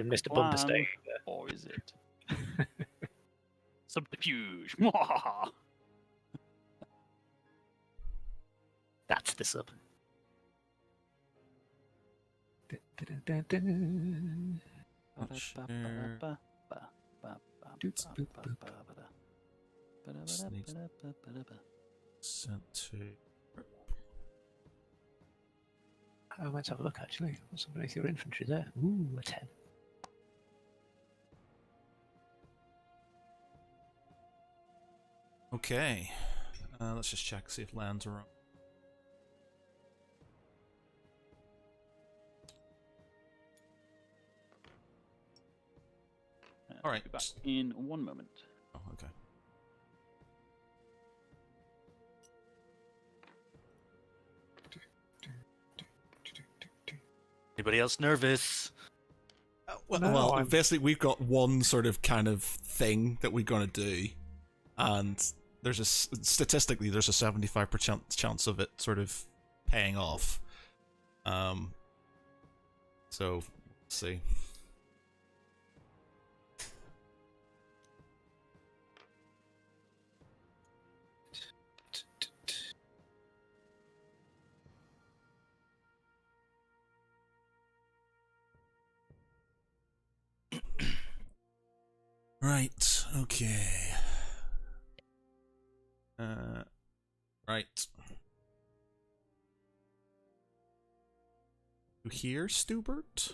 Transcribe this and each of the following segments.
Mr. Bumper staying there. Or is it? Subterfuge. That's the sub. Sent to. I might have a look actually. What's underneath your infantry there? Ooh, a 10. Okay. Let's just check, see if lands are on. All right. Be back in 1 moment. Oh, okay. Anybody else nervous? Well, basically, we've got one sort of kind of thing that we're going to do, and there's statistically there's a 75% chance of it sort of paying off. So let's see. Right, okay. Right. You hear, Stubert?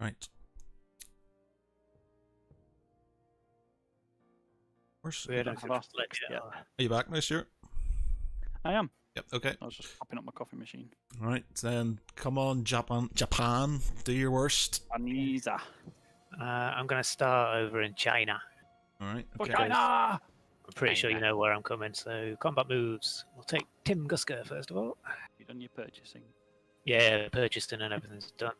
Right. Where's... We don't have our flex yet. Are you back now, Stuart? I am. Yep, okay. I was just popping up my coffee machine. Alright, then come on, Japan, do your worst. Anisa. I'm going to start over in China. Alright, For okay. China! I'm pretty sure you know where I'm coming, so combat moves. We'll take Tim Gusker first of all. You done your purchasing? Yeah, purchasing and everything's done.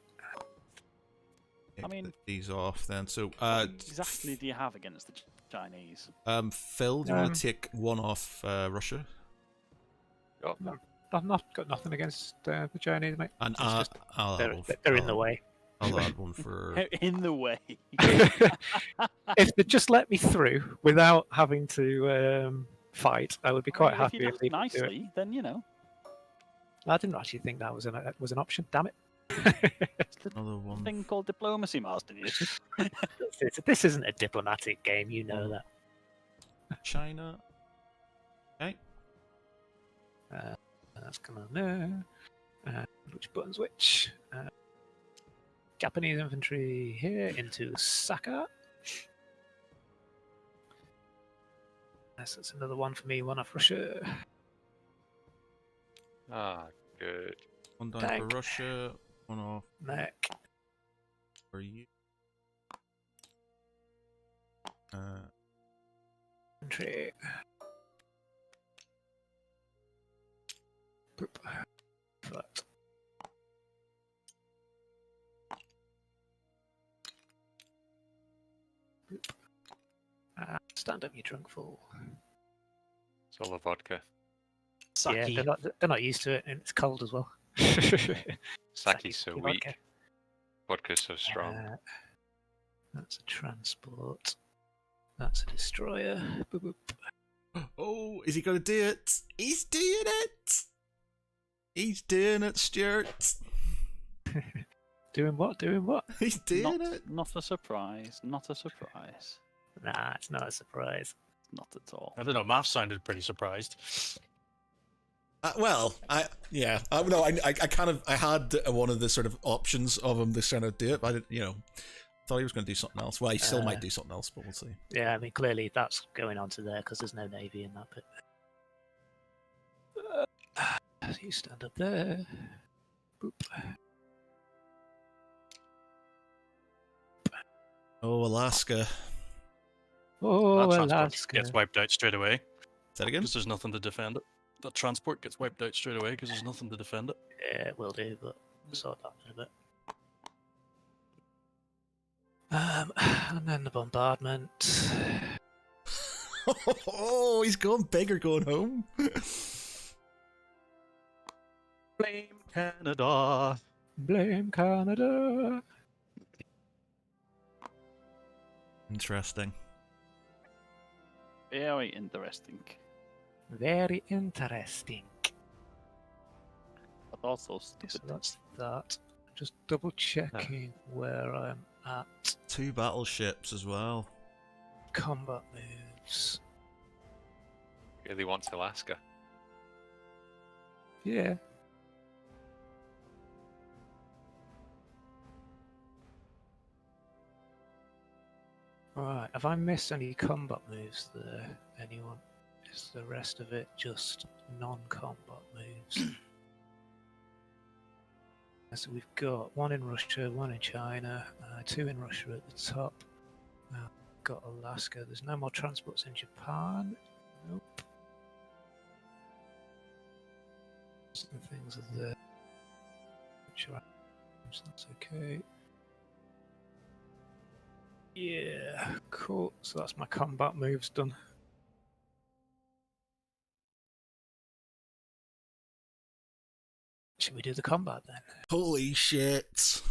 Take I mean- these off then. So, What exactly do you have against the Chinese? Phil, do you want to take one off Russia? I've not got nothing against the Chinese, mate. And It's just I'll they're in the way. I'll add one for. In the way. If they just let me through without having to fight, I would be quite happy If you if they left did do it. nicely, then you know. I didn't actually think that was an option. Damn it! Another one. Thing called diplomacy, Master. This isn't a diplomatic game, you know that. China. Okay. That's come on there. Which button's which? Japanese infantry here into Saka. That's another one for me, one off Russia. Ah, good. One down Tank. for Russia. One off Mech. for you. Infantry. Boop. Flat. Boop. Stand up, you drunk fool. It's all the vodka. Yeah, they're not used to it, and it's cold as well. Saki's so vodka. weak. Vodka's so strong. That's a transport. That's a destroyer. Boop, boop. Oh, is he going to do it? He's doing it! He's doing it, Stuart! Doing what? Doing what? He's doing it! Not a surprise. Not a surprise. Nah, it's not a surprise. Not at all. I don't know. Math sounded pretty surprised. Well, I kind of had one of the sort of options of him to kind of do it, but I didn't, thought he was going to do something else. Well, he still might do something else, but we'll see. Yeah, I mean, clearly that's going on to there because there's no navy in that bit. So you stand up there. Boop. Oh, Alaska. Oh, That transport Alaska. gets wiped out straight away Is that again? because there's nothing to defend it. That transport gets wiped out straight away because there's nothing to defend it. Yeah, it will do, but sort that in a bit. And then the bombardment. Oh, he's going big or going home. Blame Canada. Blame Canada. Interesting. Very interesting. Very interesting. But also So stupid. that's that. Just double checking where I'm at. 2 battleships as well. Combat moves. Really wants Alaska. Yeah. Alright, have I missed any combat moves there? Anyone? Is the rest of it just non-combat moves? So we've got 1 in Russia, 1 in China, 2 in Russia at the top. Got Alaska. There's no more transports in Japan. Nope. Some things are there. Sure, that's okay. Yeah, cool. So that's my combat moves done. Should we do the combat then? Holy shit.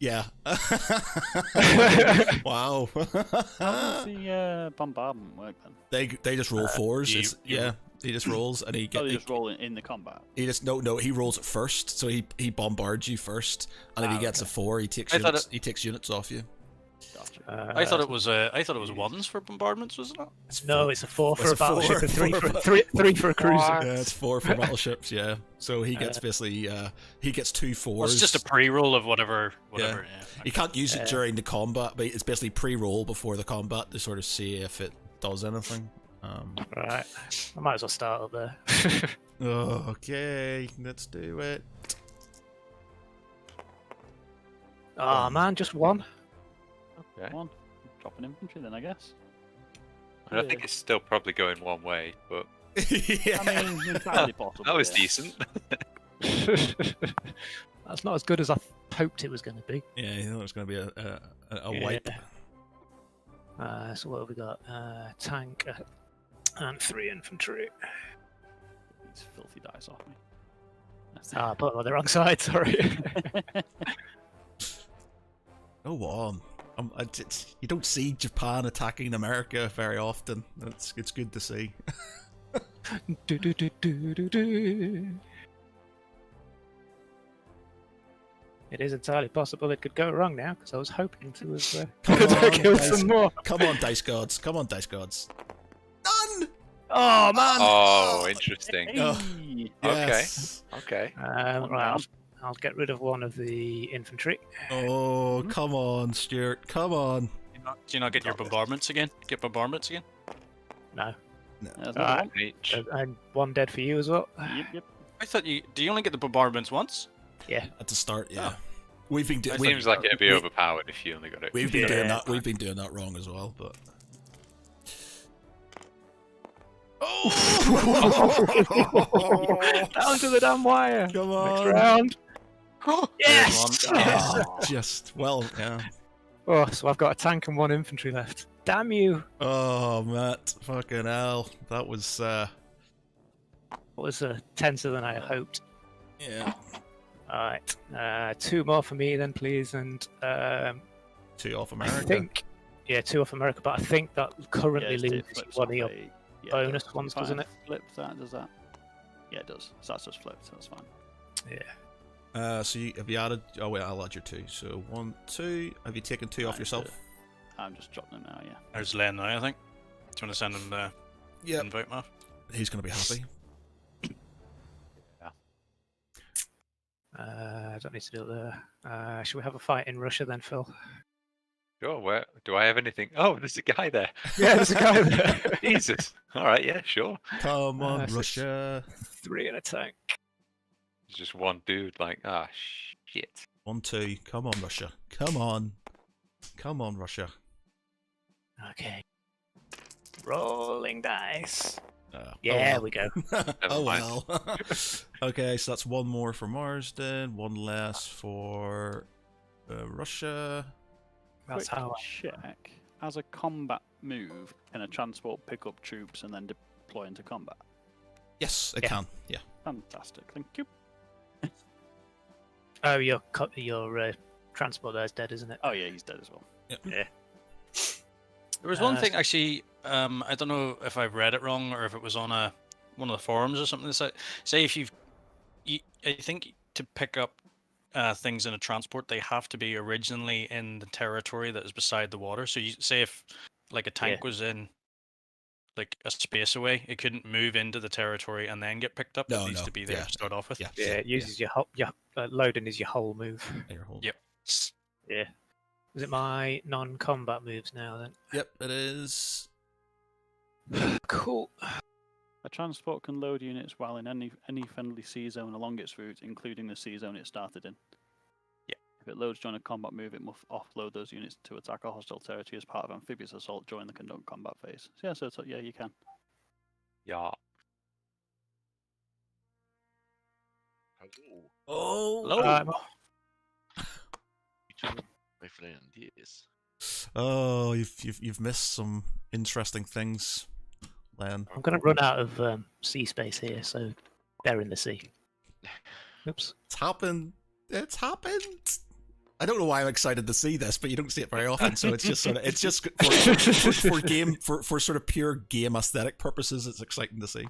Yeah. Wow. How does the bombardment work then? They just roll fours. you- It's, you- yeah, he just rolls and Oh, they just roll in the combat. he just no he rolls it first, so he bombards you first, and if he gets a 4, he takes I thought units off you. Gotcha. I thought it was ones for bombardments, wasn't it? No, it's a 4 for It's a battleship, four- and 3 four for for- three for a cruiser. Yeah, it's 4 for battleships. Yeah, so he gets basically he gets 2 4s. Well, it's just a pre-roll of whatever. Yeah. You can't use it during the combat, but it's basically pre-roll before the combat to sort of see if it does anything. Right, I might as well start up there. Okay, let's do it. Oh man, just 1. Okay. Come on. Dropping infantry then, I guess. And I think it's still probably going one way, but Yeah. I mean, entirely possible. that was yeah. decent. That's not as good as I hoped it was going to be. Yeah, you know it's going to be a Yeah. wipe. So what have we got? Tank and 3 infantry. These filthy dice off me. That's Ah, I put them on the wrong side, sorry. Go on. You don't see Japan attacking America very often. It's good to see. Do, do, do, do, do, do. It is entirely possible it could go wrong now, because I was hoping to have Come on, killed dice. some more. Come on, dice gods. Come on, dice gods. Done. Oh man! Oh, interesting. Oh. Hey! Yes. Okay. Right, I'll get rid of 1 of the infantry. Oh, come on, Stuart. Come on. Do you not get your bombardments again? Get bombardments again? No. There's Alright. another one. Each. And 1 dead for you as well. Yep. I thought you. Do you only get the bombardments once? Yeah. At the start, yeah. We've been doing. It seems like it'd be overpowered if you only got it. We've been doing Yeah. that. We've been doing that wrong as well, but. Down to the damn wire. Come Next on. round. Yes! Yes. Just well, yeah. Oh, so I've got a tank and 1 infantry left. Damn you! Oh, Matt, fucking hell, that was It was tenser than I hoped. yeah. Alright, 2 more for me then, please. And 2 off I America. think, 2 off America, but I think that currently Yeah, it leaves flips one of off your a- yeah, bonus it does. ones, If I doesn't it? Flip that, does that? Yeah, it does. So that's just flipped, so that's fine. So have you added? Oh wait, I'll add your 2. So 1, 2. Have you taken 2 off Right, yourself? I'm just dropping them now, yeah. There's Len now, I think. Do you want to send him the Yeah. invite, Matt? He's gonna be happy. I don't need to do it there. Should we have a fight in Russia then, Phil? Sure. Where do I have anything? Oh, there's a guy there. Yeah, there's a guy there. Jesus. All right. Yeah. Sure. Come on, so- Russia. 3 in a tank. There's just one dude. Like, ah, shit. 1, 2. Come on, Russia. Come on. Come on, Russia. Okay. Rolling dice. Yeah, we go. Oh mind. well. Okay, so that's one more for Marsden, one less for Russia. That's Quick how. check. As a combat move, can a transport pick up troops and then deploy into combat? Yes, it Yeah. can. Yeah. Fantastic, thank you. Oh, your transport there is dead, isn't it? Oh yeah, he's dead as well. Yeah. There was one Uh, thing actually. I don't know if I've read it wrong or if it was on one of the forums or something. That say if I think to pick up things in a transport, they have to be originally in the territory that is beside the water. So you say if like a tank was in like a space away, it couldn't move into the territory and then get picked up. No, It needs no, to be there yeah, to start off with. Yeah. Yeah, it uses your whole. Loading is your whole move. Air hold. Yep. Yeah. Is it my non-combat moves now then? Yep, it is. Cool. A transport can load units while in any friendly sea zone along its route, including the sea zone it started in. Yeah. If it loads during a combat move, it must offload those units to attack a hostile territory as part of amphibious assault during the conduct combat phase. So yeah, yeah, you can. Yeah. Hello, Oh. my friend. Yes. Oh, you've missed some interesting things, Len. I'm going to run out of sea space here, so they're in the sea. Oops. It's happened. It's happened. I don't know why I'm excited to see this, but you don't see it very often, so it's just sort of for game for sort of pure game aesthetic purposes. It's exciting to see.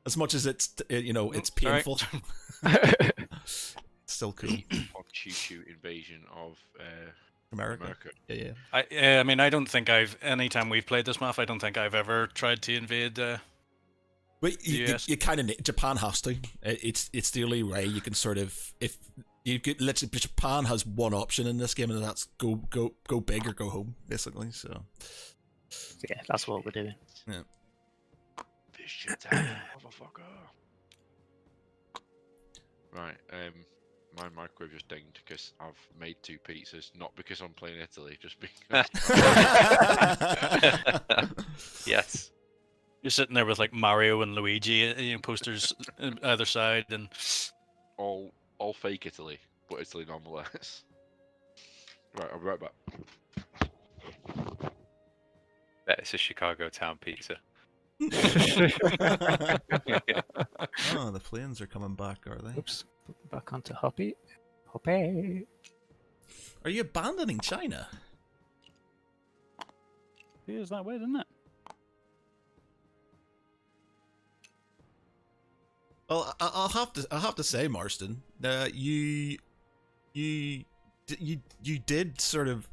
As much as it's it's painful. It's still cool. Or choo-choo invasion of America. Yeah. I mean, I don't think anytime we've played this map, I don't think I've ever tried to invade. But you Yes. kind of Japan has to. It's the only way you can sort of literally Japan has one option in this game, and that's go big or go home, basically. So Yeah, that's what we're doing. this shit time, motherfucker. Right, my microwave just dinged because I've made 2 pizzas, not because I'm playing Italy, just because. Yes. You're sitting there with like Mario and Luigi, posters either side, and all fake Italy, but Italy nonetheless. Right, I'll be right back. Bet it's a Chicago town pizza. oh, the planes are coming back, are they? Oops. Back onto Hoppy. Hoppy. Are you abandoning China? It is that way, isn't it? Well, I'll have to say, Marston, you did sort of.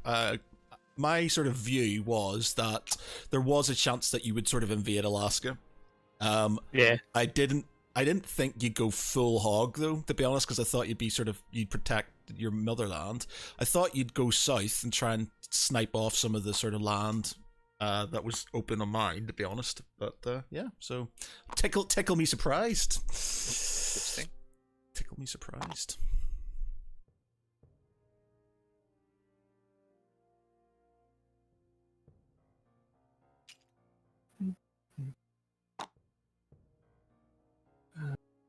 My sort of view was that there was a chance that you would sort of invade Alaska. Yeah. I didn't think you'd go full hog though, to be honest, because I thought you'd protect your motherland. I thought you'd go south and try and snipe off some of the sort of land that was open on mine, to be honest. But yeah, so tickle me surprised. Interesting. Tickle me surprised.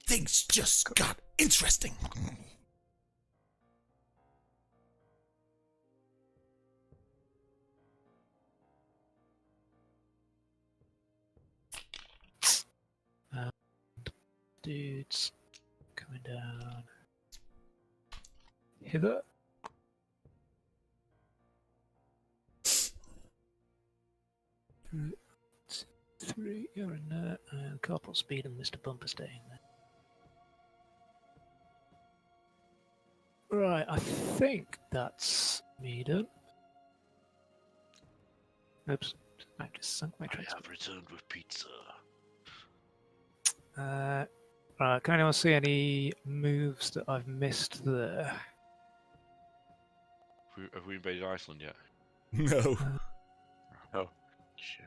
Things just got interesting. Dudes coming down hither. Three, you're in there. Corporal Speed and Mr. Bumper staying there. Right, I think that's me done. Oops, I just sunk my I transport. have returned with pizza. Right, can anyone see any moves that I've missed there? Have we invaded Iceland yet? No. Oh. Shit.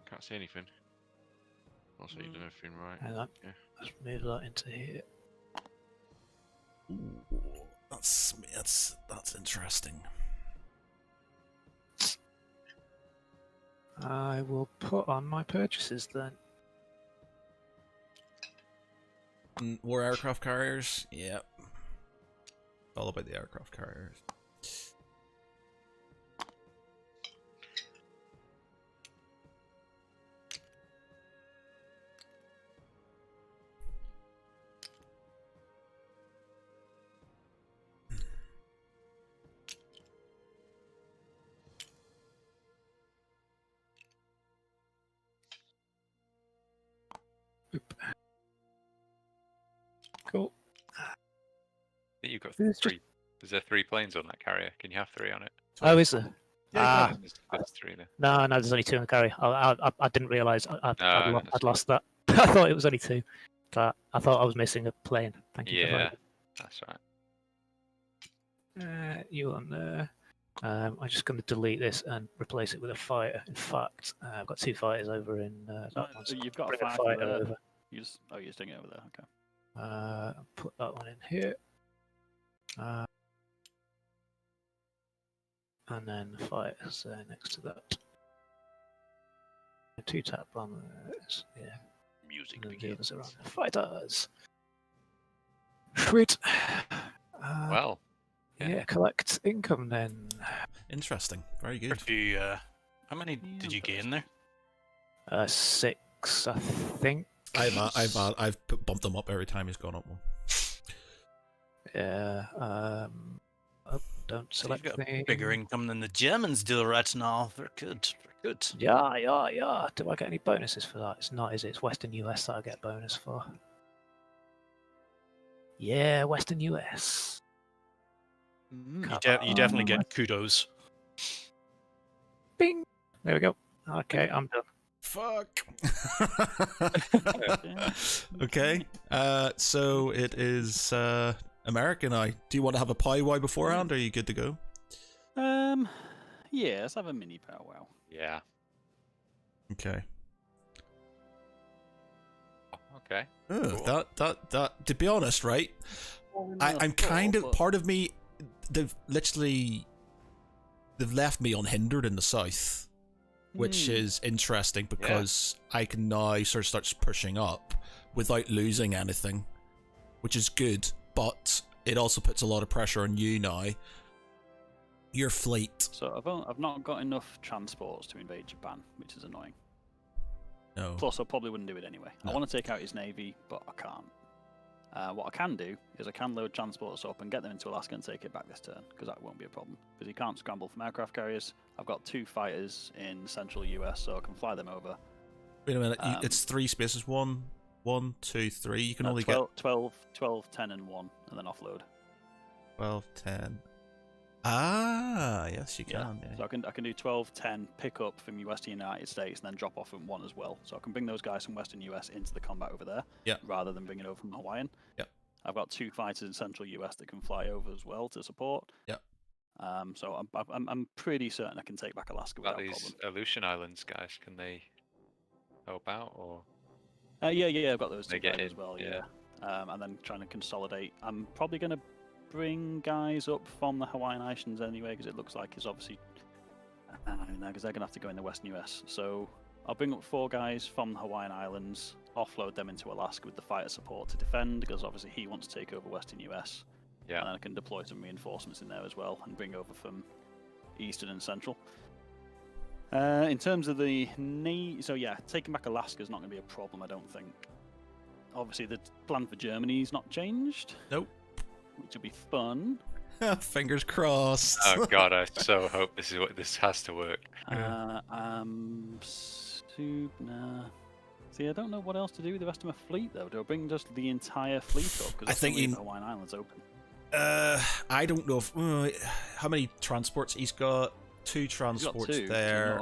Can't see anything. Also, you've done everything right. Hang on, Yeah. let's move that into here. Ooh, that's interesting. I will put on my purchases then. War aircraft carriers. Yep. All about the aircraft carriers. Oop. Cool. I think you've got It's three. Is there 3 planes on that carrier? Can you have 3 on it? Oh, is there? Yeah, There's 3 there. No, there's only 2 on the carrier. I didn't realise I'd that's lost that. I thought it was only 2. But I thought I was missing a plane. Thank you. Yeah, that's right. You on there. I'm just going to delete this and replace it with a fighter. In fact, I've got 2 fighters over in that one. So You've got a bring fighter there. over. You're sticking it over there. Okay. Put that one in here. And then the fighters next to that. 2 tap bombers. Yeah. Music And then the begins. others around the fighters. Sweet. Well, Yeah, collect income then. Interesting. Very good. Did you, how many did you gain there? 6, I think. I've bumped him up every time he's gone up one. Yeah. Don't So you've select got thing. bigger income than the Germans do right now. Very good. Very good. Yeah. Do I get any bonuses for that? It's not, is it? It's Western US that I get bonus for. Yeah, Western US. You definitely get kudos. Bing. There we go. Okay, I'm done. Fuck. Okay. So it is American Eye. Do you want to have a powwow beforehand, or are you good to go? Yeah, let's have a mini powwow. yeah. Okay. Okay. Oh, that. To be honest, right? I'm kind of part of me. They've left me unhindered in the south, which is interesting because I can now sort of start pushing up without losing anything, which is good. But it also puts a lot of pressure on you now. Your fleet. So I've not got enough transports to invade Japan, which is annoying. No. Plus, I probably wouldn't do it anyway. No. I want to take out his navy, but I can't. What I can do is I can load transports up and get them into Alaska and take it back this turn, because that won't be a problem. Because he can't scramble from aircraft carriers. I've got 2 fighters in central US, so I can fly them over. Wait a minute. It's 3 spaces. 1, 2, 3. You can only 12, 10, and 1, and then offload. 12, 10. Ah, yes, you can. Yeah. So I can do 12, 10, pick up from Western United States, and then drop off from 1 as well. So I can bring those guys from Western US into the combat over there, rather than bringing over from Hawaiian. Yep. I've got 2 fighters in central US that can fly over as well to support. Yep. So I'm pretty certain I can take back Alaska About without these problem. Aleutian Islands guys, can they help out or? Yeah, I've got those They 2 get guys as in, well. yeah. And then trying to consolidate. I'm probably going to bring guys up from the Hawaiian Islands anyway, because it looks like it's obviously because they're going to have to go in the Western US. So I'll bring up 4 guys from the Hawaiian Islands, offload them into Alaska with the fighter support to defend, because obviously he wants to take over Western US. Yeah. And then I can deploy some reinforcements in there as well and bring over from Eastern and Central. In terms of the so yeah, taking back Alaska is not going to be a problem, I don't think. Obviously, the plan for Germany is not changed. Nope. Which will be fun. Fingers crossed. Oh god, I so hope this has to work. Nah. See, I don't know what else to do with the rest of my fleet though. Do I bring just the entire fleet up? Because I think the Hawaiian Islands open. I don't know if how many transports he's got. 2 transports He's got 2, there.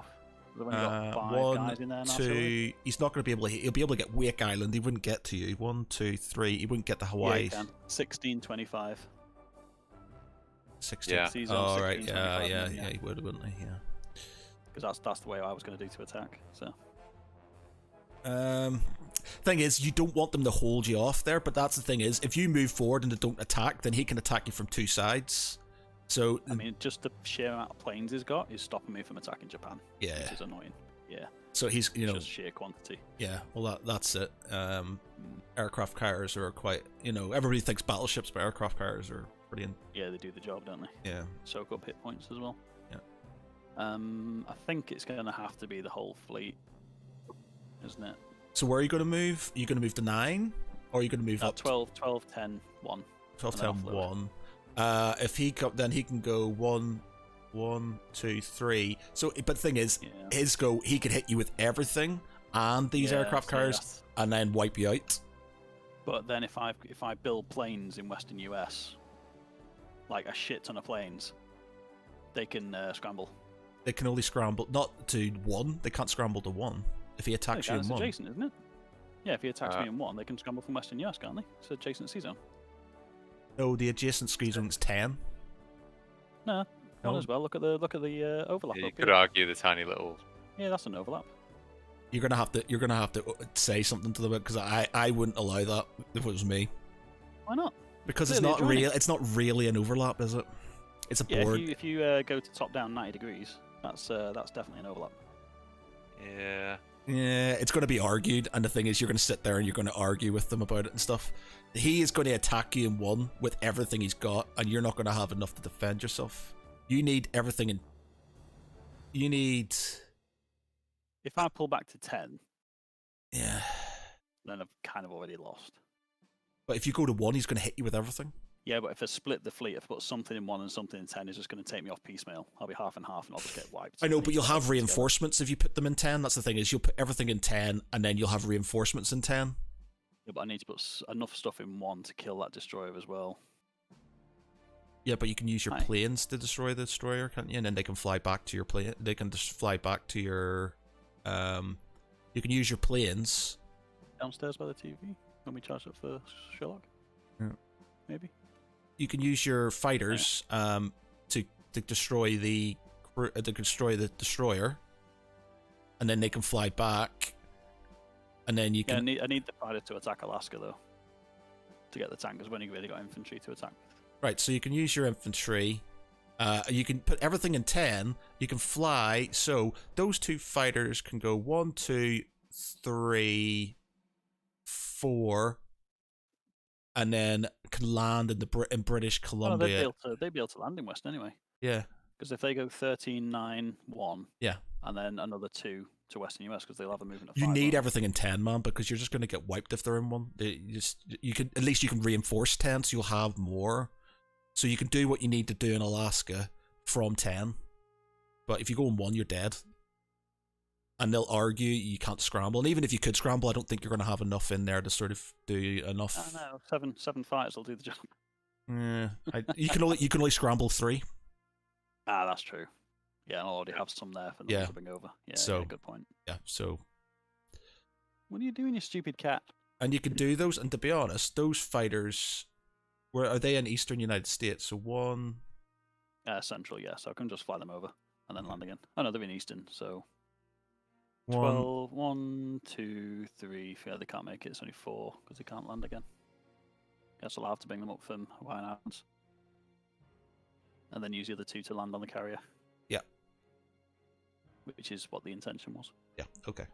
They've only got 5 1, guys in there now. 2. He's not going to be able to. He'll be able to get Wake Island. He wouldn't get to you. 1, 2, 3. He wouldn't get to Hawaii. Yeah, he can. 16, 25. 16. Yeah. Oh, right. 16, Yeah. 25, He would, wouldn't he? Yeah. Because that's the way I was going to do to attack. So. Thing is, you don't want them to hold you off there, but that's the thing is, if you move forward and they don't attack, then he can attack you from 2 sides. So I mean, just the sheer amount of planes he's got is stopping me from attacking Japan. yeah, Which is annoying. Yeah. So he's, Just sheer quantity. Yeah, well, that's it. Aircraft carriers are quite, everybody thinks battleships, but aircraft carriers are pretty. Yeah, they do the job, don't they? Yeah. Soak up hit points as well. Yeah. I think it's going to have to be the whole fleet, isn't it? So where are you going to move? Are you going to move to 9, or are you going to move up? 12, 10, 1. 12, 10, 1. If he then he can go 1, 2, 3. So, but the thing is, his go, he could hit you with everything and these aircraft carriers, and then wipe you out. But then if I build planes in Western US, like a shit ton of planes, they can scramble. They can only scramble not to 1. They can't scramble to 1 if he attacks you in 1. Adjacent, isn't it? Yeah, if he attacks me in 1, they can scramble from Western US, can't they? It's adjacent sea zone. No, the adjacent sea zone's 10. No, 1 as well. Look at the overlap. You up could here. argue the tiny little. Yeah, that's an overlap. You're gonna have to say something to them, because I wouldn't allow that if it was me. Why not? Because it's not real. It's not really an overlap, is it? It's a board. If you go to top down 90 degrees, that's definitely an overlap. Yeah. Yeah, it's going to be argued, and the thing is, you're going to sit there and you're going to argue with them about it and stuff. He is going to attack you in 1 with everything he's got, and you're not going to have enough to defend yourself. You need everything in. You need. If I pull back to 10, yeah, then I've kind of already lost. But if you go to 1, he's going to hit you with everything. Yeah, but if I split the fleet, if I put something in 1 and something in 10, it's just going to take me off piecemeal. I'll be half and half, and I'll just get wiped. I know, but you'll have reinforcements if you put them in 10. That's the thing, is you'll put everything in 10, and then you'll have reinforcements in 10. Yeah, but I need to put enough stuff in 1 to kill that destroyer as well. Yeah, but you can use your planes to destroy the destroyer, can't you? And then they can fly back to your plane. They can just fly back to your. You can use your planes. Downstairs by the TV when we charge up for Sherlock. Yeah. Maybe. You can use your fighters to destroy the destroyer, and then they can fly back, and then you can. I need the fighter to attack Alaska though, to get the tank, because when you really got infantry to attack. Right, so you can use your infantry. You can put everything in 10. You can fly. So those 2 fighters can go 1, 2, 3, 4. And then can land in British Columbia. They'd be able to land in West anyway. Yeah. Because if they go 13, 9, 1. Yeah. And then another 2 to Western US, because they'll have a movement of 5. You need everything in 10, man, because you're just going to get wiped if they're in 1. You can at least you can reinforce 10, so you'll have more. So you can do what you need to do in Alaska from 10. But if you go in 1, you're dead. And they'll argue you can't scramble. And even if you could scramble, I don't think you're going to have enough in there to sort of do enough. I know, 7 fighters will do the job. Yeah, you can only scramble 3. Ah, that's true. Yeah, and I'll already have some there for them to bring over. Yeah, so, good point. Yeah, so. What are you doing, you stupid cat? And you can do those, and to be honest, those fighters, where are they in eastern United States? So 1. Central, yeah. So I can just fly them over and then land again. Oh no, they're in eastern, so. 1. 12, 1, 2, 3. Yeah, they can't make it. It's only 4 because they can't land again. Guess I'll have to bring them up from Hawaiian Islands. And then use the other 2 to land on the carrier. Yeah. Which is what the intention was. Yeah, okay.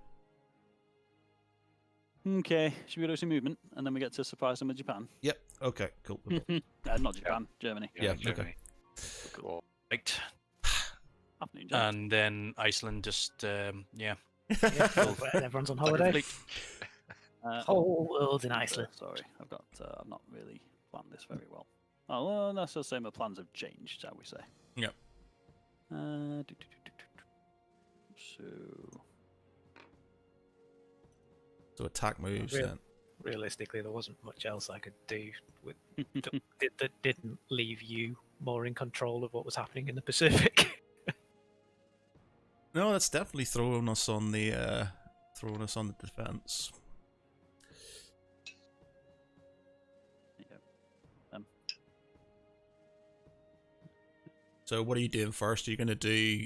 Okay, should we go do some movement? And then we get to surprise them with Japan? Yep, okay, cool. Not Japan, Germany. Yeah, Germany. Okay. Cool. Right. Afternoon, Japan. And then Iceland just, Yeah, everyone's on holiday. Whole world in Iceland. Sorry, I've not really planned this very well. Oh, well, that's the same. My plans have changed, shall we say? Yep. So attack moves. Realistically, there wasn't much else I could do that didn't leave you more in control of what was happening in the Pacific. No, that's definitely throwing us on the defense. So what are you doing first? Are you going to do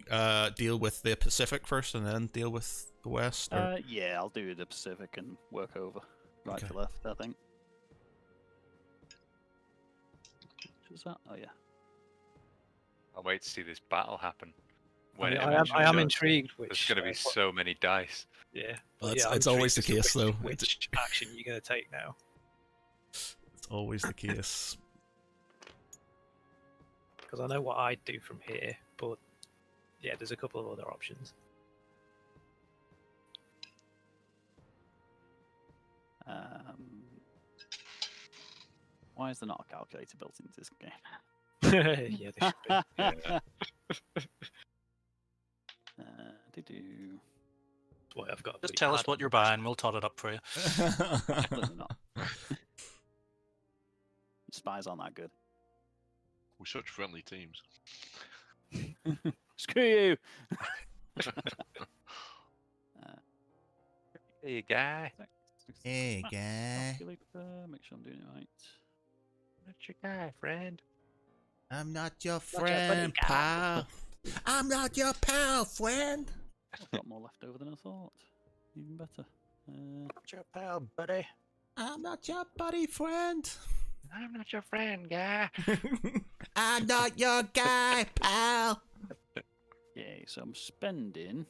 deal with the Pacific first and then deal with the West? Or? Yeah, I'll do the Pacific and work over right to left, I think. Which is that? Oh, yeah. I'll wait to see this battle happen. when I it am eventually I am does, intrigued. there's Which going to be so many dice. yeah. Well, but it's, yeah, I'm it's always the intrigued as case, to though. Which action you're going to take now? It's always the case. Because I know what I'd do from here, but yeah, there's a couple of other options. Why is there not a calculator built into this game? Yeah, they should be. Yeah. Do-do. That's why I've got. a Just bloody tell us pad what on you're the desk. buying. We'll tot it up for you. Definitely not. Spies aren't that good. We're such friendly teams. Screw you! Hey, guy. Hey, guy. Calculator, make sure I'm doing it right. That's your guy, friend. I'm not your your friend, buddy, pal. I'm not your pal, friend. I've got more left over than I thought. Even better. What's your pal, buddy? I'm not your buddy, friend. I'm not your friend, guy. I'm not your guy, pal. Yay, so I'm spending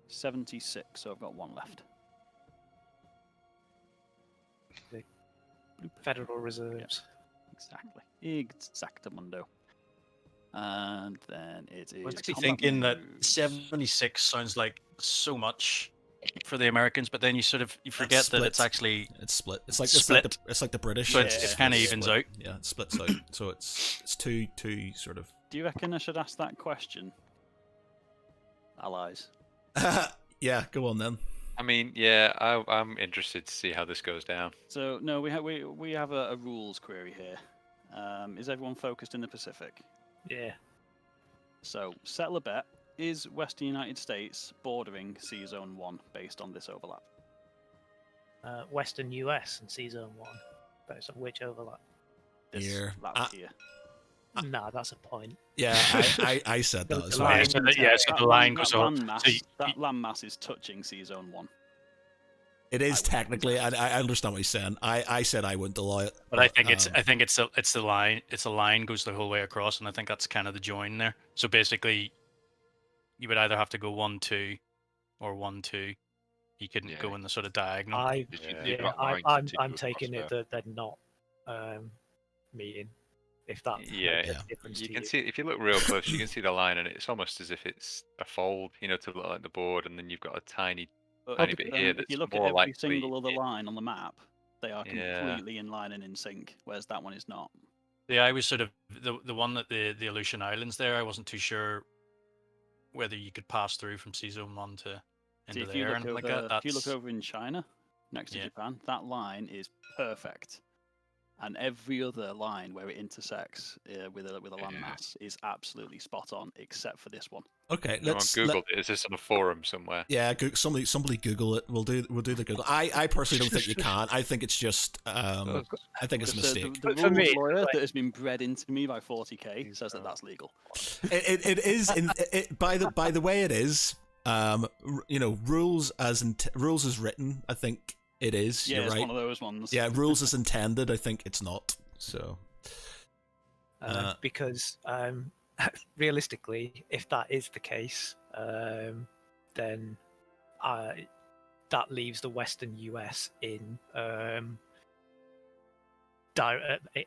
76, so I've got one left. Federal Reserves. Exactly. Exactamundo. And then it is. I was actually combat thinking that moves. 76 sounds like so much for the Americans, but then you forget that it's split. actually It's split. It's like Split. it's like the British. So Yeah, it kind of It's evens split. out. Yeah, it splits out. So it's two sort of. Do you reckon I should ask that question? Allies. Yeah, go on then. I mean, yeah, I'm interested to see how this goes down. So no, we have a rules query here. Is everyone focused in the Pacific? Yeah. So settle a bet. Is Western United States bordering Sea Zone 1 based on this overlap? Western US and Sea Zone 1. Based on which overlap? This Here. lap here. Nah, that's a point. Yeah, I said that The as line- well. So the line goes that on. landmass, So that landmass is touching Sea Zone 1. It is I would technically. I understand what he's saying. I said I wouldn't allow it. But I think it's um, it's the line. It's the line goes the whole way across, and I think that's kind of the join there. So basically, you would either have to go 1-2 or 1-2. You couldn't Yeah. go in the sort of diagonal. I'm taking it that they're not meeting. If that Yeah, makes a difference You to can you. see if you look real close, you can see the line, and it's almost as if it's a fold, to look like the board, and then you've got a tiny. But Tiny bit here if you that's look at more every likely single other it- line on the map, they are Yeah. completely in line and in sync, whereas that one is not. Yeah, I was sort of the one that the Aleutian Islands there. I wasn't too sure whether you could pass through from Sea Zone 1 to See, into if there you, look and over, like that. if you look That's over in China, next to Yeah. Japan, that line is perfect. And every other line where it intersects with a landmass is absolutely spot on, except for this one. Okay, No one let's. googled it. Is this on a forum somewhere? Yeah, somebody Google it. We'll do the Google. I personally don't think you can. I think it's just. I think it's a Because mistake. The But for rules me, lawyer like- that has been bred into me by 40k says that that's legal. It is by the way it is. Rules as written. I think it is. Yeah, You're it's right. one of those ones. Yeah, rules as intended. I think it's not. So. Because realistically, if that is the case, then that leaves the Western US in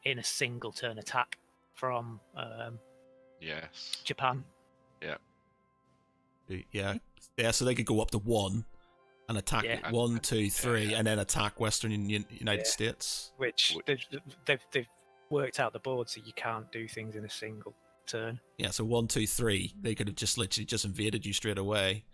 in a single turn attack from Yes. Japan. Yeah. So they could go up to 1 and attack Yeah. 1, 2, 3, Yeah. and then attack Western United Yeah. States. Which they've worked out the board so you can't do things in a single turn. Yeah, so 1, 2, 3, they could have just literally just invaded you straight away.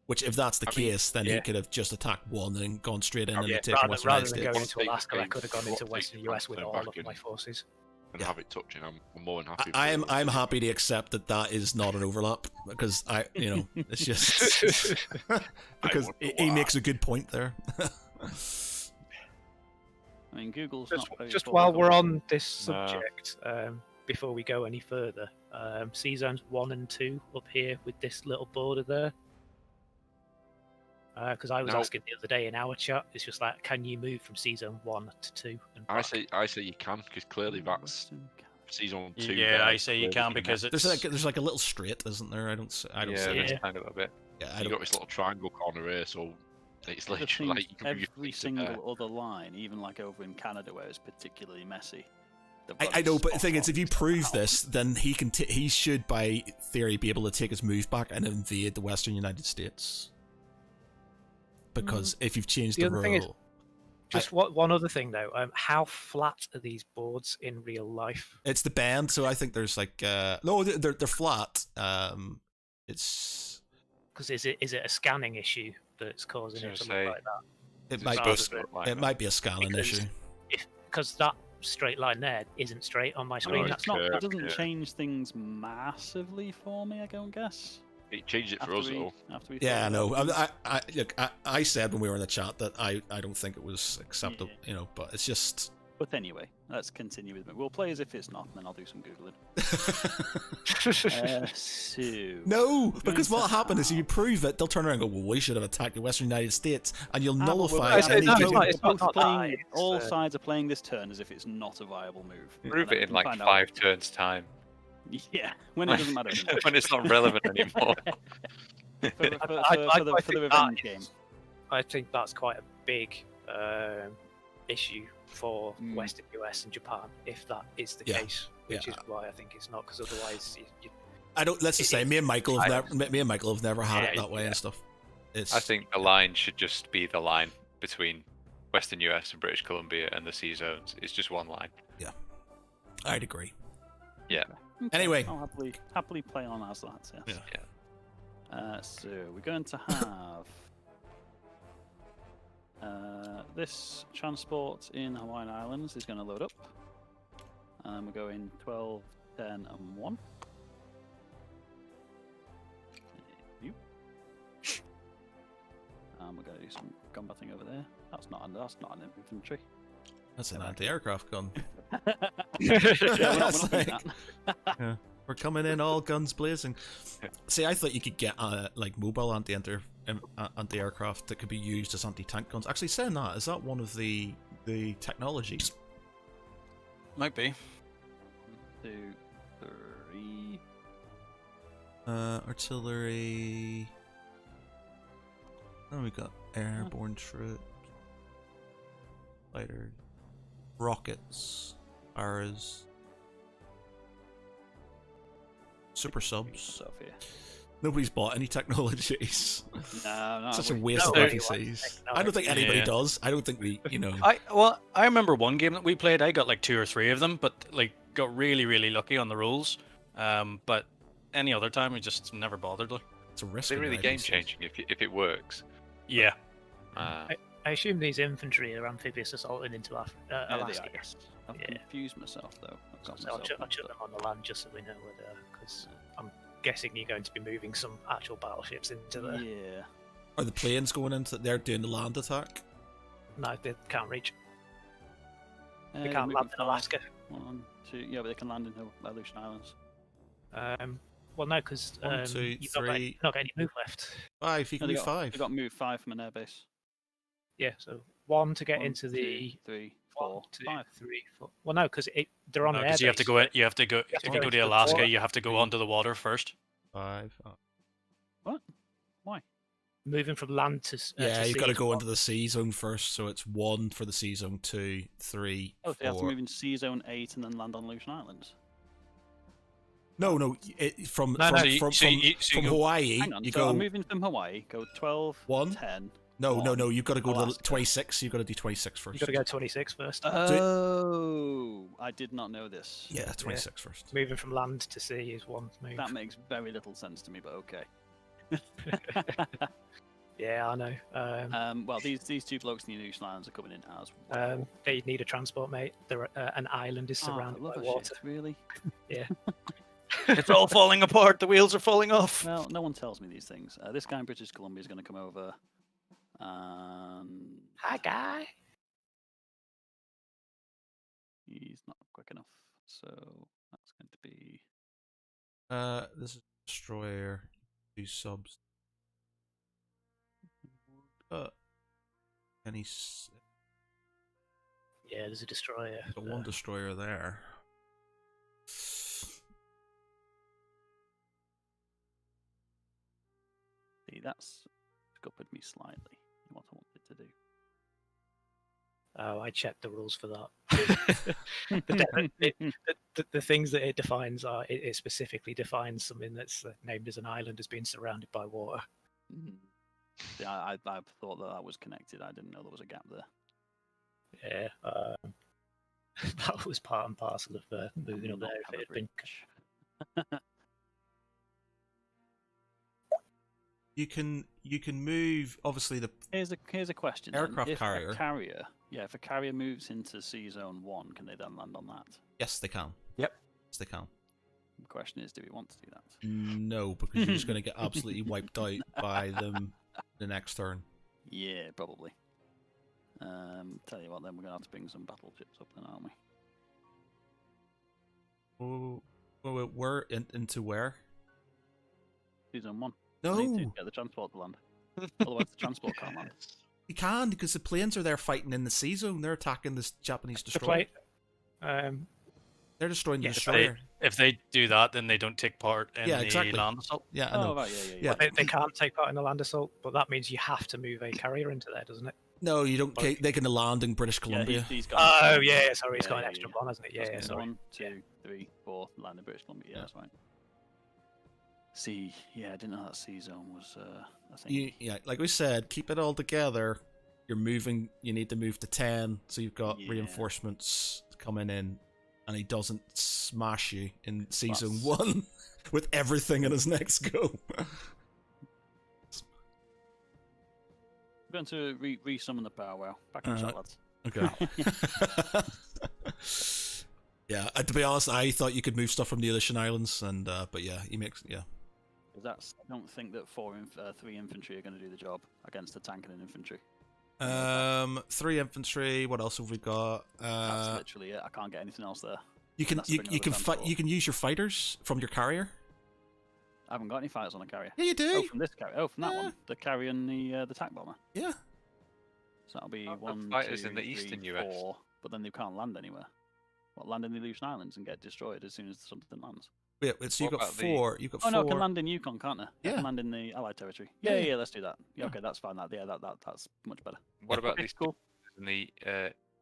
Which, if that's the I mean, case, then yeah. he could have just attacked 1 and gone straight in and Yeah, taken rather, Western rather United than States. going into Take the Alaska, I game, could have gone take into the Western US with turn all back of in. my forces. And Yeah. have it touching. I'm more than happy. I'm happy to accept that is not an overlap because it's just because wonder he why. makes a good point there. I mean, Google's Just, not very just forward while we're looking. on this No. subject, before we go any further, Sea Zones 1 and 2 up here with this little border there. Because I was No. asking the other day in our chat, it's just like, can you move from Sea Zone 1 to 2? And I back? say you can because clearly that's Western Season 2. Yeah, I say you can because it's there's like a little strait, isn't there? I don't see Yeah, it. there's kind of a bit. Yeah, I you don't. got this little triangle corner here, so it's The literally thing like is, you can move your every fleet to there. single other line, even like over in Canada where it's particularly messy. they've got I it know, but the spot thing is, on if you prove somehow. this, then he should, by theory, be able to take his move back and invade the Western United States. Because if you've changed The the other thing is- rule, Just one other thing though, how flat are these boards in real life? it's the bend. So I think there's like no, they're flat. It's Because is it a scanning issue that's causing it to look like that? it It's might be supposed to look like it that. might be a scaling Because issue. Because that straight line there isn't straight on my screen. it's That's not. That curved, doesn't yeah. change things massively for me. I don't guess. It changed it for us though. After we Yeah, I thought know. about I look. I said when we were in the chat that I don't think it was acceptable. Yeah. You know, but it's just. But anyway, let's continue with it. We'll play as if it's not, and then I'll do some googling. So No, because going what'll to happen is if you have- prove it, they'll turn around and go, "Well, we should have attacked the Western United States," and you'll Ah, but nullify it's any. not- good- it's not- We're both not that, playing. it's, All sides are playing this turn as if it's not a viable move. Prove And it then in like find out- 5 turns time. Yeah, when it doesn't matter. anymore. When it's not relevant anymore. for the I think revenge game. I think that's quite a big issue for Mm. Western US and Japan if that is the Yeah, case, which yeah. is why I think it's not. Because otherwise, you I don't. Let's just say, me and Michael have never had it Yeah, that way yeah. and stuff. It's. I think the line should just be the line between Western US and British Columbia and the sea zones. It's just one line. I'd agree. Yeah. Okay, Anyway. I'll happily play on as that. Yes. Yeah. So we're going to have this transport in Hawaiian Islands is going to load up, and we're going 12, 10, and 1. You. And we're going to do some combating over there. That's not an infantry. That's an anti-aircraft gun. Yeah, we're not That's doing like- that. We're coming in all guns blazing. See, I thought you could get like mobile anti-aircraft that could be used as anti-tank guns. Actually, saying that, is that one of the technologies? Might be. 2, 3. Artillery. Oh, we got airborne troops, fighters, rockets, arrows, super subs. Stuff here. Nobody's bought any technologies. No, Such a we- waste of Nobody NPCs. wants I don't think anybody Yeah. does. I don't think we, I remember one game that we played. I got like 2 or 3 of them, but like got really lucky on the rules. But any other time, we just never bothered. Like. it's a risk. They're really game changing if it works. Yeah. I assume these infantry are amphibious assaulting into Yeah, they Alaska. are, yes. I've Yeah. confused myself though. I've got So I'll myself chuck them on the land just so we know whether, because I'm guessing you're going to be moving some actual battleships into the. Yeah. Are the planes going into? They're doing the land attack. No, they can't reach. They they're can't moving land in five. Alaska. 1, 2. Yeah, but they can land in Aleutian Islands. Well, no, because 1, 2, you've not 3. got any move left. 5. You No, can they do got 5. They got moved 5 from an airbase. Yeah, so 1 to get 1, into 2, the 3, 1, 4, 2, 5. 3, 4. Well, no, because they're on an airbase. Because you have to go in. You have to go. have to If go you go into to the Alaska, water. you have to go onto the water first. 5. Oh. Moving from land to Yeah, to you've sea got to is go one. into the sea zone first. So it's 1 for the sea zone, 2, 3, Oh, so you have to 4. move into Sea Zone 8 and then land on Aleutian Islands. No, from No, from, no. from, So you- from, so you- so you from go- Hawaii. Hang on, You so go I'm moving from Hawaii, go 12, 1. 10. No, 1, you've got to go to Alaska. 26. You've got to do 26 first. You've got to go 26 first. Oh, I did not know this. Yeah, 26 first. Moving from land to sea is one move. That makes very little sense to me, but okay. Yeah, I know. Well, these 2 blokes in the Aleutian Islands are coming in as well. They need a transport, mate. An island is Ah, surrounded love by a water. shit, really? Yeah. It's all falling apart. The wheels are falling off. Well, no one tells me these things. This guy in British Columbia is going to come over. And Hi, guy. he's not quick enough. So that's going to be. This is a destroyer. 2 subs. Any Yeah, there's a destroyer. one destroyer there. that's scuppered me slightly in what I wanted to do. Oh, I checked the rules for that. The things that it defines are it specifically defines something that's named as an island as being surrounded by water. Yeah, I thought that was connected. I didn't know there was a gap there. Yeah, that was part and parcel of moving up there. If it had been... You can move. Obviously, the Here's a question. aircraft if carrier. If a carrier moves into Sea Zone 1, can they then land on that? Yes, they can. Yep. Yes, they can. The question is, do we want to do that? No, because you're just going to get absolutely wiped out by them the next turn. Yeah, probably. Tell you what, then we're going to have to bring some battleships up then, aren't we? Oh, where into where? Sea Zone 1. No, I need to get the transport to land. Otherwise, the transport can't land. you can because the planes are there fighting in the sea zone. They're attacking this Japanese The destroyer. plate. They're destroying the Yeah, destroyer. If they do that, then they don't take part in Yeah, the exactly. land assault. Yeah, I know. Oh, right, yeah. They can't take part in the land assault, but that means you have to move a carrier into there, doesn't it? No, you don't. They can land in British Yeah, Columbia. he's got Oh, yeah, sorry, it's Yeah, got an yeah, extra yeah. one, hasn't it? Yeah, That's sorry. 1, 2, 3, 4, land in British Columbia. Yeah, that's right. I didn't know that Sea Zone was a thing. Like we said, keep it all together. You're moving. You need to move to 10, so you've got Yeah. reinforcements coming in, and he doesn't smash you in season That's- 1 with everything in his next go. I'm going to re-summon the power wow. Back in the shot, lads. Okay. Yeah, to be honest, I thought you could move stuff from the Aleutian Islands, and but yeah, he makes I don't think that 3 infantry are going to do the job against a tank and an infantry. 3 infantry. What else have we got? That's literally it. I can't get anything else there. You can That's bringing you up can the fight. transport. You can use your fighters from your carrier. I haven't got any fighters on the carrier. Yeah, you do. Oh, from this carrier. Oh, from that Yeah. one. The carrier and the tank bomber. Yeah. So that'll be I've got 1, fighters 2, in the 3, eastern US. 4, but then they can't land anywhere. Land in the Aleutian Islands and get destroyed as soon as something lands. Wait, so you What got about the- 4. You got Oh 4. no, I can land in Yukon, can't I? I Yeah. can land in the Allied territory. Yeah, Yeah, yeah. let's do that. Yeah, Yeah. okay, that's fine. That's much better. What about Okay, these cool. in the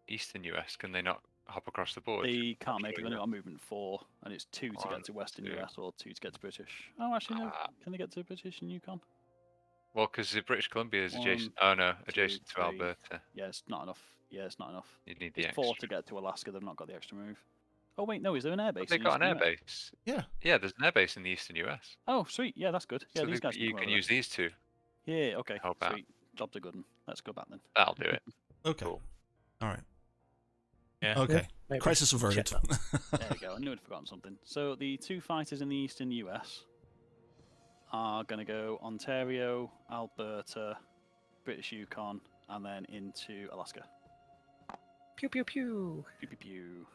eastern US? Can they not hop across the board? They can't make it. They've only Sure. got movement 4, and it's 2 to One, get to Western 2. US or 2 to get to British. Oh, actually, no. Ah. Can they get to British in Yukon? Well, because the British Columbia is adjacent. 1, Oh no, 2, adjacent to 3. Alberta. Yeah, it's not enough. You need the It's 4 extra. to get to Alaska. They've not got the extra move. Oh wait, no. Is there an airbase? But they in got an Eastern US? airbase. Yeah. Yeah, there's an airbase in the eastern US. Oh, sweet. Yeah, that's good. Yeah, So these guys. you come can over use these two. there. Yeah. Okay. Help out. Sweet. Job's a good one. Let's go back then. That'll do it. Okay. Cool. All right. Yeah. Okay. Maybe Crisis averted. check There we go. I knew I'd forgotten something. So the 2 fighters in the eastern US are going to go Ontario, Alberta, British Yukon, and then into Alaska. Pew pew pew. Pew pew pew.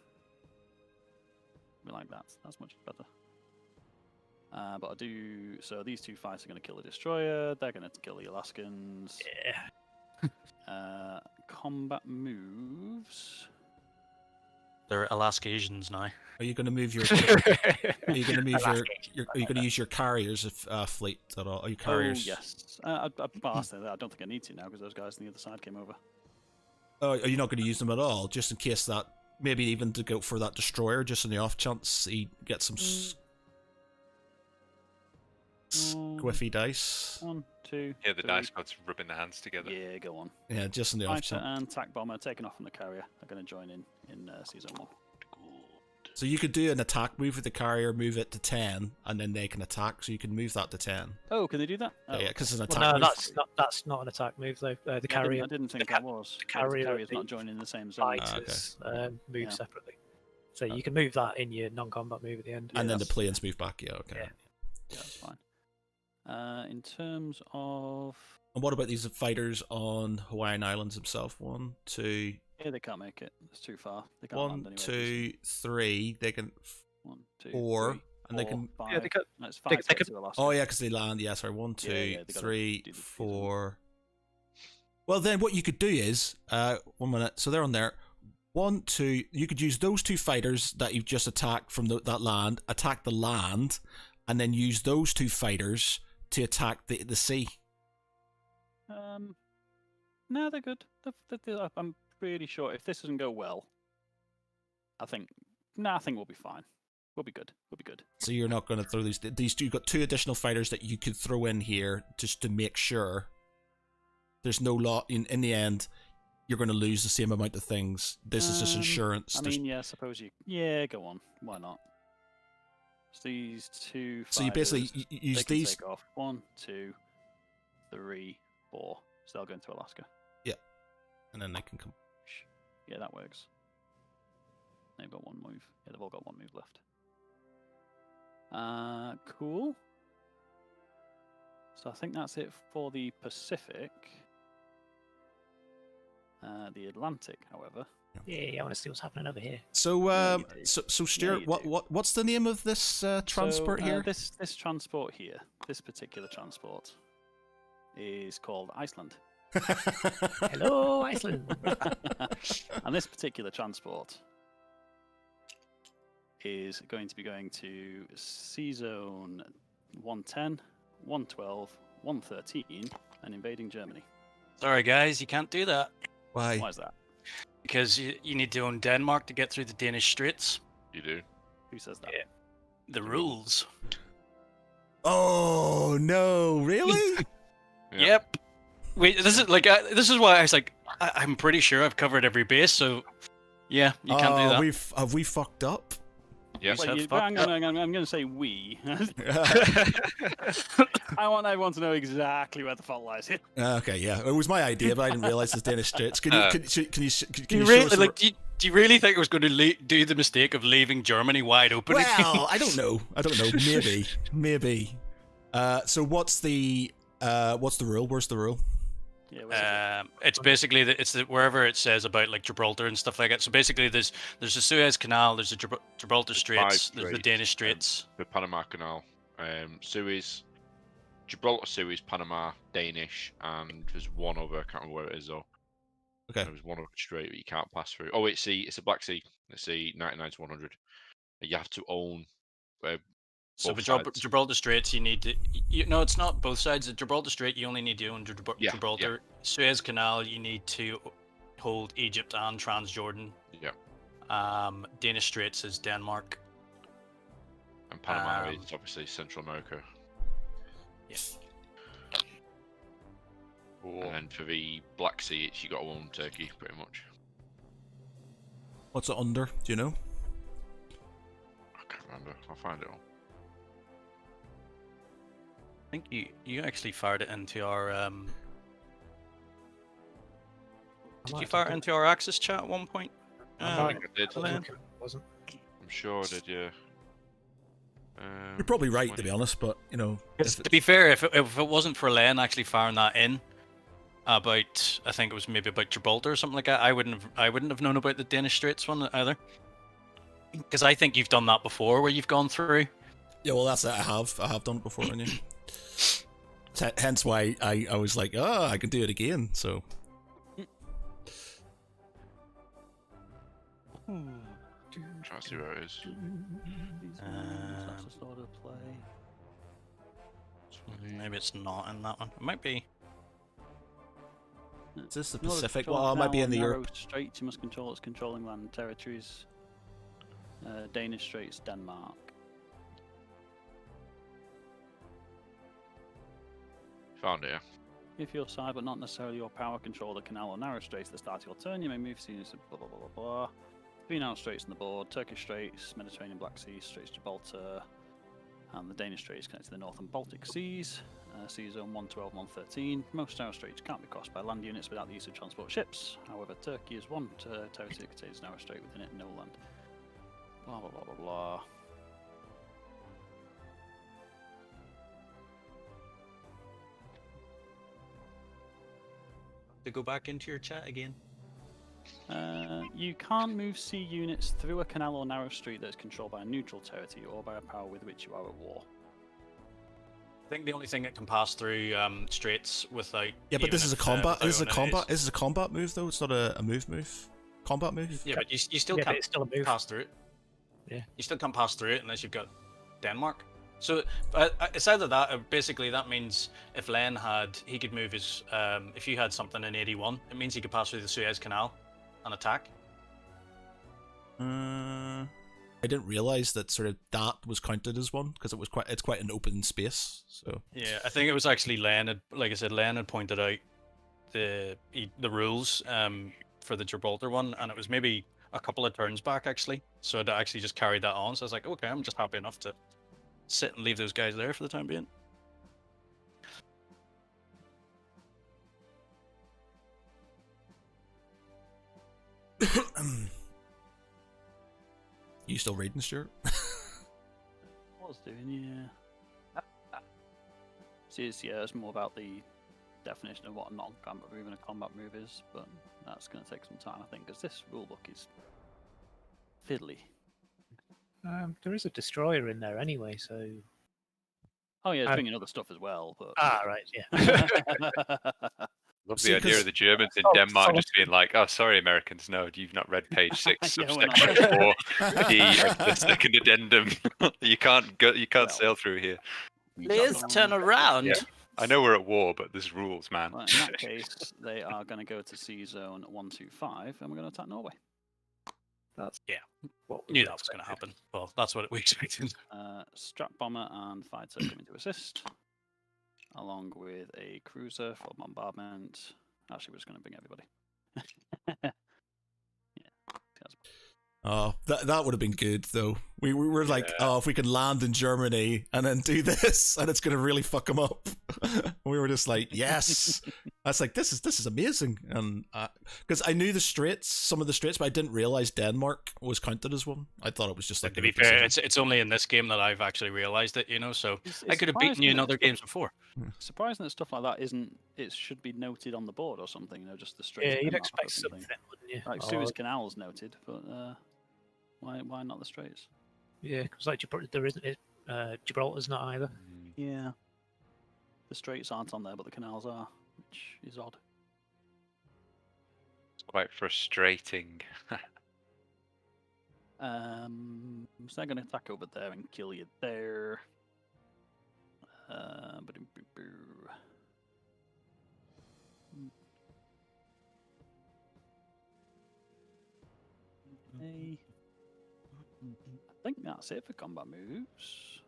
We like that. That's much better. But I do. So these 2 fights are going to kill the destroyer. They're going to kill the Alaskans. Yeah. Combat moves. They're Alaska Asians now. Are you going to move your? Are you going to move your? Are you going to use your carriers fleet at all? Are you carriers? Oh yes. I passed there. I don't think I need to now because those guys on the other side came over. Oh, are you not going to use them at all, just in case that? Maybe even to go for that destroyer, just in the off chance he gets some squiffy dice. 1, 2. Yeah, the 3. dice gods rubbing their hands together. Yeah, go on. Yeah, just in the off Fighter chance. and tack bomber taken off from the carrier are going to join in season 1. So you could do an attack move with the carrier, move it to 10, and then they can attack. So you can move that to 10. Oh, can they do that? Oh. Yeah, because it's an attack Well, no, move. that's not an attack move though. The Yeah, carrier. I didn't think the that was. the carrier- carrier's not the joining the same zone. Fighters move Yeah. separately. So you can move that in your non-combat move at the end. And then the that's- planes move back. Yeah, okay. Yeah. Yeah, that's fine. In terms of... And what about these fighters on Hawaiian Islands themselves? 1, 2, Yeah, they can't make it. It's too far. They can't land 1, anywhere. 2, 3. They can 1, 2, 4, 3, and they 4, can. 5. Yeah, they could- No, it's they 5 to get could- to Alaska. Oh yeah, because they land. Yeah, sorry. 1, 2, Yeah, they gotta 3, do the 4. Well, then what you could do is 1 minute. So they're on there. 1, 2. You could use those 2 fighters that you've just attacked from that land. Attack the land, and then use those 2 fighters to attack the sea. No, they're good. I'm pretty sure if this doesn't go well, I think we'll be fine. We'll be good. We'll be good. So you're not going to throw these. You've got 2 additional fighters that you could throw in here just to make sure there's no lot. In the end, you're going to lose the same amount of things. This is just insurance. I mean, yeah, suppose you. Yeah, go on. Why not? So these 2 fighters, so you basically use they can these. take off 1, 2, 3, 4. So they'll go into Alaska. Yeah, and then they can come. Yeah, that works. They've got 1 move. Yeah, they've all got 1 move left. Cool. So I think that's it for the Pacific. The Atlantic, however. Yeah, I want to see what's happening over here. So, so Stuart, Yeah, what's the name of this transport here? This transport here, this particular transport, is called Iceland. Hello, Iceland. And this particular transport is going to be going to Sea Zone 110, 112, 113, and invading Germany. Sorry, guys, you can't do that. Why? Why is that? Because you need to own Denmark to get through the Danish Straits. You do. Who says that? Yeah. The rules. Oh no! Really? Yeah. Yep. Wait, this is like this is why I was like, I'm pretty sure I've covered every base, so yeah, you can't do that. Have we fucked up? Yes. Well, have I'm fucked going to say we. I want everyone to know exactly where the fault lies here. Okay, yeah, it was my idea, but I didn't realize it's Danish Straits. Can you Do show you us really the- like? Do you really think I was going to do the mistake of leaving Germany wide open? Well, I don't know. Maybe. So what's the rule? Where's the rule? Yeah, where's it? It's basically wherever it says about like Gibraltar and stuff like that. So basically, there's the Suez Canal, there's the Gibraltar Straits, there's the Danish Straits. The Panama Canal, Suez, Gibraltar, Suez, Panama, Danish, and there's one other. I can't remember where it is though. Okay. There's one other strait that you can't pass through. Oh, it's the Black Sea. It's the 99 to 100. You have to own. So both for sides. Gibraltar Straits, you need to. No, it's not both sides. The Gibraltar Strait, you only need to own Gibraltar. Yeah. Suez Canal, you need to hold Egypt and Transjordan. Yeah. Danish Straits is Denmark. And Panama is obviously Central America. Yeah. And then for the Black Sea, you got to own Turkey, pretty much. What's it under? Do you know? I can't remember. I'll find it all. I think you actually fired it into our. Did you fire it into our Axis chat at one point? I think I did. It wasn't. I'm sure I did, yeah. You're probably right, to be honest, but you know. To be fair, if it wasn't for Len actually firing that in about, I think it was maybe about Gibraltar or something like that, I wouldn't have known about the Danish Straits one either. Because I think you've done that before, where you've gone through. Yeah, well, that's it. I have done it before, and you. Hence why I was like, oh, I can do it again. So. Trying to see where it is. That's the sort of play. Maybe it's not in that one. It might be. Is this the In order to Pacific? control Well, it might be in the narrow Europe. Straits, you must control its controlling land and territories. Danish Straits, Denmark. Found it, yeah. If your side, but not necessarily your power, control the canal or narrow straits at the start of your turn, you may move seas, blah blah blah blah blah. 3 narrow straits on the board: Turkish Straits, Mediterranean Black Sea, Straits Gibraltar, and the Danish Straits connect to the North and Baltic Seas. Sea Zone 112, 113. Most narrow straits can't be crossed by land units without the use of transport ships. However, Turkey is one territory that contains narrow strait within it, no land. Blah blah blah blah blah. To go back into your chat again. You can't move sea units through a canal or narrow strait that is controlled by a neutral territory or by a power with which you are at war. I think the only thing that can pass through straits without. Yeah, but this is a combat. This is a combat. This is a combat move, though. It's not a move. Combat move. Yeah, but you still Yeah, but can't it's still a move. pass through it. Yeah. You still can't pass through it unless you've got Denmark. So it's either that, or basically that means if Len he could move his. If you had something in 81, it means he could pass through the Suez Canal and attack. I didn't realize that sort of that was counted as one because it's quite an open space. So yeah, I think it was actually Len. Like I said, Len had pointed out the rules for the Gibraltar one, and it was maybe a couple of turns back actually. So it actually just carried that on. So I was like, okay, I'm just happy enough to sit and leave those guys there for the time being. You still reading, Stuart? I was doing, yeah. It's more about the definition of what a non-combat move and a combat move is, but that's going to take some time, I think, because this rulebook is fiddly. There is a destroyer in there anyway, so... Oh yeah, it's bringing other stuff as well, but... right, yeah. Love the idea of the Germans in Denmark just being like, "Oh, sorry, Americans, no, you've not read page 6, subsection 4, D, the second addendum. You can't sail through here." Please turn around. Yeah. I know we're at war, but there's rules, man. Well, in that case, they are going to go to Sea Zone 125, and we're going to attack Norway. That's What knew that was going to happen. Well, that's what we expected. Strap bomber and fighter coming to assist, along with a cruiser for bombardment. Actually, we're just going to bring everybody. Oh, that would have been good though. We were like, oh, if we can land in Germany and then do this, and it's gonna really fuck them up. We were just like, yes. I was like, this is amazing, and because I knew some of the straits, but I didn't realize Denmark was counted as one. I thought it was just like. To be fair, it's only in this game that I've actually realized it. So I could have beaten you in other games before. Surprising that stuff like that isn't. It should be noted on the board or something. Just the straits. Yeah, you'd expect something, wouldn't you? Like Suez Canal's noted, but. Why not the Straits? Yeah, because like there isn't it. Gibraltar's not either. Yeah, the Straits aren't on there, but the canals are, which is odd. It's quite frustrating. So they're going to attack over there and kill you there. Hey. I think that's it for combat moves.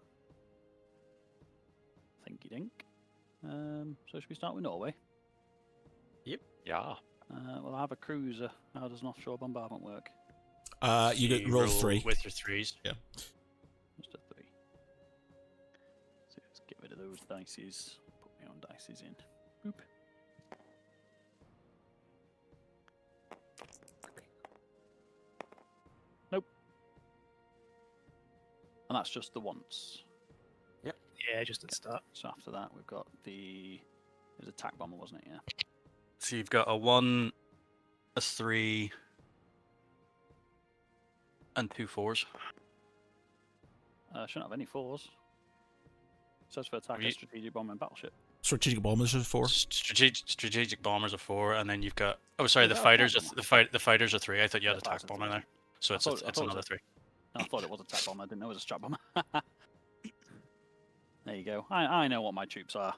Thinky dink. So should we start with Norway? Yep. Yeah. Well, I have a cruiser. How does an offshore bombardment work? You get roll 3 with your 3s. Yeah. Just a 3. So let's get rid of those dices. Put my own dices in. Boop. And that's just the once. Yep. Yeah, just at the start. So after that, we've got it was attack bomber, wasn't it? Yeah. So you've got a 1, a 3, and 2 4s. Shouldn't have any 4s. It says for attack, a strategic bomber and battleship. Strategic bombers are 4. Strategic bombers are 4, and then you've got. Oh, sorry, the fighters are the fighters are 3. I thought you had attack bomber there, so it's another 3. I thought it was a attack bomber. I didn't know it was a strap bomber. There you go. I know what my troops are.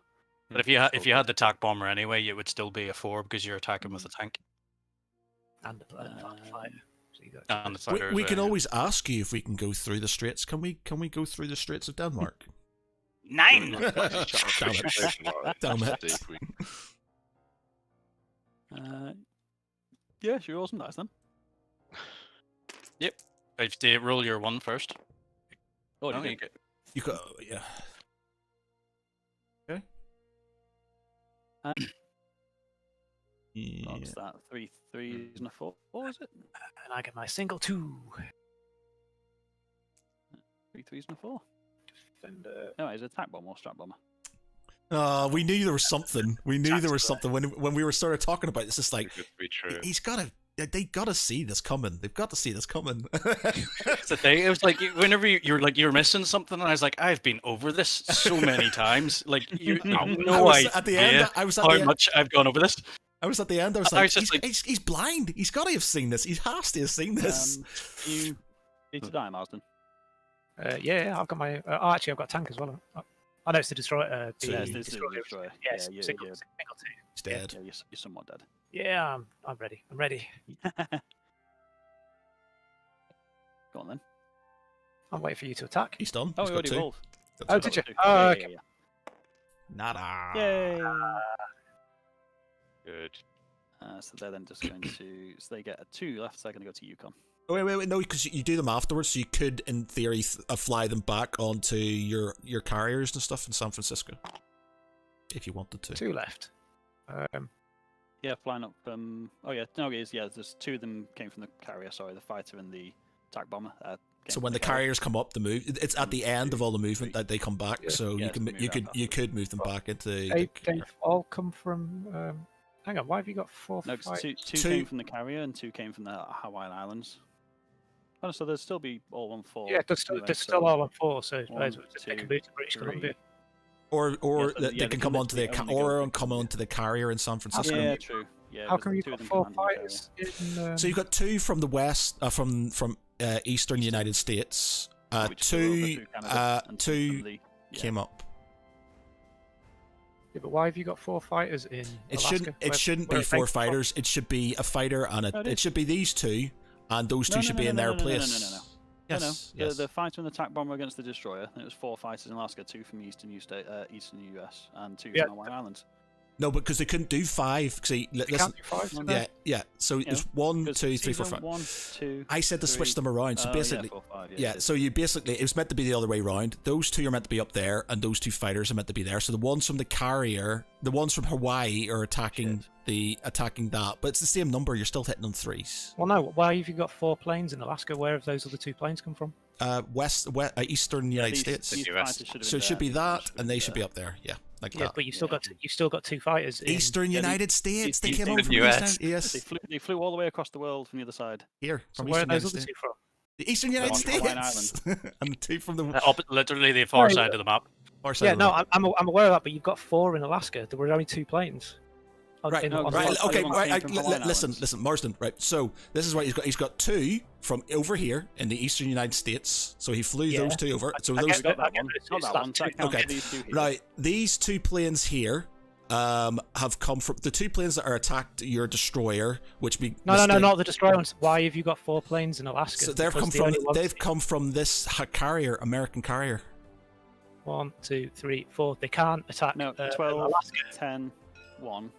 But if you had the attack bomber anyway, it would still be a 4 because you're attacking with a tank. And the fighter. And the fighter. We can always ask you if we can go through the straits. Can we go through the straits of Denmark? 9. Damn it. Yeah, sure, awesome. Nice then. Yep. If you roll your 1 first. Oh, you get. You got yeah. Okay. What's that? 3 3s and a 4. What was it? And I get my single 2. 3 3s and a 4. Defender. No, it's attack bomber or strap bomber. We knew there was something. We knew there was something when we were started talking about this. It's like they gotta see this coming. They've got to see this coming. That's the thing. It was like whenever you're missing something, and I was like, I've been over this so many times. Like you have no idea at the end, how much I've gone over this. I was at the end. I was like, he's blind. He's got to have seen this. He has to have seen this. You need to die, Marsden. Yeah, I've got my. Actually, I've got a tank as well. Oh no, it's the destroyer. Yeah, it's the destroyer. Yes, Yeah, single two. He's dead. Yeah, you're somewhat dead. Yeah, I'm ready. I'm ready. Go on then. I'm waiting for you to attack. He's done. Oh, He's we got already 2. evolved. Got Oh, 2. did you? Yeah, Oh, yeah, okay. yeah. Nada. Yay! Good. So they're then just going to. So they get a 2 left. So they're going to go to Yukon. Oh, wait, no, because you do them afterwards, so you could, in theory, fly them back onto your carriers and stuff in San Francisco, if you wanted to. 2 left. Yeah, flying up from. Oh yeah, no, it is. Yeah, there's 2 of them came from the carrier. Sorry, the fighter and the attack bomber. So when the carriers come up, the move it's at the end of all the movement that they come back. Yeah. So Yeah, you could move them back into. They've all come from. Hang on, why have you got 4 No, 'cause fights? two came from the carrier and 2 came from the Hawaiian Islands. Oh, so there'll still be all on 4. Yeah, there's still all on 4, so One, they can move to British 3. Columbia. Or Yeah, so, they yeah, can come onto the literally only go come onto the carrier in San Francisco. Yeah, true. Yeah, How but come the you've 2 of got them 4 can handle the carrier. fighters in? So you've got 2 from the west, from eastern United States. Which is over 2 to Canada, and 2 from the- yeah. came up. Yeah, but why have you got 4 fighters in? It Alaska? shouldn't Where be 4 are they from? fighters. It should be a fighter and No, it it is. should be these 2, and those 2 No, should no, be no, in no, their no, no, no, place. no, no, no. Yes, No, yes. the fighter and the attack bomber against the destroyer. And it was 4 fighters in Alaska, 2 from the eastern US, and 2 Yeah. from Hawaiian Islands. No, because they couldn't do 5. See, They listen. can't do 5 to them? Yeah. So it's 1, 2, 3, 4, 5. 1, 2. I said to switch 3. them around. So basically, 4, 5, yeah. So you basically, it was meant to be the other way around. Those 2 are meant to be up there, and those 2 fighters are meant to be there. So the ones from the carrier, the ones from Hawaii, are attacking that. But it's the same number. You're still hitting on 3s. Well, no. Why have you got 4 planes in Alaska? Where have those other 2 planes come from? Eastern United these States. US. So it should be that, and they should be up there. Yeah, like Yeah, that. but you've still got 2 fighters. In, Eastern Yeah, United States. They came Eastern over from US. Yes, They flew all the way across the world from the other side. here So from where are Eastern those United other States. 2 from? The Eastern United on Hawaiian States, and 2 from the Literally the far No, side of the map. far side Yeah, of the no, world. I'm aware of that, but you've got 4 in Alaska. There were only 2 planes. Right, no, on right, the- okay, everyone came from Hawaiian listen, Islands. Marsden, right, so this is what he's got 2 from over here in the Eastern United States, so he flew Yeah. those 2 over, so I those, get that. Not that one. It's Not that that one. two. That counts Okay. these 2 here. right, these 2 planes here, have come from, the 2 planes that are attacked your destroyer, which be No, not the destroyer ones. Why have you got 4 planes in Alaska? so they've Because come the from, only ones- they've come from this carrier, American carrier. 1, 2, 3, 4. They can't attack. No, 12, Alaska. 10, 1.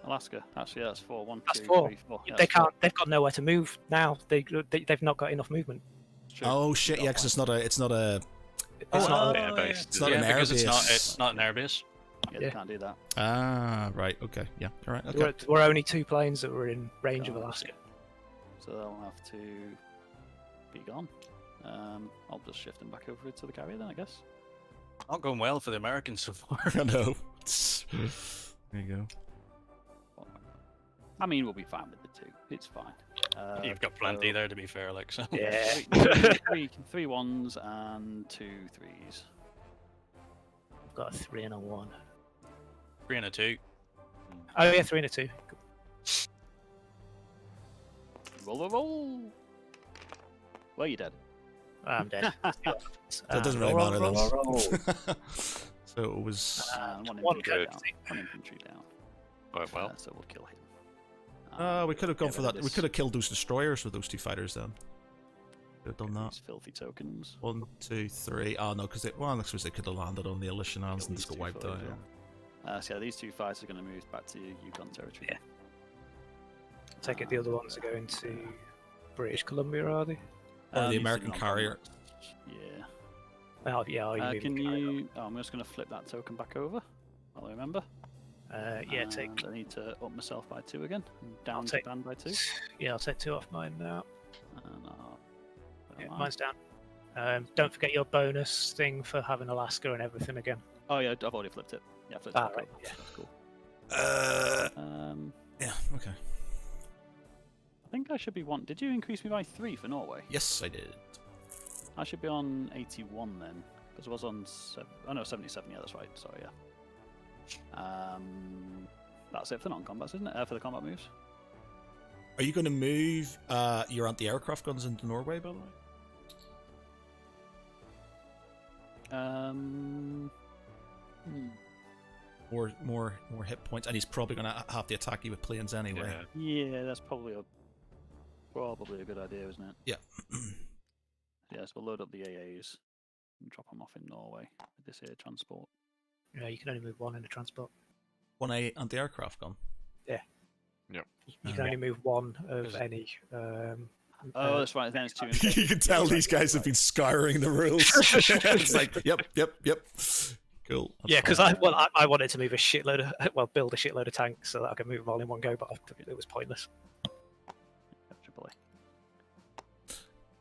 Alaska. Actually, that's 4. 1, That's 2, 4. 3, 4. Yeah, They that's 4. can't. They've got nowhere to move now. They've not got enough movement. It's true. Oh shit, yeah, because it's not a, It's Oh, not. Yeah, based. it's not Yeah, an because airbase. it's not an airbase. Yeah, they yeah. can't do that. Ah, right, okay, yeah, all right, okay. There were only 2 planes that were in range of Oh, Alaska. So they'll have to be gone. I'll just shift them back over to the carrier then, I guess. Not going well for the Americans so far. I know. There you go. I mean, we'll be fine with the 2. It's fine. You've got plenty there, to be fair. Like so. Yeah. 3 1s and 2 3s. I've got a 3 and a 1. 3 and a 2. Oh yeah, 3 and a 2. Roll. Well, you're dead. I'm dead. So it doesn't really matter then. So it was. One One infantry good. down. One infantry down. Quite well. So we'll kill him. We could have gone get for rid of that. We this- could have killed those destroyers with those 2 fighters then. Could have done that. These filthy tokens. 1, 2, 3. Oh no, because I suppose they could have landed on the Aleutian Islands Kill and just these got 2 wiped foes, out. yeah. So yeah, these 2 fighters are going to move back to Yukon territory. Yeah. Take it the other ones are going to British Columbia, are they? Or the these American are carrier. Yeah. Oh yeah. Are you moving Can the carrier? you? Oh, I'm just going to flip that token back over. I'll remember. Yeah, take. And I need to up myself by 2 again. Down to take- band by 2. Yeah, I'll take 2 off mine now. And Yeah, mine's down. Don't forget your bonus thing for having Alaska and everything again. Oh yeah, I've already flipped it. Yeah, I flipped it. Ah, back right, over. yeah. That's cool. Yeah. Okay. I think I should be one. Did you increase me by 3 for Norway? Yes, I did. I should be on 81 then, because I was on 77. Yeah, that's right. Sorry, yeah. That's it for non-combats, isn't it? For the combat moves. Are you going to move your anti-aircraft guns into Norway, by the way? More hit points, and he's probably going to have to attack you with planes anyway. Yeah, that's probably a good idea, isn't it? Yeah. Yes, we'll load up the AAs and drop them off in Norway with this air transport. Yeah, you can only move one in a transport. One anti-aircraft gun. Yeah. Yep. You can only move one of any. Oh, that's right. Then it's 2. You can tell these guys have been scouring the rules. It's like, yep. Cool. Yeah, because I wanted to move build a shitload of tanks so that I could move them all in one go, but it was pointless.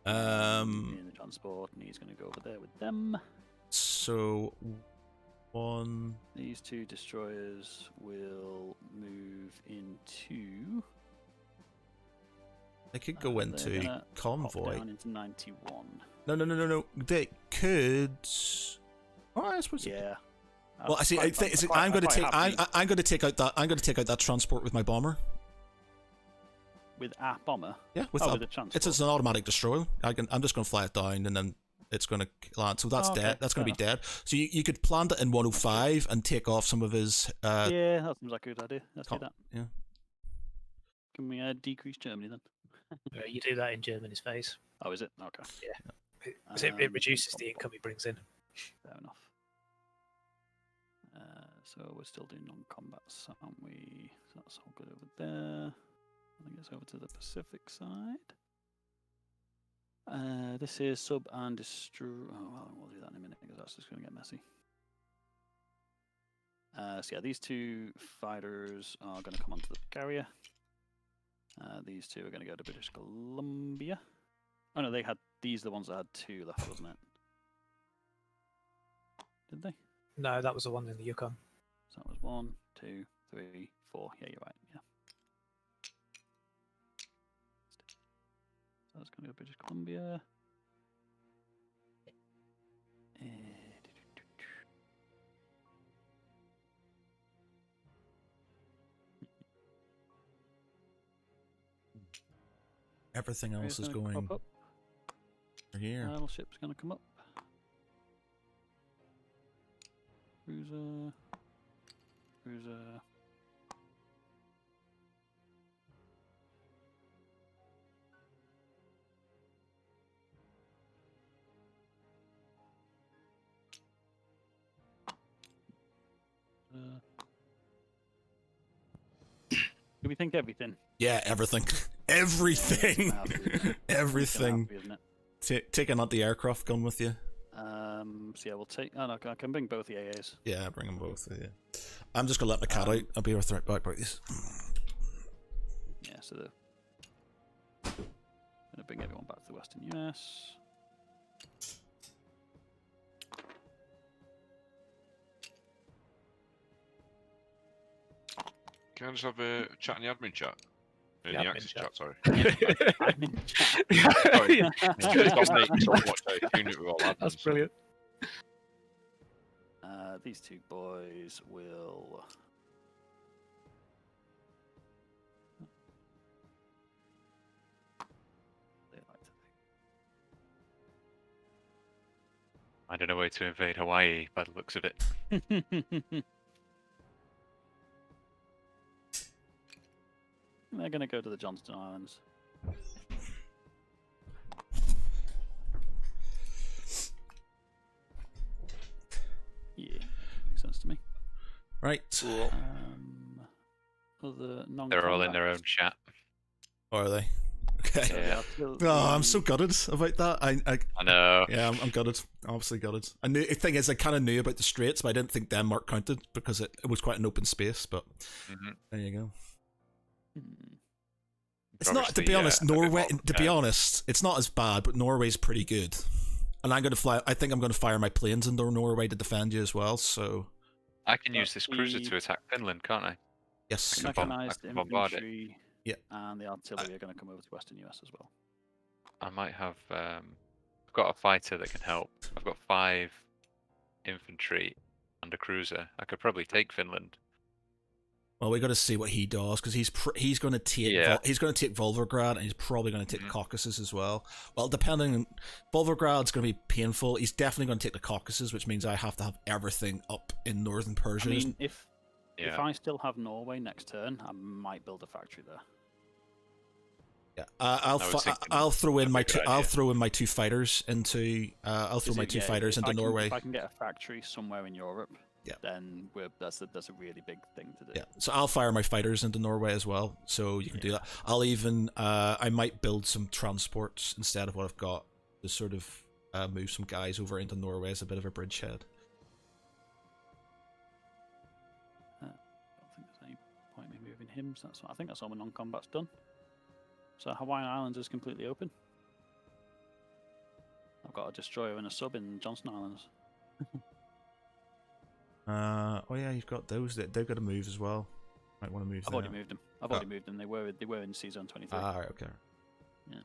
In the transport, and he's going to go over there with them. So, these 2 destroyers will move into. They could go into convoy. Down into 91. No. They could. Oh, I suppose. Yeah. Well, I see. I'm going to take out that transport with my bomber. With a bomber? Yeah, with a transport. It's an automatic destroyer. I'm just going to fly it down, and then it's going to land. So that's dead. That's going to be dead. So you could plant it in 105 and take off some of his. Yeah, that seems like a good idea. Let's do that. Yeah. Can we decrease Germany then? You do that in Germany's phase. Oh, is it? Okay. Yeah. Because it reduces the income he brings in. Fair enough. So we're still doing non-combats, aren't we? So that's all good over there. I think it's over to the Pacific side. This is sub and destroy. Oh, well, we'll do that in a minute because that's just going to get messy. So yeah, these 2 fighters are going to come onto the carrier. These 2 are going to go to British Columbia. Oh no, these are the ones that had 2 left, wasn't it? Did they? No, that was the one in the Yukon. So that was 1, 2, 3, 4. Yeah, you're right. Yeah. So that's going to go British Columbia. Everything else is going up. here. Battleship's going to come up. Cruiser. Do we think everything? Yeah, everything. Everything. Everything. Taking out the aircraft gun with you. So yeah, we'll take. Oh no, I can bring both the AAs. Yeah, bring them both. Yeah. I'm just gonna let my cat out. I'll be right back about this. Yeah, so gonna bring everyone back to the Western US. Can I just have a chat in the admin chat? In the access chat, sorry. Admin chat. Sorry. It's not me, so watch I tune it with all admins. That's brilliant. These 2 boys will. They like to. I don't know where to invade Hawaii by the looks of it. They're going to go to the Johnston Islands. Yeah, makes sense to me. Right. Other They're all in their own chat. Are they? Okay. Yeah. Oh, I'm so gutted about that. I know. Yeah, I'm gutted. Obviously gutted. I knew. The thing is, I kind of knew about the Straits, but I didn't think Denmark counted because it was quite an open space. But there you go. It's not, to be honest, Norway. To be honest, it's not as bad, but Norway's pretty good. And I'm going to fly. I think I'm going to fire my planes into Norway to defend you as well. So I can use this cruiser to attack Finland, can't I? yes. Mechanized bombard it. infantry. Yeah. And the artillery are going to come over to Western US as well. I might have. I've got a fighter that can help. I've got 5 infantry and a cruiser. I could probably take Finland. Well, we got to see what he does because he's going to take he's going to take Volgograd and he's probably going to take the Caucasus as well. Well, depending, Volgograd's going to be painful. He's definitely going to take the Caucasus, which means I have to have everything up in northern Persia. I mean, if I still have Norway next turn, I might build a factory there. Yeah, I'll throw in my two fighters into fighters into Norway. If I can get a factory somewhere in Europe. Yeah. Then that's a really big thing to do. Yeah, so I'll fire my fighters into Norway as well, so you can do that. I'll even I might build some transports instead of what I've got to sort of move some guys over into Norway as a bit of a bridgehead. I don't think there's any point in me moving him. So I think that's all my non-combat's done. So Hawaiian Islands is completely open. I've got a destroyer and a sub in Johnston Islands. Oh yeah, you've got those. They've got to move as well. Might want to move. I've already moved them. I've already moved them. They were in Seazone 23. Ah, right, okay. Yeah.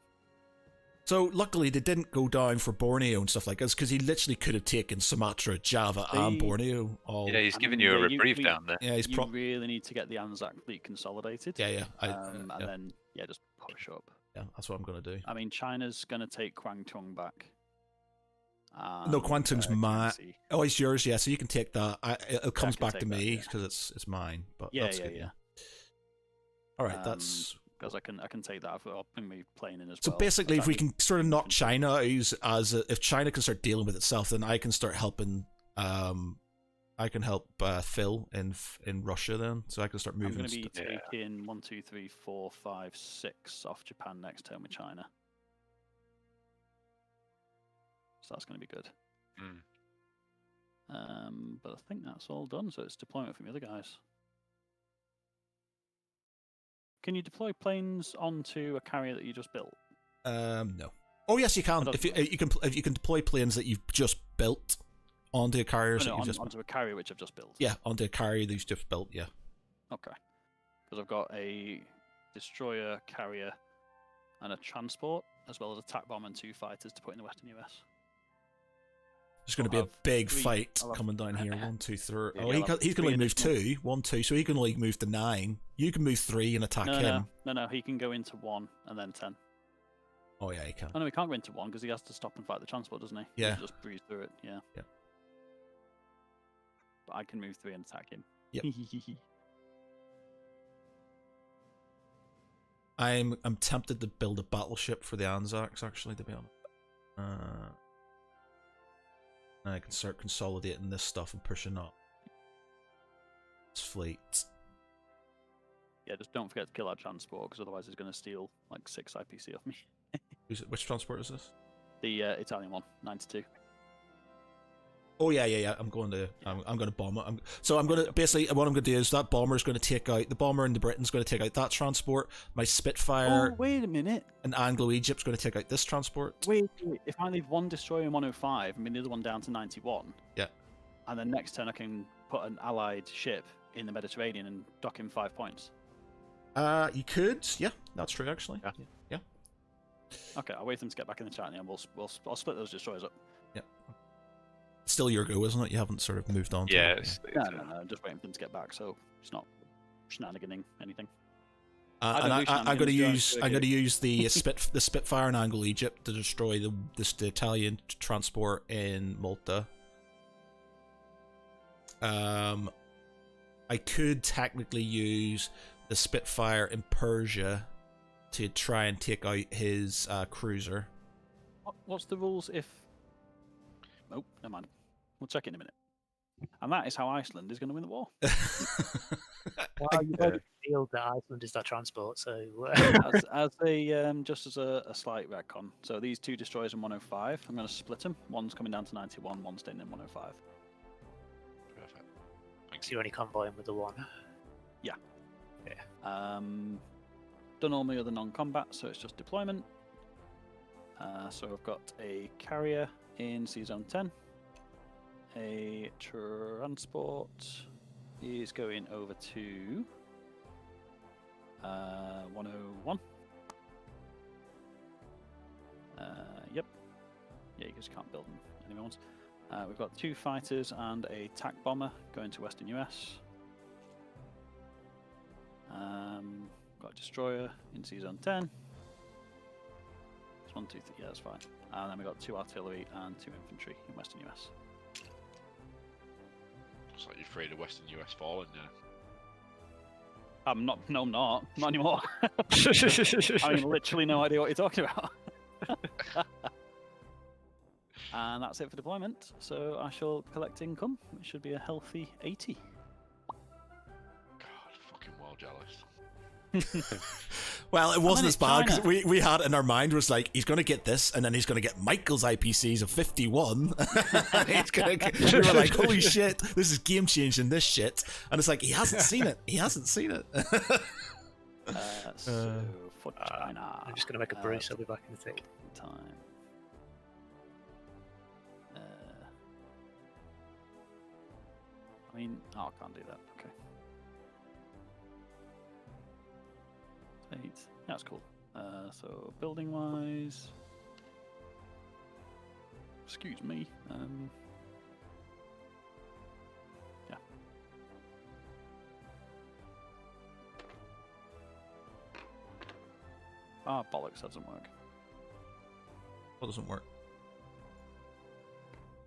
So luckily they didn't go down for Borneo and stuff like this because he literally could have taken Sumatra, Java, and Borneo. All. Yeah, he's giving you a reprieve down there. Yeah, you really need to get the Anzac fleet consolidated. Yeah. And then just push up. Yeah, that's what I'm gonna do. I mean, China's gonna take Kwangtung back. No, Kwangtung's mine. Oh, it's yours, yeah. So you can take that. It comes back to me because it's mine. But that's good. Yeah. All right, that's because I can take that. I'll bring me plane in as So well. basically, if we can sort of knock China out if China can start dealing with itself, then I can start helping. I can help Phil in Russia then, so I can start moving. I'm going to be taking 1, 2, 3, 4, 5, 6 off Japan next turn with China. So that's going to be good. But I think that's all done, so it's deployment from the other guys. Can you deploy planes onto a carrier that you just built? No. Oh yes, you can. If you can deploy planes that you've just built onto a carrier. Onto a carrier which I've just built. Yeah, onto a carrier that you've just built. Yeah. Okay. Because I've got a destroyer, carrier, and a transport, as well as a attack bomber and 2 fighters to put in the Western US. There's going to be a big fight coming down here. 1, 2, 3. Oh, he's going to move 2. 1, 2. So he can only move to 9. You can move 3 and attack him. No. He can go into 1 and then 10. Oh yeah, he can. Oh no, he can't go into 1 because he has to stop and fight the transport, doesn't he? Yeah. He just breeze through it. Yeah. But I can move 3 and attack him. Yep. I'm tempted to build a battleship for the Anzacs, actually, to be honest. I can start consolidating this stuff and pushing up this fleet. Yeah, just don't forget to kill our transport, because otherwise he's going to steal like 6 IPC off me. Which transport is this? The Italian one, 92. Oh yeah. I'm going to bomb it. So I'm going to basically what I'm going to do is that bomber is going to take out the bomber in the Britain's going to take out that transport. My Spitfire. Oh wait a minute. And Anglo-Egypt's going to take out this transport. Wait. If I leave one destroyer in 105 and the other one down to 91. Yeah. And then next turn I can put an allied ship in the Mediterranean and dock him 5 points. You could. Yeah, that's true actually. Yeah. Okay, I'll wait for them to get back in the chat and I'll split those destroyers up. Yeah. Still your go, isn't it? You haven't sort of moved on. Yeah, no. Just waiting for them to get back, so it's not shenaniganing anything. And I'm going to use the Spitfire in Anglo-Egypt to destroy the Italian transport in Malta. I could technically use the Spitfire in Persia to try and take out his cruiser. What's the rules if... Oh, never mind. We'll check in a minute. And that is how Iceland is going to win the war. Well, you already feel that Iceland is that transport, so... just as a slight retcon. So these 2 destroyers in 105, I'm going to split them. One's coming down to 91, one's staying in 105. Perfect. So you're only convoying with the 1? Yeah. Done all my other non-combat, so it's just deployment. So I've got a carrier in Seazone 10. A transport is going over to 101. Yep. Yeah, you just can't build them anymore. We've got 2 fighters and a TAC bomber going to Western US. got a destroyer in Sea Zone 10. It's 1, 2, 3. Yeah, that's fine. And then we got 2 artillery and 2 infantry in Western US. It's like you're afraid of Western US falling now. I'm not. No, I'm not. Not anymore. I mean, literally no idea what you're talking about. And that's it for deployment. So I shall collect income, which should be a healthy 80. God, fucking well jealous. Well, it wasn't as it's bad because China. we had in our mind was like he's going to get this, and then he's going to get Michael's IPCs of 51. He's gonna we were like, holy shit, this is game changing. This shit, and it's like he hasn't seen it. He hasn't seen it. So for China, I'm just going to make a brace. I'll be back in a tick. time. I mean, oh, I can't do that. Okay. 8. That's cool. So building wise, excuse me. Yeah. Ah, bollocks, that doesn't work. What doesn't work?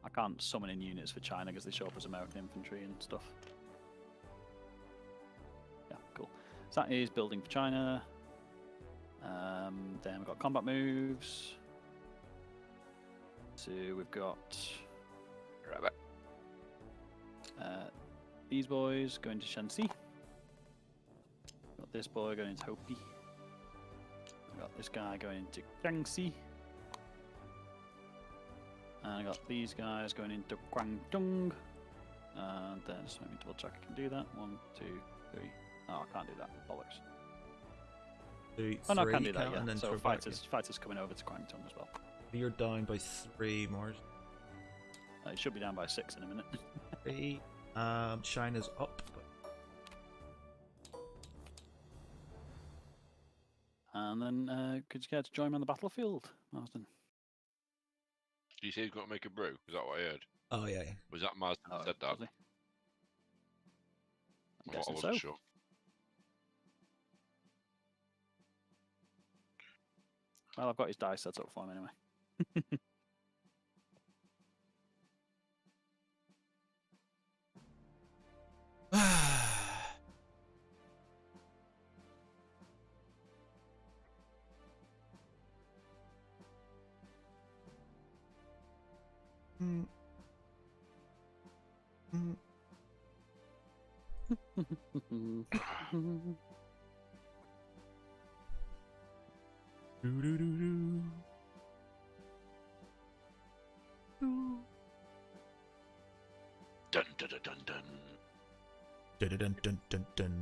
I can't summon in units for China because they show up as American infantry and stuff. Yeah, cool. So that is building for China. Then we've got combat moves. So we've got these boys going to Shanxi. Got this boy going into Hopi. We've got this guy going into Jiangxi. And I got these guys going into Guangdong. And then just let me double check I can do that. 1, 2, 3. Oh, I can't do that. Bollocks. 2, Oh no, I can 3, do that, count, yeah. and then So throw back fighters coming over to Guangdong as well. in. You're down by 3, Mars. It should be down by 6 in a minute. 3. China's up. And then, could you care to join me on the battlefield, Marsden? Do you say he's going to make a brew? Is that what I heard? Oh yeah. Was that Marsden Oh, said that? does he? I'm I guessing wasn't so. sure. Well, I've got his dice set up for him anyway. Dun dun dun dun dun. Dun dun dun dun dun.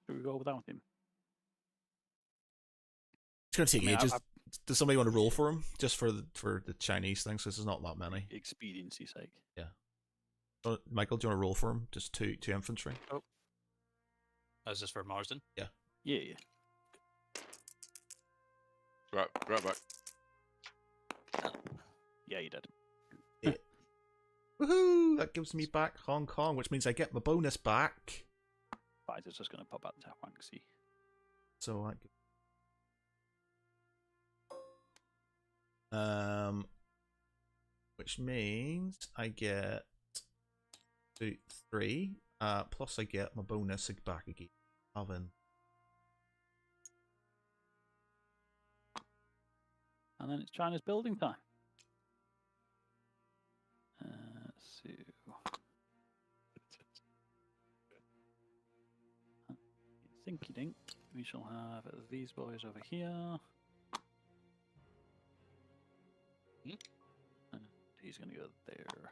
Should we go without him? It's gonna take I mean, ages. I- Does somebody want to roll for him just for the Chinese thing? So this is not that many. Expediency's sake. Michael, do you want to roll for him? Just two infantry. Is this for Marsden? Yeah. Right back. Yeah, you did. Woohoo! That gives me back Hong Kong, which means I get my bonus back. Fighter's just going to pop out to Huangxi. So which means I get 2, 3, plus I get my bonus back again. Having. And then it's China's building time. So... Thinky dink. We shall have these boys over here. And he's going to go there.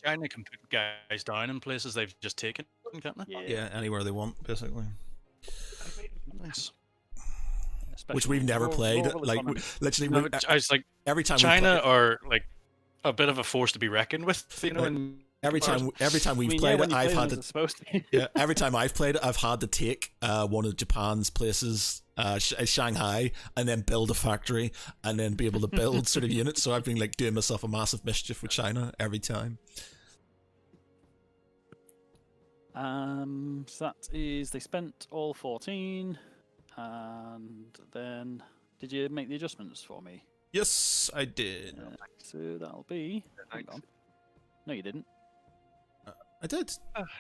China can put guys down in places they've just taken, can't they? Yeah, anywhere they want, basically. Nice. Which we've never played. Like, literally, No, I was like, every time China we play, are like a bit of a force to be reckoned with, you know. And every time we've played it, I've had to. Supposed to. Yeah, every time I've played it, I've had to take one of Japan's places Shanghai, and then build a factory, and then be able to build sort of units. So I've been like doing myself a massive mischief with China every time. So that is, they spent all 14, and then did you make the adjustments for me? Yes, I did. So that'll be. Hang on. No, you didn't. I did.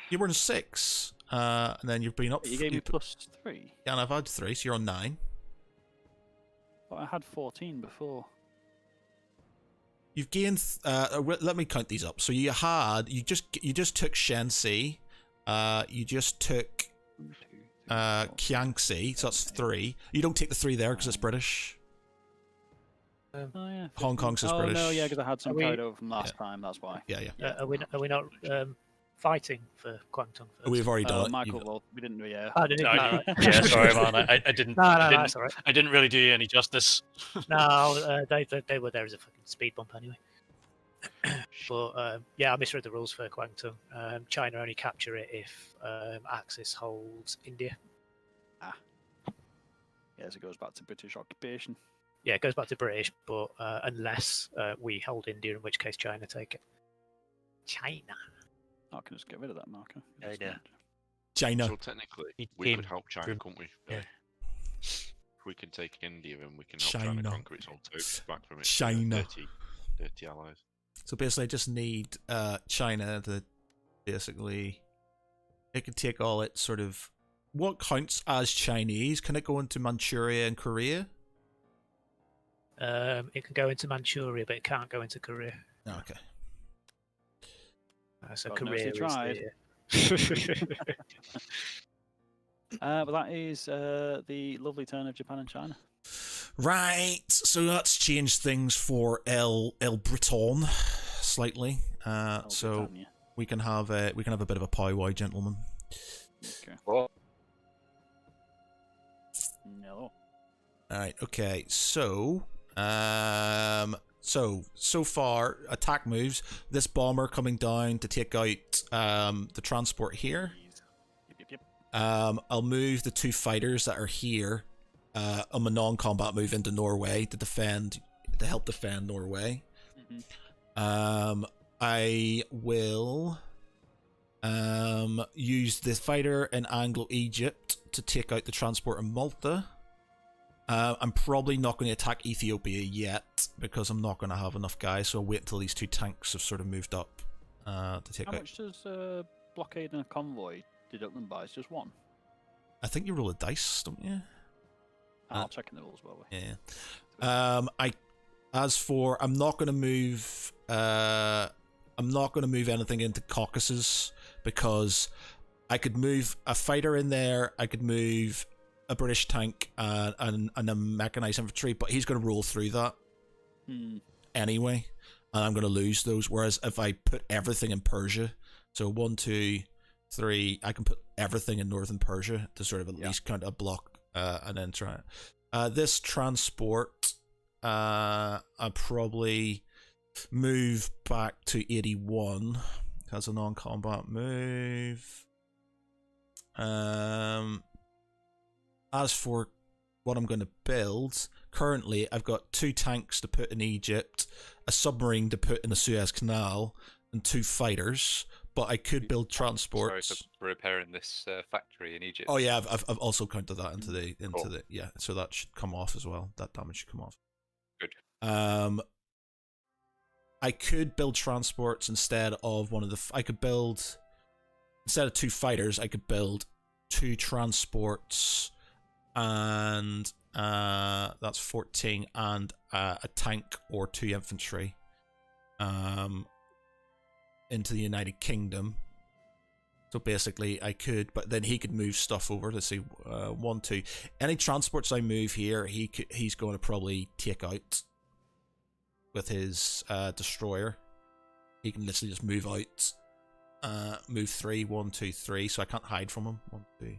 You were in 6, and then you've been up. You gave me +3. Yeah, and I've had 3, so you're on 9. But I had 14 before. You've gained. Let me count these up. So you just took Shenxi. You just took Kiangxi, so that's 3. You don't take the 3 there because it's British. Oh yeah. Hong Kong's is British. Oh no, yeah, because I had some carried over from last time. That's why. Yeah. Are we not fighting for Guangdong first? We've already done it. Michael, well, we didn't do yeah. Oh, didn't No, you? No, yeah, sorry, man. I didn't. no, I didn't, that's all right. I didn't really do you any justice. No, they were there as a fucking speed bump anyway. But yeah, I misread the rules for Guangdong. China only capture it if Axis holds India. Yes, it goes back to British occupation. Yeah, it goes back to British, but unless we hold India, in which case China take it. China. I can just get rid of that marker. China. China. So technically, It we came could help China, from- couldn't we? yeah. If we can take India, and we can help China China. conquer its old territory back from its China. dirty allies. So basically, I just need China to basically. It can take all its sort of. What counts as Chinese? Can it go into Manchuria and Korea? It can go into Manchuria, but it can't go into Korea. Oh, okay. So God knows Korea they is tried. But that is the lovely turn of Japan and China. Right. So that's changed things for El Breton slightly. So Britannia. we can have a bit of a powwow, gentlemen. Okay. Well, No. All right. Okay. So so far attack moves. This bomber coming down to take out the transport here. Yep. I'll move the 2 fighters that are here on a non-combat move into Norway to help defend Norway. I will use the fighter in Anglo-Egypt to take out the transport in Malta. I'm probably not going to attack Ethiopia yet because I'm not going to have enough guys, so I'll wait until these 2 tanks have sort of moved up to take How out. much does blockade and a convoy deduct them by? It's just 1. I think you roll a dice, don't you? I'll check in the rules, will we? Yeah. I'm not going to move. I'm not going to move anything into Caucasus because I could move a fighter in there. I could move a British tank and a mechanized infantry, but he's going to roll through that anyway, and I'm going to lose those. Whereas if I put everything in Persia, so 1, 2, 3, I can put everything in northern Persia to sort of at least count a block and then try it. This transport, I probably move back to 81 as a non-combat move. As for what I'm going to build, currently I've got 2 tanks to put in Egypt, a submarine to put in the Suez Canal, and 2 fighters. But I could build transports. Sorry for repairing this factory in Egypt. Oh yeah, I've also counted that into the yeah. So that should come off as well. That damage should come off. Good. I could build transports instead of one of the. I could build instead of 2 fighters. I could build 2 transports, and that's 14, and a tank or 2 infantry. Into the United Kingdom. So basically I could, but then he could move stuff over. Let's see, 1, 2. Any transports I move here, he's going to probably take out with his destroyer. He can literally just move out. Move 3, 1, 2, 3. So I can't hide from him. 1, 2.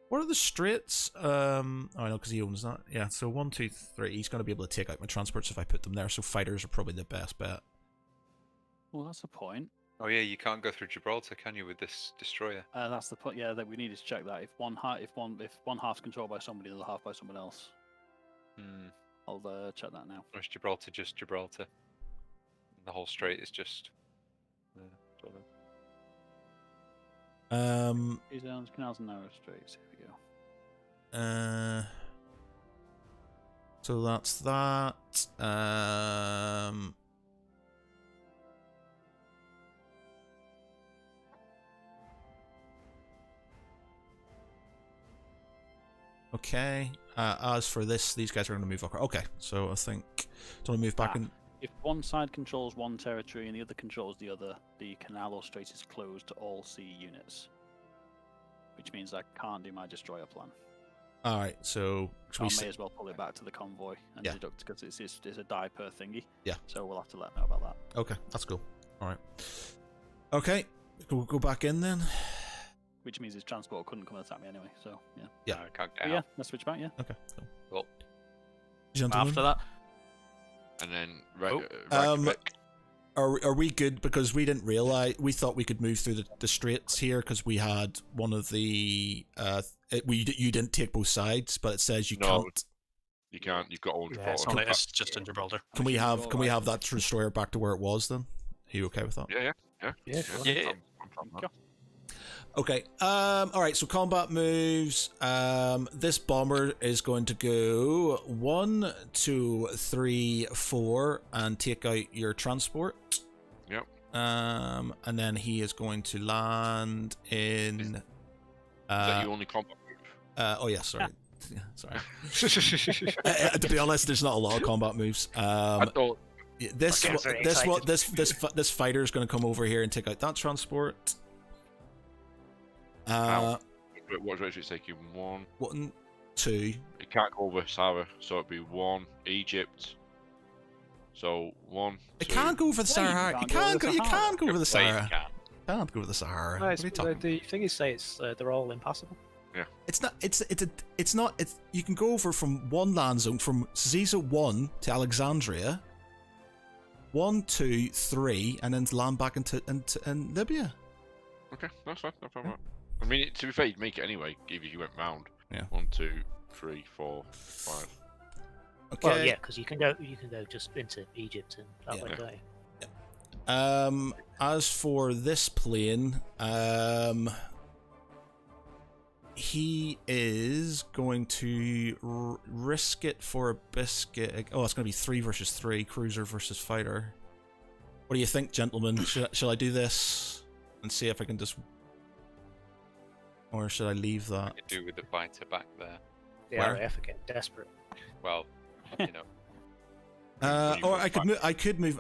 What are the straits? Oh no, because he owns that. Yeah. So 1, 2, 3. He's going to be able to take out my transports if I put them there. So fighters are probably the best bet. Well, that's a point. Oh yeah, you can't go through Gibraltar, can you, with this destroyer? That's the point. Yeah, that we needed to check that. If one half's controlled by somebody, the other half by someone else. Hmm. I'll check that now. Or is Gibraltar just Gibraltar? The whole strait is just. Sort of. These islands, canals, and narrow straits. Here we go. So that's that. Okay. As for this, these guys are going to move across. Okay, so I think don't move back in. If one side controls one territory and the other controls the other, the canal or strait is closed to all sea units, which means I can't do my destroyer plan. All right, so I may as well pull it back to the convoy and deduct because it's a die per thingy. Yeah. So we'll have to let know about that. Okay, that's cool. All right. Okay, we'll go back in then. Which means his transport couldn't come and attack me anyway. So yeah. Yeah. I can't get Yeah. out. Let's switch back. Yeah. Okay. Cool. Well, Gentlemen, After that, And then are we good? Because we didn't realize, we thought we could move through the straits here because we had one of the you didn't take both sides, but it says you can't. You can't. You've got all Gibraltar. it's just in Gibraltar. Can we have that destroyer back to where it was then? Are you okay with that? Yeah. Yeah. Okay. All right. So combat moves. This bomber is going to go 1, 2, 3, 4, and take out your transport. Yep. And then he is going to land in. Is that your only combat move? Oh yeah. Sorry. Yeah, sorry. To be honest, there's not a lot of combat moves. I thought. This fighter is going to come over here and take out that transport. What direction is it taking? 1, 2. It can't go over Sahara, so it'd be 1 Egypt. So 1. It can't go over the Sahara. You can't go over the Sahara. Can't go over the Sahara. No, What are you talking the thing is, say they're all impassable. It's not. It's not. It's. You can go over from one land zone from Ziza 1 to Alexandria. 1, 2, 3, and then land back into Libya. Okay, that's fine. No problem. I mean, to be fair, you'd make it anyway, even if you went round. Yeah. 1, 2, 3, 4, 5. Okay. Well, yeah, because you can go just into Egypt and that way, don't you? As for this plane, he is going to risk it for a biscuit. Oh, it's going to be 3 versus 3, cruiser versus fighter. What do you think, gentlemen? Shall I do this and see if I can just, or should I leave that? What do you do with the fighter back there? The Where? RAF are getting desperate. Well, you know. Or I could move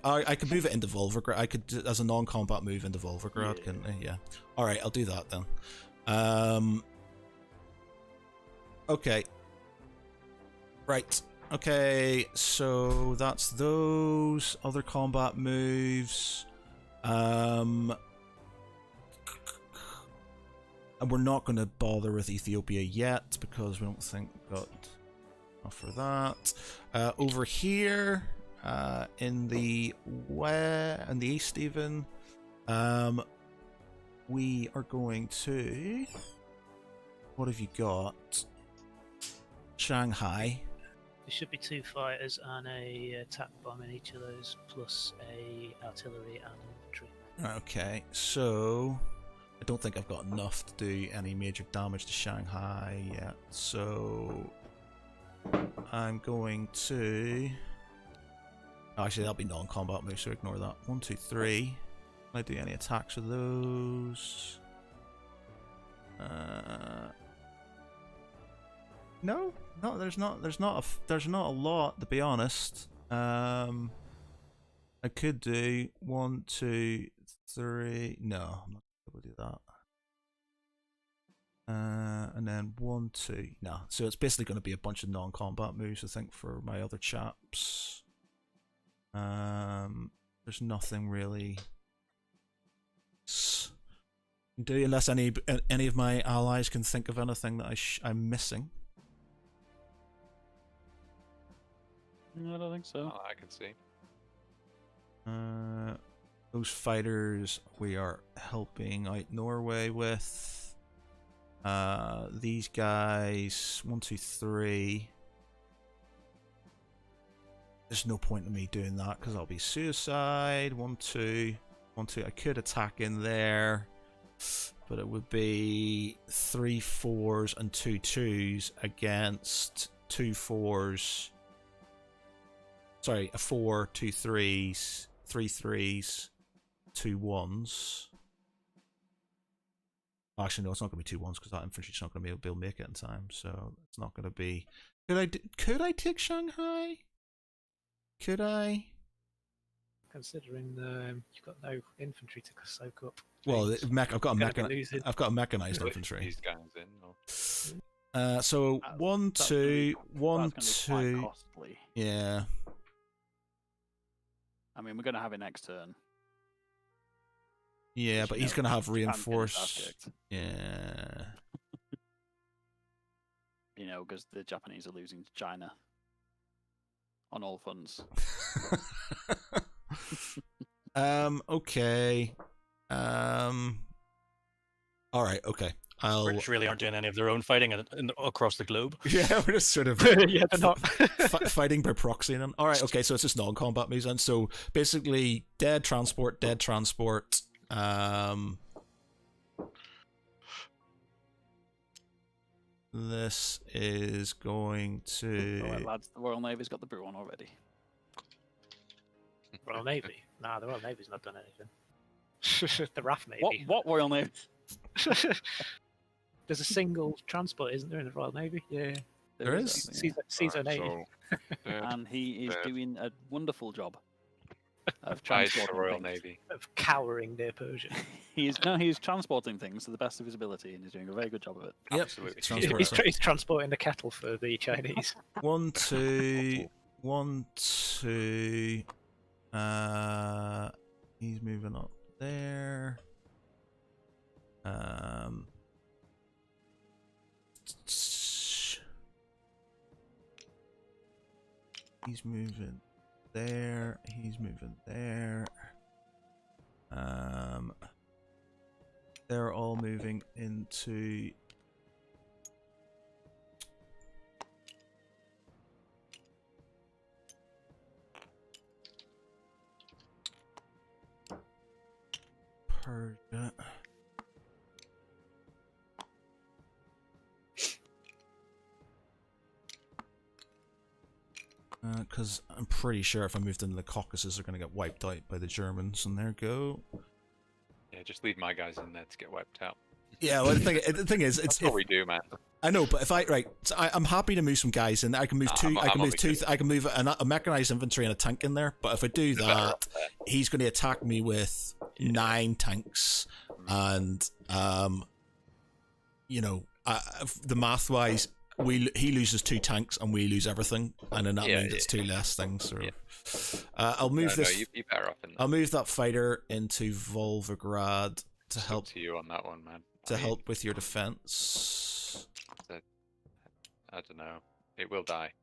it into Volgograd. I could, as a non-combat move, into Volgograd. Yeah. Couldn't I? Yeah. All right, I'll do that then. Okay. Right. Okay. So that's those other combat moves. And we're not going to bother with Ethiopia yet because we don't think we've got enough for that. Over here, in the east even, we are going to. What have you got? Shanghai. There should be 2 fighters and a attack bomb in each of those, plus a artillery and infantry. Okay, so I don't think I've got enough to do any major damage to Shanghai yet. So I'm going to. Actually, that'll be non-combat moves, so ignore that. 1, 2, 3. Can I do any attacks with those? No, there's not a lot, to be honest. I could do 1, 2, 3. No, I'm not able to do that. And then 1, 2. No, so it's basically going to be a bunch of non-combat moves, I think, for my other chaps. There's nothing really to do unless any of my allies can think of anything that I'm missing. No, I don't think so. Oh, I can see. Those fighters we are helping out Norway with. These guys, 1, 2, 3. There's no point in me doing that because that'll be suicide. 1, 2, 1, 2. I could attack in there, but it would be 3 4s and 2 2s against 2 4s. Sorry, a 4, 2 3s, 3 3s, 2 1s. Actually, no, it's not going to be 2 1s because that infantry's not going to be able to make it in time. So it's not going to be. Could I take Shanghai? Could I? Considering you've got no infantry to soak up. Well, I've got a mechanized infantry. These guys in. So That's- 1, that's 2, gonna be 1, that's gonna be 2. quite costly. Yeah. I mean, we're going to have it next turn. Yeah, Which, but you he's know, going to have Japan getting his ass reinforced. kicked, Yeah. you know, because the Japanese are losing to China on all fronts. Okay. All right. Okay. British really aren't doing any of their own fighting across the globe. Yeah, we're just sort of Yeah, they're not. fighting by proxy. Then. All right. Okay. So it's just non-combat moves, and so basically, dead transport. This is going to. All right, lads, the Royal Navy's got the brew on already. Royal Navy. Nah, the Royal Navy's not done anything. The RAF Navy. What Royal Navy? There's a single transport, isn't there, in the Royal Navy? Yeah. There is? Caesar Navy. So, And he is doing a wonderful job of Vice transporting Royal things. Navy. Of cowering near Persia. He's transporting things to the best of his ability, and he's doing a very good job of it. Yep. Absolutely. Transport. He's transporting the kettle for the Chinese. 1, 2, 1, 2. He's moving up there. He's moving there. He's moving there. They're all moving into. Persia. Because I'm pretty sure if I moved into the Caucasus, they're going to get wiped out by the Germans. And there go. Yeah, just leave my guys in there to get wiped out. Yeah, well, the thing is, it's That's what we do, man. I know, but if so I'm happy to move some guys in. I can move two. I can move a mechanized infantry and a tank in there. But if I do that, he's going to attack me with 9 tanks, and you know, the math wise, he loses 2 tanks and we lose everything, and then that means it's 2 less things. So, I'll move this. No, you better off in I'll move that fighter into Volgograd to help to you on that one, man. to help with your defense. I don't know. It will die.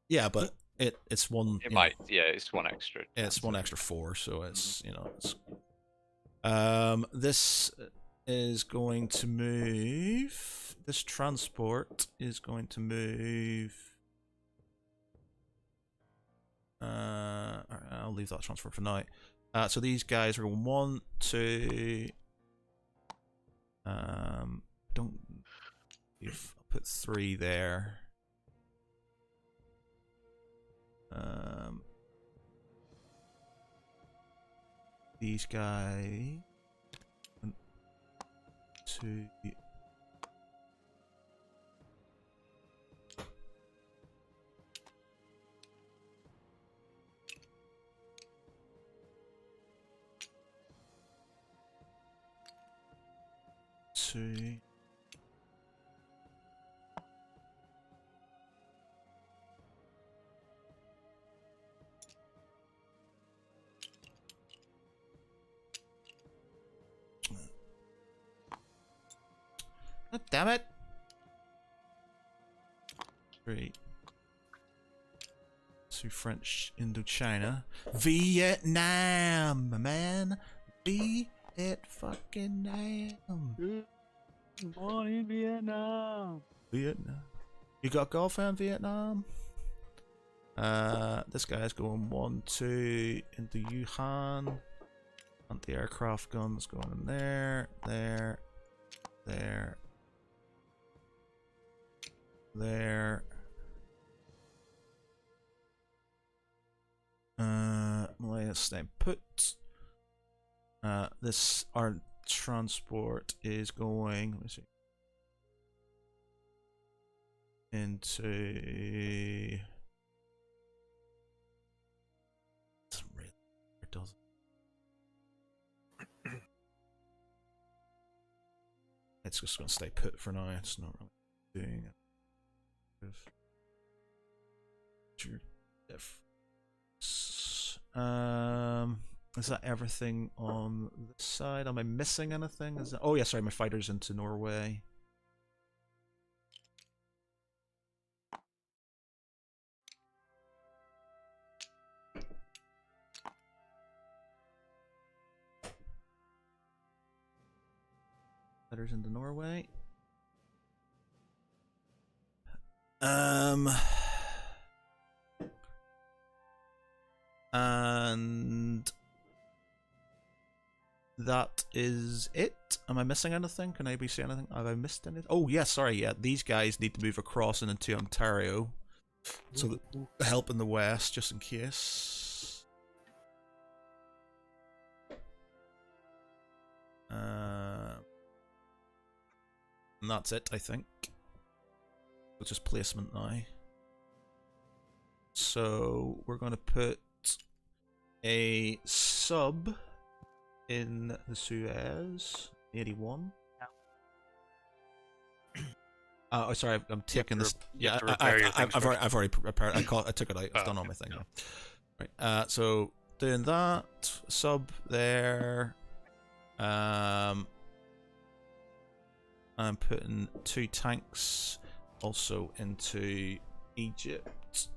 Yeah, but it's one. It might. Yeah, it's 1 extra. Yeah, it's 1 extra 4, so it's it's. This is going to move. This transport is going to move. I'll leave that transport for now. So these guys are going 1, 2. Don't. I'll put 3 there. These guys. 1, 2. Two. Oh, damn it. 3. 2 French Indochina. Vietnam, man. Vietnam. Morning, Vietnam. Vietnam. You got girlfriend, Vietnam? This guy's going 1-2 into Yuhan. Anti-aircraft guns going in there, there. Malaya staying put. This our transport is going. Let me see. Into. It doesn't. It's just going to stay put for now. It's not really doing it. Is that everything on this side? Am I missing anything? Is that... Oh yeah, sorry, my fighter's into Norway. Fighters into Norway. And that is it. Am I missing anything? Can anybody see anything? Have I missed anything? Oh yeah, sorry, yeah. These guys need to move across and into Ontario. So that help in the west, just in case. And that's it, I think. It's just placement now. So we're going to put a sub in the Suez 81. Oh, sorry, I'm taking this. Yeah, I've already prepared. I took it out. I've done all my thing. Yeah. Right. So doing that sub there. I'm putting 2 tanks also into Egypt.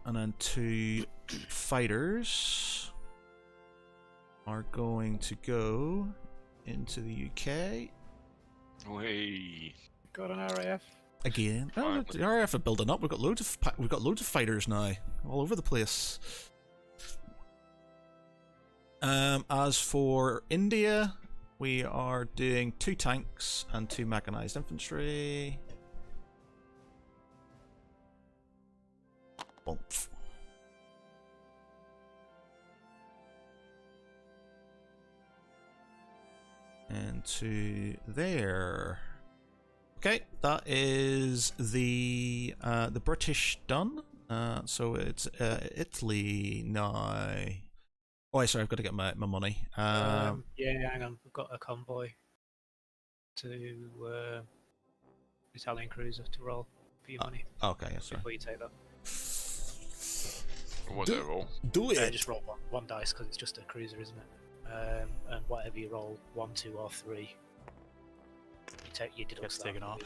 And then 2 fighters are going to go into the UK. Way. Got an RAF. Again. Oh, the RAF are building up. We've got loads of fighters now, all over the place. As for India, we are doing 2 tanks and 2 mechanized infantry. Bomph. And to there. Okay, that is the British done. So it's Italy now. Oh, sorry, I've got to get my money. Yeah, hang on. We've got a convoy to Italian cruiser to roll for your money. Okay, yeah, sorry. Before you take that. What was it roll? Do it! Just roll one dice because it's just a cruiser, isn't it? And whatever you roll, 1, 2, or 3, you take your deduct that taken off.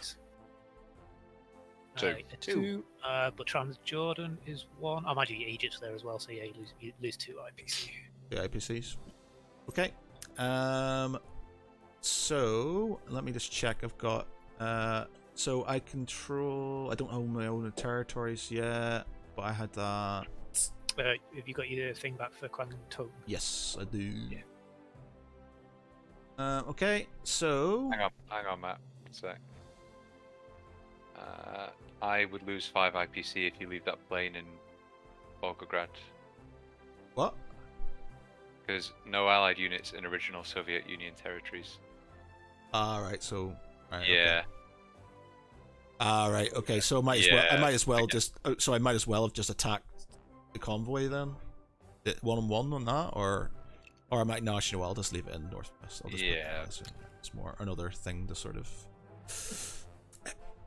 2. But Transjordan is 1. I might do Egypt there as well, so yeah, you lose 2 IPC. Yeah, IPCs. Okay. So let me just check. I've got. So I control. I don't own my own territories yet, but I had that. Have you got your thing back for Kwangtung? Yes, I do. Yeah. Okay, so. Hang on, Matt. One sec. I would lose 5 IPC if you leave that plane in Volgograd. What? Because no Allied units in original Soviet Union territories. Alright, so. Right, yeah. Okay. Alright, okay, so I might as well just. So I might as well have just attacked the convoy then? 1-on-1 on that? Or I might. No, actually, no, I'll just leave it in Northwest. I'll just it's more another thing to sort of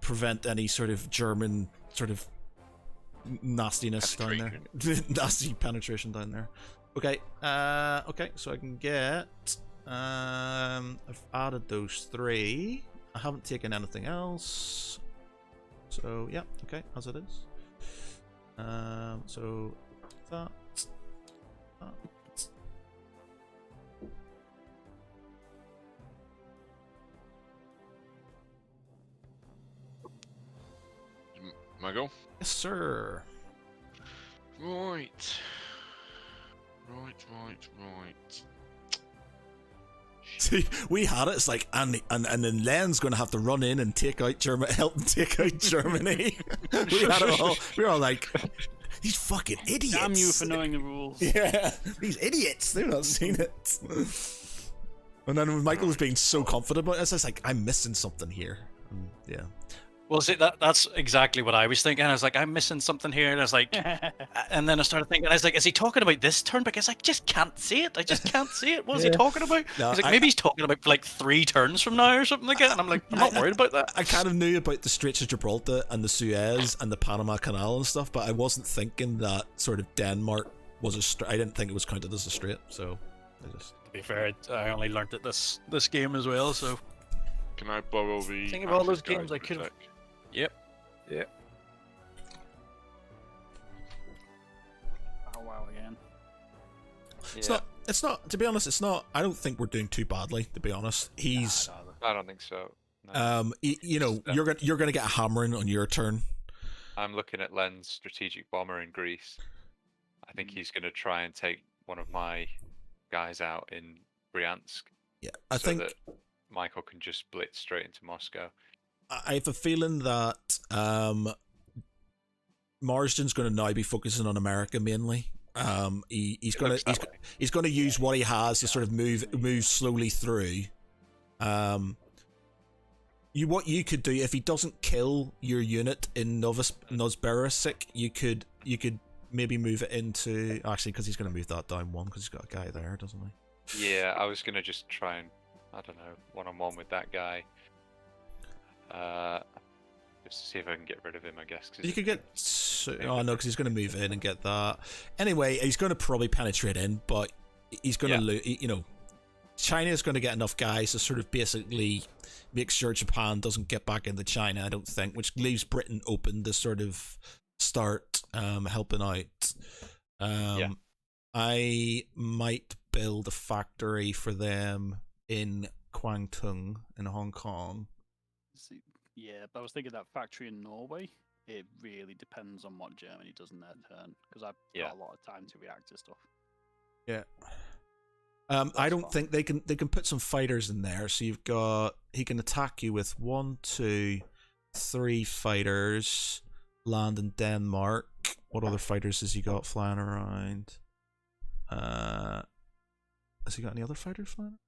prevent any sort of German sort of nastiness down there. Nasty penetration down there. Okay, okay, so I can get I've added those 3. I haven't taken anything else. So yeah, okay, as it is. So that. My go? Yes, sir. Right. See, we had it. It's like, and then Len's going to have to run in and take out Germany, help them take out Germany. We had it all. We were all like, these fucking idiots. Damn you for knowing the rules. Yeah, these idiots. They've not seen it. And then when Michael was being so confident about this, I was like, I'm missing something here. Yeah. Well, see, that's exactly what I was thinking. I was like, I'm missing something here, and I was like, and then I started thinking, I was like, is he talking about this turn? Because I just can't see it. I just can't see it. What is he talking about? No, I was like, maybe he's talking about like 3 turns from now or something like that. And I'm like, I'm not worried about that. I kind of knew about the Straits of Gibraltar and the Suez and the Panama Canal and stuff, but I wasn't thinking that sort of Denmark was a strait. I didn't think it was counted as a strait, so I just. To be fair, I only learnt it this game as well. So Can I borrow the? think of all those access guide games I for a could have. sec? Yep. Oh wow again. It's not. It's not. To be honest, it's not. I don't think we're doing too badly. To be honest, he's. I don't think so. No. You know, you're gonna get a hammering on your turn. I'm looking at Len's strategic bomber in Greece. I think he's going to try and take one of my guys out in Bryansk. Yeah, I so think that Michael can just blitz straight into Moscow. I have a feeling that Marsden's going to now be focusing on America mainly. He's going to use what he has to sort of move slowly through. What you could do if he doesn't kill your unit in Novosibirsk, you could maybe move it into actually because he's going to move that down one because he's got a guy there, doesn't he? Yeah, I was going to just try and I don't know one-on-one with that guy. Just to see if I can get rid of him, I guess. You could get. Oh no, because he's going to move in and get that. Anyway, he's going to probably penetrate in, but he's going to lose. You know, China is going to get enough guys to sort of basically make sure Japan doesn't get back into China. I don't think, which leaves Britain open to sort of start helping out. I might build a factory for them in Kwangtung in Hong Kong. Yeah, but I was thinking that factory in Norway, it really depends on what Germany does in their turn, because I've got a lot of time to react to stuff. Yeah. I don't think they can put some fighters in there, so you've got he can attack you with 1, 2, 3 fighters, land in Denmark. What other fighters has he got flying around? Has he got any other fighters flying?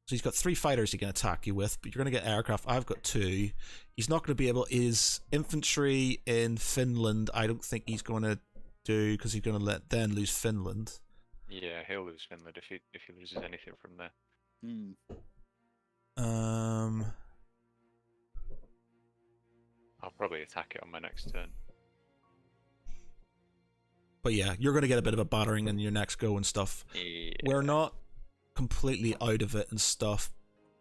So he's got 3 fighters he can attack you with, but you're going to get aircraft. I've got 2. He's not going to be able. His infantry in Finland, I don't think he's going to do because he's going to then lose Finland. Yeah, he'll lose Finland if he loses anything from there. I'll probably attack it on my next turn. But yeah, you're going to get a bit of a battering in your next go and stuff. Yeah. We're not completely out of it and stuff.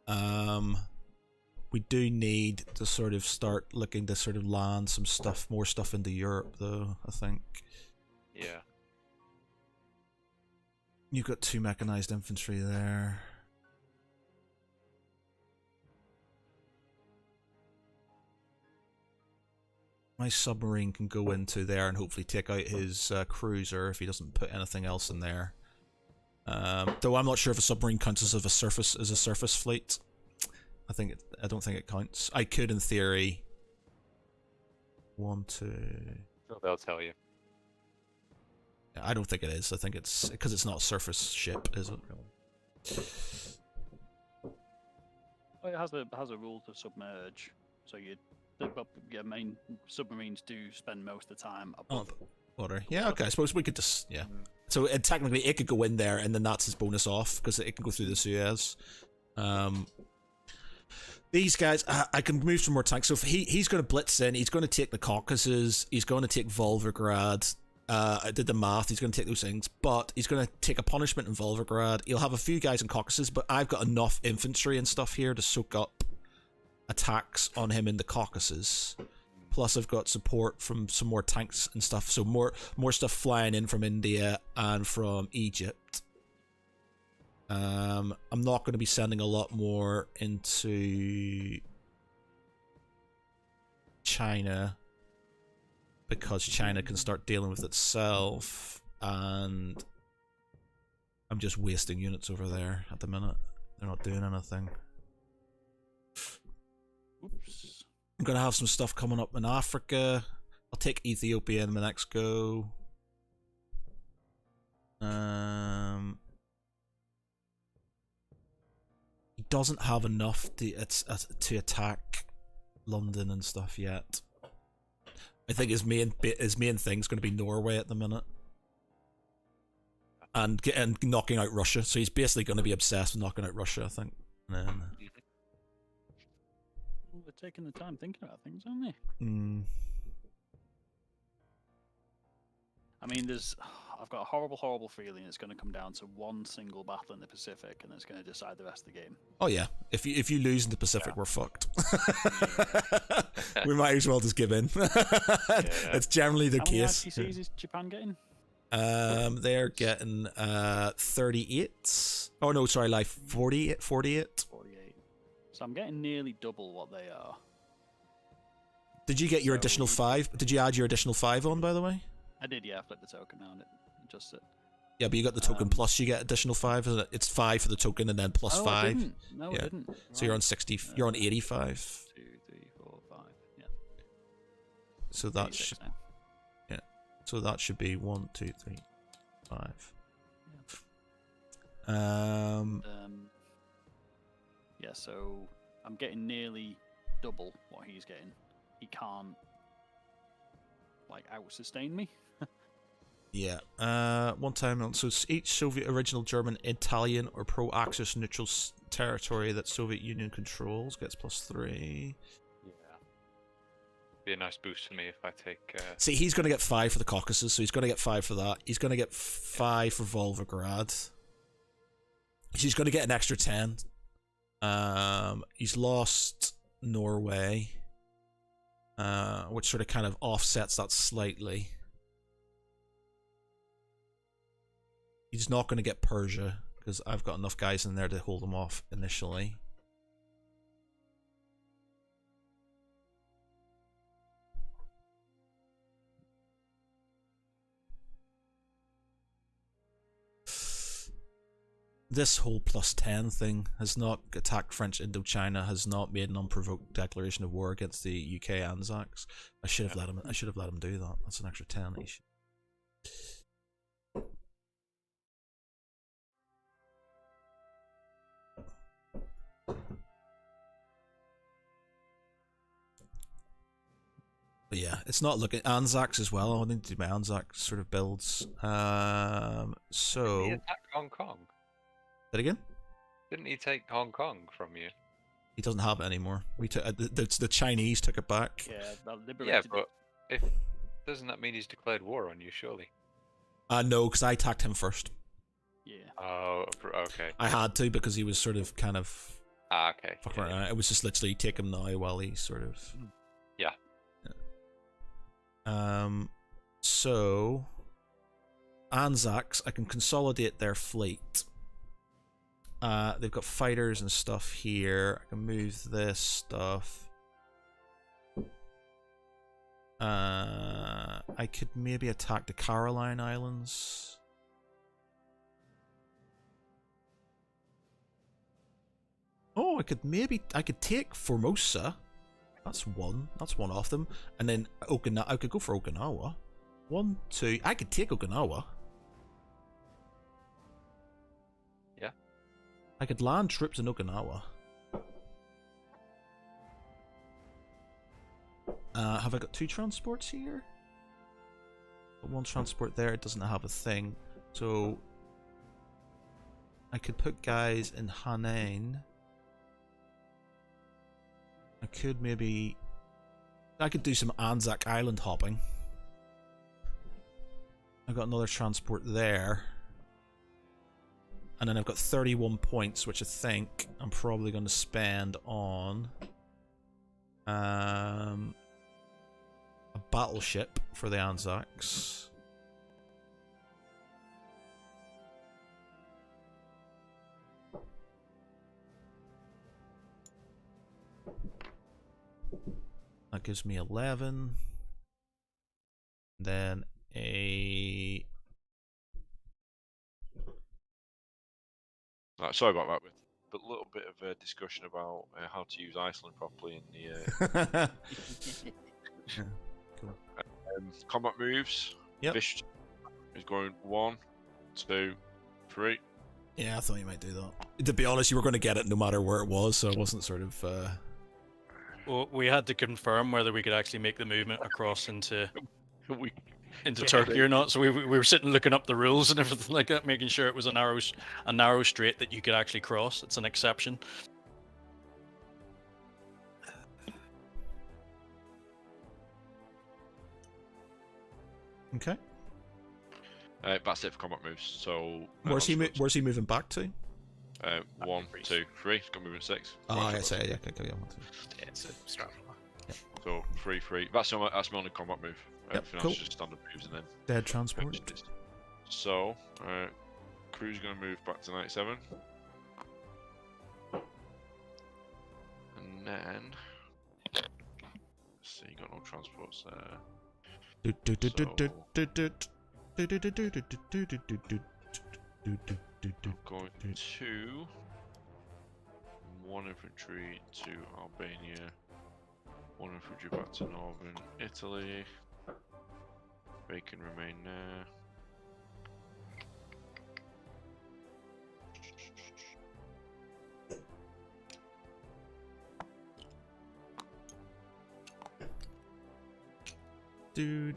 We do need to sort of start looking to sort of land some stuff, more stuff into Europe, though. I think. Yeah. You've got 2 mechanized infantry there. My submarine can go into there and hopefully take out his cruiser if he doesn't put anything else in there. Though I'm not sure if a submarine counts as a surface fleet. I don't think it counts. I could, in theory. 1, 2. So they'll tell you. I don't think it is. I think it's because it's not a surface ship, is it? Well, it has a rule to submerge, so your main submarines do spend most of the time above water. Yeah, okay. I suppose we could just So technically, it could go in there, and then that's his bonus off because it can go through the Suez. These guys, I can move some more tanks. So if he's going to blitz in. He's going to take the Caucasus. He's going to take Volgograd. I did the math. He's going to take those things, but he's going to take a punishment in Volgograd. He'll have a few guys in Caucasus, but I've got enough infantry and stuff here to soak up attacks on him in the Caucasus. Plus, I've got support from some more tanks and stuff. So more stuff flying in from India and from Egypt. I'm not going to be sending a lot more into China because China can start dealing with itself, and I'm just wasting units over there at the minute. They're not doing anything. Oops. I'm going to have some stuff coming up in Africa. I'll take Ethiopia in the next go. He doesn't have enough to attack London and stuff yet. I think his main thing's going to be Norway at the minute, and knocking out Russia. So he's basically going to be obsessed with knocking out Russia, I think. And then, well, they're taking the time thinking about things, aren't they? I mean, I've got a horrible feeling it's going to come down to one single battle in the Pacific, and it's going to decide the rest of the game. Oh yeah, if you lose in the Pacific, we're fucked. We might as well just give in. It's generally the case. How many RTCs is Japan getting? They're getting 38. Oh no, sorry, like 48. 48. So I'm getting nearly double what they are. Did you get your additional 5? Did you add your additional 5 on, by the way? I did, yeah. I flipped the token around it. Adjust it. Yeah, but you got the token plus you get additional 5, isn't it? It's 5 for the token and then plus 5. I didn't. No, yeah. I didn't. Right. So you're on 60. You're on 85. 2, 3, 4, 5. Yeah. So that should. Yeah. So that should be 1, 2, 3, 5. Yeah. Yeah. So I'm getting nearly double what he's getting. He can't out sustain me. Yeah. One time, so each Soviet original German, Italian, or pro-Axis neutral territory that Soviet Union controls gets +3. Yeah. Be a nice boost for me if I take. See, he's going to get 5 for the Caucasus, so he's going to get 5 for that. He's going to get 5 for Volgograd. He's going to get an extra 10. He's lost Norway, which sort of kind of offsets that slightly. He's not going to get Persia, because I've got enough guys in there to hold him off initially. This whole +10 thing has not attacked French Indochina, has not made an unprovoked declaration of war against the UK Anzacs. I should have let him do that. That's an extra 10 each. But yeah, it's not looking Anzacs as well. I need to do my Anzac sort of builds. So Didn't he attack Hong Kong? That again? Didn't he take Hong Kong from you? He doesn't have it anymore. We took the Chinese took it back. Yeah, that liberated. Yeah, but doesn't that mean he's declared war on you? Surely. No, because I attacked him first. Yeah. Oh, okay. I had to because he was sort of kind of. Okay. Fuck around. It was just literally take him now while he sort of. Yeah. So Anzacs, I can consolidate their fleet. They've got fighters and stuff here. I can move this stuff. I could maybe attack the Caroline Islands. Oh, I could take Formosa. That's one off them. And then Okinawa, I could go for Okinawa. 1, 2, I could take Okinawa. Yeah. I could land troops in Okinawa. Have I got 2 transports here? Got 1 transport there, it doesn't have a thing. So I could put guys in Hainan. I could do some Anzac Island hopping. I've got another transport there. And then I've got 31 points, which I think I'm probably going to spend on... battleship for the Anzacs. That gives me 11. Then a... Sorry about that. But a little bit of a discussion about how to use Iceland properly in the Yeah, cool. combat moves. Yep. Fish is going 1, 2, 3. Yeah, I thought you might do that. To be honest, you were going to get it no matter where it was, so I wasn't sort of... Well, we had to confirm whether we could actually make the movement across into Yeah. Turkey or not. So we were sitting looking up the rules and everything like that, making sure it was a narrow strait that you could actually cross. It's an exception. Okay. That's it for combat moves. So Where's he moving back to? 1, 2, 3. It's got movement 6. Oh, I say, yeah, okay, yeah, 1, 2. Yeah, it's a strap. So 3, 3. That's my only combat move. Yep, Everything cool. else is just standard moves and then. Dead transport. So crew's going to move back to 97. And then. Let's see, got no transports there. Going to 1 infantry to Albania, 1 infantry back to northern Italy. They can remain there. Move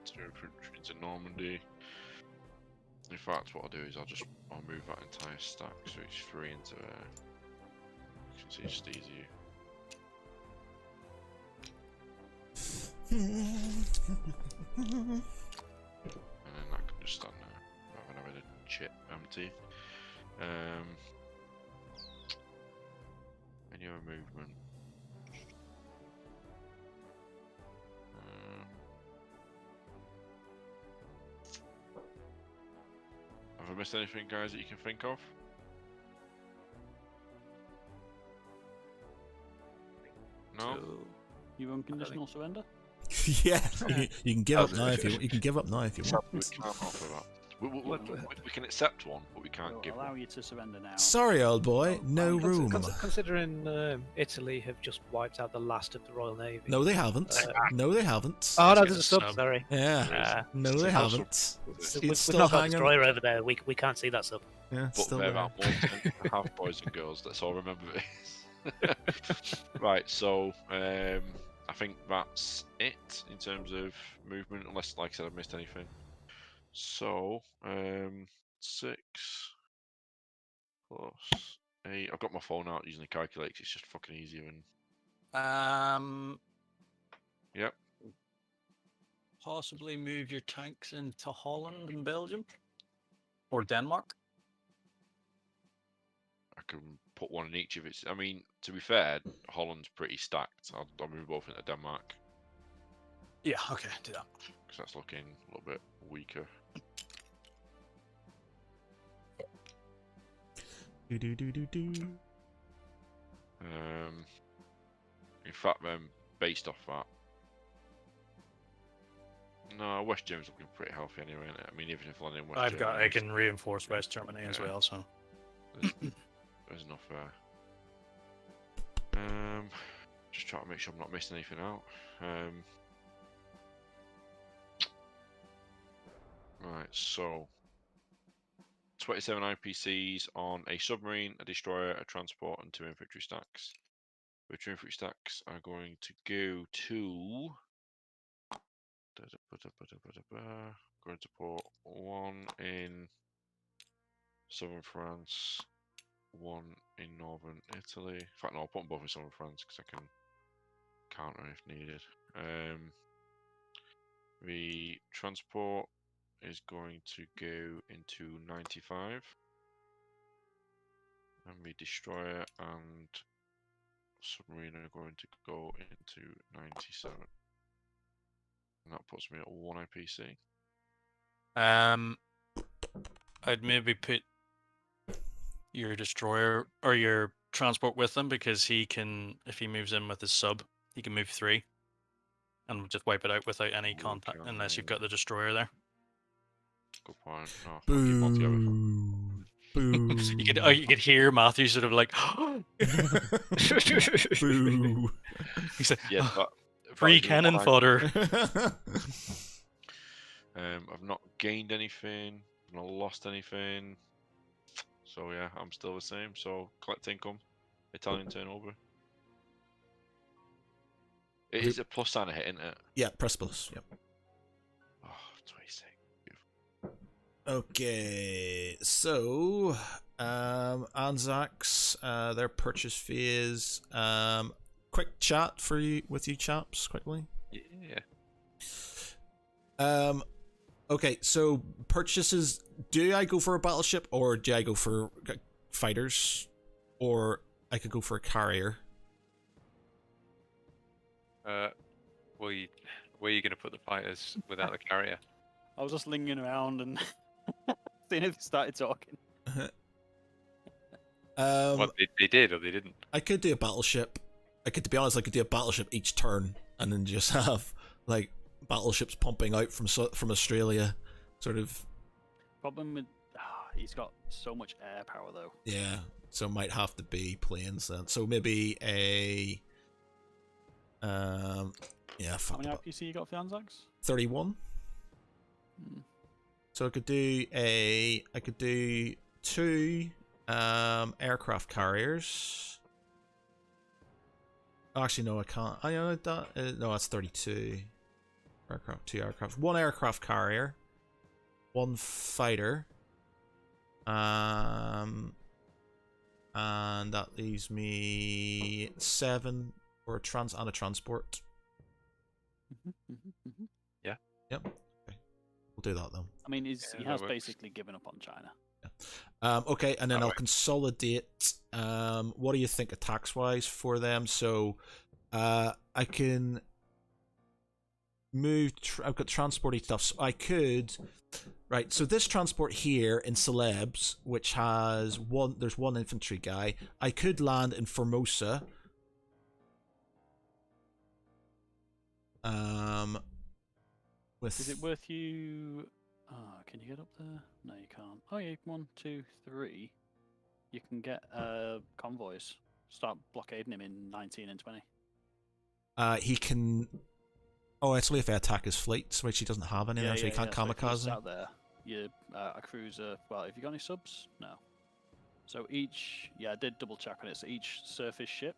2 infantry into Normandy. In fact, what I'll do is I'll move that entire stack so it's 3 into there. Because it's just easier. And then that can just stand there rather than having a chip empty. Any other movement? Have I missed anything, guys, that you can think of? No. So, you unconditional surrender? Yeah, you can give up now if you want. You can give up now if you want. We can't offer that. We can accept one, but we can't We'll give allow one. you to surrender now. Sorry, old boy, no room. Considering Italy have just wiped out the last of the Royal Navy. No, they haven't. No, they haven't. Oh no, It's there's a a sub. sub. Sorry. Yeah. No, they haven't. We've It's still not got a hanging. destroyer over there. We can't see that sub. Yeah, it's But still they're there. about more half boys and girls. That's all I remember this. Right, so I think that's it in terms of movement, unless, like I said, I've missed anything. So 6 plus 8. I've got my phone out using the calculator. It's just fucking easier. And yep. Possibly move your tanks into Holland and Belgium or Denmark. I can put one in each of its. I mean, to be fair, Holland's pretty stacked. I'll move both into Denmark Yeah, okay, do that. because that's looking a little bit weaker. In fact, then based off that, no, West Germany's looking pretty healthy anyway. Isn't it? I mean, even if London, West Germany, I can reinforce West Germany as Yeah. well. So there's enough there. Just trying to make sure I'm not missing anything out. Right, so 27 IPCs on a submarine, a destroyer, a transport, and 2 infantry stacks. The 2 infantry stacks are going to go to. Going to put 1 in southern France, 1 in northern Italy. In fact, no, I'll put them both in southern France because I can counter if needed. The transport is going to go into 95. And the destroyer and submarine are going to go into 97. And that puts me at 1 IPC. I'd maybe put your destroyer or your transport with him, because he can, if he moves in with his sub, he can move 3 and just wipe it out without any contact, unless you've got the destroyer there. Good point. No, I'll keep on together. Boo. You could hear Matthew sort of like, Boo. he's like, Yeah, free cannon fodder. I've not gained anything. I've not lost anything. So yeah, I'm still the same. So collect income, Italian turnover. It is a plus sign a hit, isn't it? Yeah, press plus. Yep. Oh, 26. Okay, so Anzacs, their purchase phase. Quick chat for you with you chaps, quickly. Yeah. Okay, so purchases. Do I go for a battleship, or do I go for fighters, or I could go for a carrier? Where are you going to put the fighters without the carrier? I was just lingering around and seeing if they started talking. What they did or they didn't? I could do a battleship. To be honest, I could do a battleship each turn, and then just have like battleships pumping out from Australia, sort of. Problem with he's got so much air power though. Yeah, so it might have to be planes then. So maybe a yeah. How many IPC you got for the Anzacs? 31. So I could do 2 aircraft carriers. Actually, no, I can't. I know that. No, that's 32 aircraft. 2 aircraft. 1 aircraft carrier. 1 fighter. And that leaves me 7 for a transport. Yeah. Yep. Okay. We'll do that then. I mean, he has works. basically given up on China. Yeah. Okay, and then I'll consolidate. What do you think attacks wise for them? So, I can move. I've got transporty stuff, so I could. Right, so this transport here in Celebs, which has there's 1 infantry guy. I could land in Formosa. Is it worth you? Can you get up there? No, you can't. Oh yeah, 1, 2, 3. You can get convoys. Start blockading him in 19 and 20. He can. Oh, it's only if I attack his fleets, which he doesn't have any, so he can't kamikaze. So out there, a cruiser. Well, have you got any subs? No. So each, I did double check on it. So each surface ship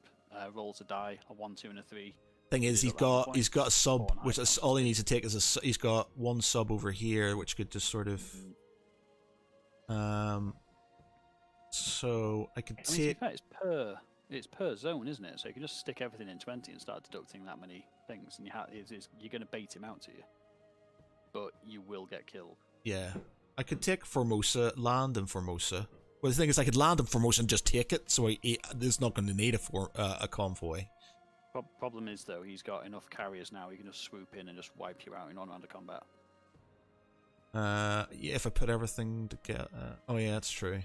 rolls a die, a 1, 2, and a 3. Thing is, he's got a sub, which is all he needs to take is he's got 1 sub over here, which could just sort of. So I could take. It's per zone, isn't it? So you can just stick everything in 20 and start deducting that many things, and you're going to bait him out to you, but you will get killed. Yeah, I could take Formosa, land in Formosa. Well, the thing is, I could land in Formosa and just take it, so there's not going to need a convoy. Problem is, though, he's got enough carriers now. He can just swoop in and just wipe you out in on-round combat. Yeah, if I put everything together. Oh yeah, that's true.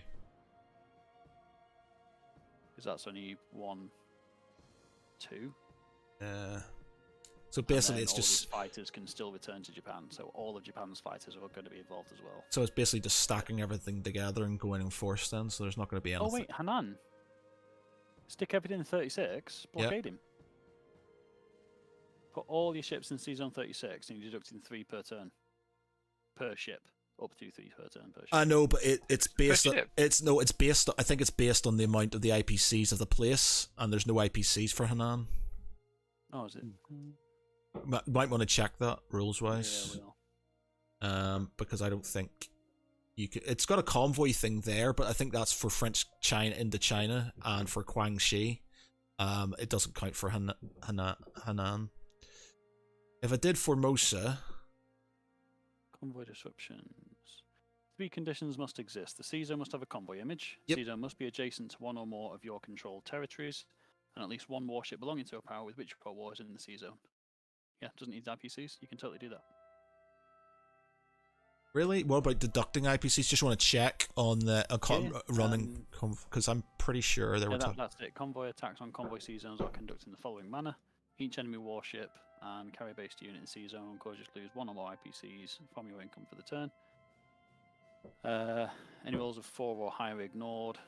Because that's only 1, 2. So basically, it's all just his fighters can still return to Japan. So all of Japan's fighters are going to be involved as well. So it's basically just stacking everything together and going in force then. So there's not going to be anything. Oh wait, Hanan. Stick everything in 36. Blockade him. Put all your ships in Season 36, and you're deducting 3 per turn. Per ship. Up to 3 per turn per ship. I know, but it's based on it's based. I think it's based on the amount of the IPCs of the place, and there's no IPCs for Hanan. Oh, is it? Might want to check that rules wise. Yeah, we will. Because I don't think you could. It's got a convoy thing there, but I think that's for French China into China and for Guangxi. It doesn't count for Hanan. If I did Formosa. Convoy Descriptions. 3 conditions must exist. The sea zone must have a convoy image. Yep. Sea zone must be adjacent to 1 or more of your controlled territories. and at least one warship belonging to a power with which pro war is in the sea zone. Yeah, doesn't need IPCs. You can totally do that. Really? What about deducting IPCs? Just want to check on the running, because I'm pretty sure there were. That's it. Convoy attacks on convoy sea zones are conducted in the following manner: each enemy warship and carrier-based unit in sea zone causes you to lose one or more IPCs from your income for the turn. Any rolls of 4 or higher are ignored.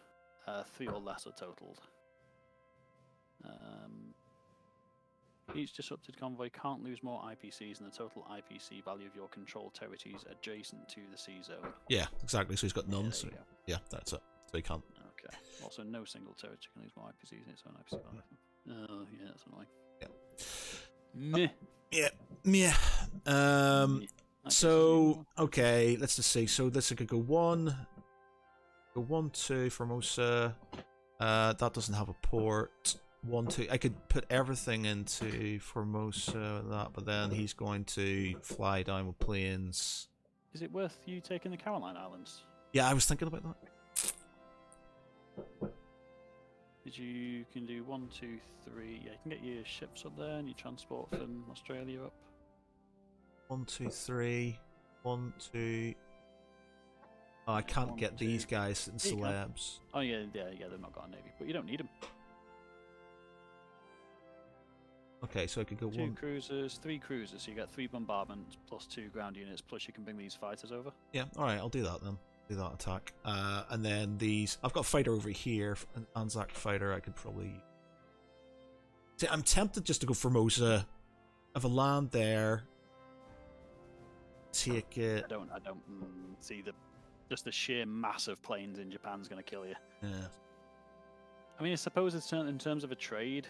3 or less are totaled. Each disrupted convoy can't lose more IPCs than the total IPC value of your controlled territories adjacent to the sea zone. Yeah, exactly. So he's got none. So yeah, that's it. So he can't. Okay. Also, no single territory can lose more IPCs in its own IPC value. Oh, yeah, that's annoying. Yeah. Meh. So okay, let's just see. So this could go 1, 2 Formosa. That doesn't have a port. 1, 2. I could put everything into Formosa and that, but then he's going to fly down with planes. Is it worth you taking the Caroline Islands? Yeah, I was thinking about that. You can do 1, 2, 3. Yeah, you can get your ships up there and your transport from Australia up. 1, 2, 3. 1, 2. Oh, I can't get these guys in celebs. Oh yeah, they've not got a navy, but you don't need them. Okay, so I could go 2 cruisers, 3 cruisers, so you get 3 bombardments plus 2 ground units, plus you can bring these fighters over. Yeah, alright, I'll do that then. Do that attack. And then these... I've got a fighter over here, an Anzac fighter I could probably... See, I'm tempted just to go Formosa. Have a land there. Take it. I don't see just the sheer mass of planes in Japan's going to kill you. Yeah. I mean, I suppose in terms of a trade,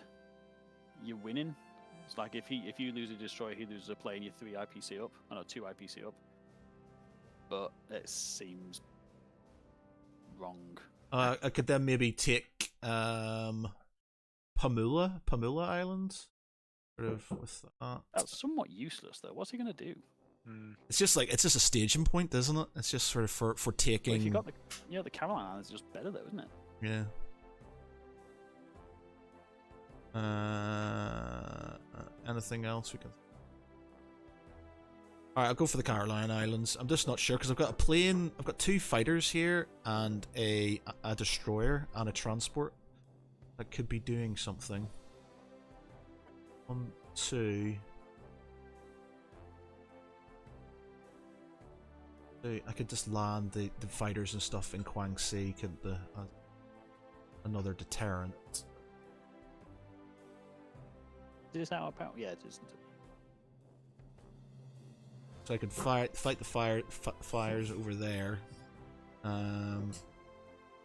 you're winning. It's like if you lose a destroyer, he loses a plane, you're 3 IPC up. I know 2 IPC up. But it seems wrong. I could then maybe take Pamula Island. Sort of with that. That's somewhat useless though. What's he gonna do? It's just a staging point, isn't it? It's just sort of for taking. Well, if you got the Caroline Islands, is just better though, isn't it? Yeah. Anything else we can? Alright, I'll go for the Caroline Islands. I'm just not sure because I've got a plane. I've got 2 fighters here and a destroyer and a transport that could be doing something. 1, 2. I could just land the fighters and stuff in Guangxi. Could another deterrent. Is that about? Yeah, it isn't. So I could fight the fires over there.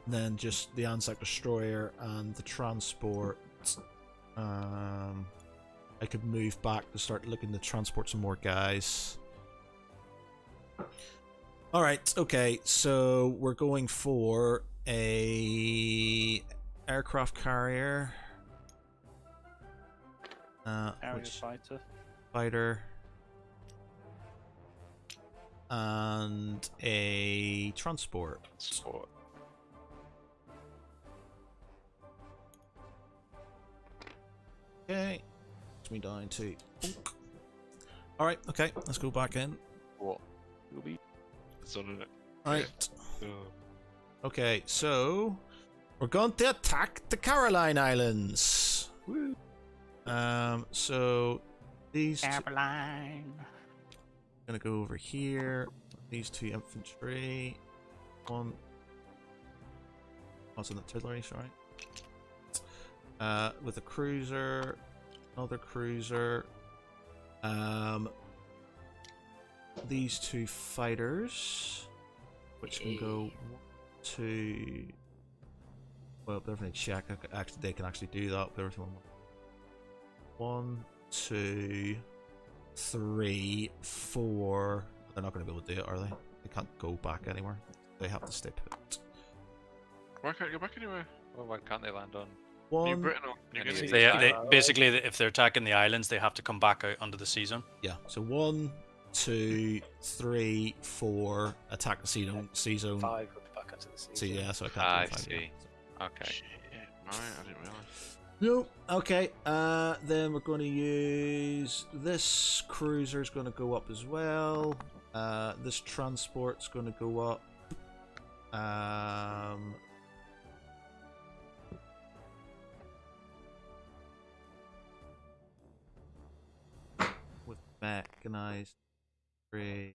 Then just the Anzac destroyer and the transport. I could move back to start looking to transport some more guys. Alright, okay, so we're going for a aircraft carrier. Fighter. And a transport. Okay. Puts me down to... Alright, okay, let's go back in. What? It's on it. Right. Okay, so we're going to attack the Caroline Islands. Woo. So these Caroline. Gonna go over here. These 2 infantry. 1. Also, not artillery, sorry. With a cruiser, another cruiser. These 2 fighters, which can go 1, 2. Well, everything check. Actually, they can actually do that. Everything 1, 2, 3, 4. They're not going to be able to do it, are they? They can't go back anywhere. They have to stay put. Why can't you go back anywhere? Well, why can't they land on 1. New Britain or New Guinea? They basically, if they're attacking the islands, they have to come back out under the sea zone. Yeah. So 1, 2, 3, 4. Attack the sea zone. 5 would be back into the sea So zone. yeah, so I can't. I do 5 see. yet. Okay. Shit, right, I didn't realise. No. Okay. Then we're going to use this cruiser's going to go up as well. This transport's going to go up. With mechanized trade.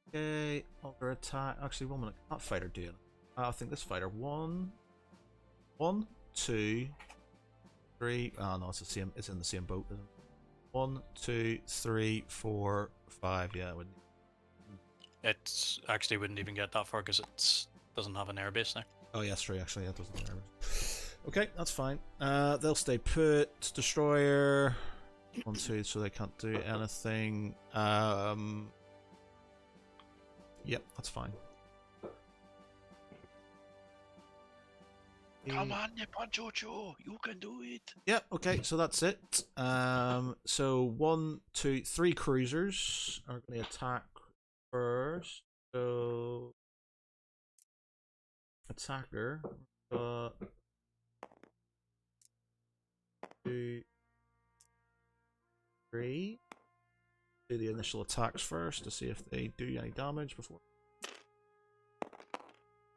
Okay, under attack. Actually, 1 minute. That fighter doing? I think this fighter. One, 2, 3. Oh no, it's the same. It's in the same boat. Isn't it? 1, 2, 3, 4, 5. Yeah, it wouldn't. It actually wouldn't even get that far because it doesn't have an airbase there. Oh yes, true. Actually, yeah, it doesn't have an airbase. Okay, that's fine. They'll stay put. Destroyer. 1, 2, so they can't do anything. Yep, that's fine. Come on, Nippon Jojo, you can do it. Yep, okay, so that's it. So 1, 2, 3 cruisers are going to attack first. So attacker, 2, 3. Do the initial attacks first to see if they do any damage before.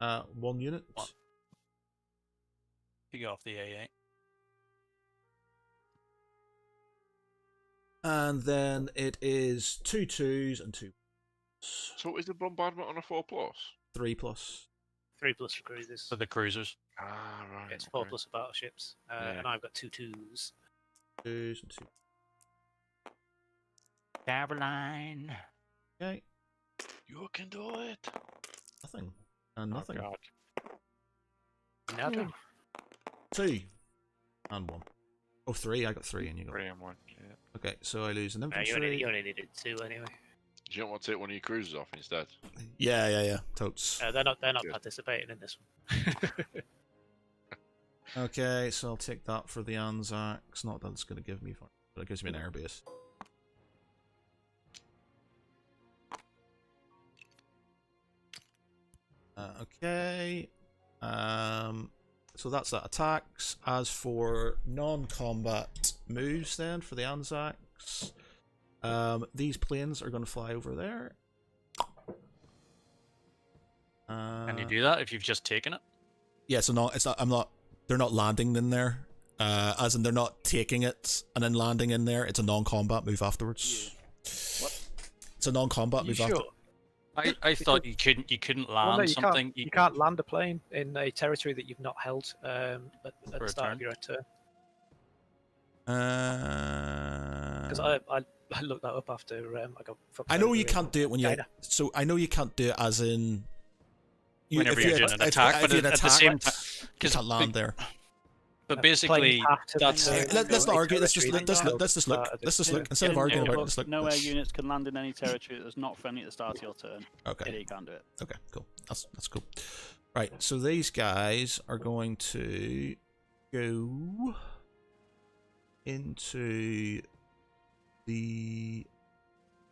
1 unit. One. You go off the AA. And then it is 2 2s and 2. So is the bombardment on a 4+? 3 plus. 3 plus for cruisers. For the cruisers. Ah, right. It's 4 plus for battleships. And I've got 2 2s. 2s and 2. Caroline. Okay. You can do it. Nothing. And nothing. Oh, God. Nothing. 2 and 1. Oh, 3. I got 3 and you got 3 and 1. Yeah. Okay, so I lose an You infantry. only needed 2 anyway. Do you not want to take one of your cruisers off instead? Yeah. Totes. They're not Good. participating in this one. Okay, so I'll take that for the Anzacs. Not that it's going to give me fun, but it gives me an airbase. Okay. So that's that attacks. As for non-combat moves then for the Anzacs, these planes are going to fly over there. Can you do that if you've just taken it? Yeah, so no, it's not. I'm not. They're not landing in there. As in, they're not taking it and then landing in there. It's a non-combat move afterwards. What? It's a non-combat move after. I thought you couldn't land no, something. You can't land a plane in a territory that you've not held at the start of your own turn. Because I looked that up after I got. I know you can't do it when you. So I know you can't do it as in. Whenever you're doing an attack, but at the same time, you can't land there. But basically, that's. Let's not argue. Let's just look. Instead of arguing about it, let's look. No air units can land in any territory that's not friendly at the start of your turn. Okay. You can't do it. Okay, cool. That's cool. Right, so these guys are going to go into the.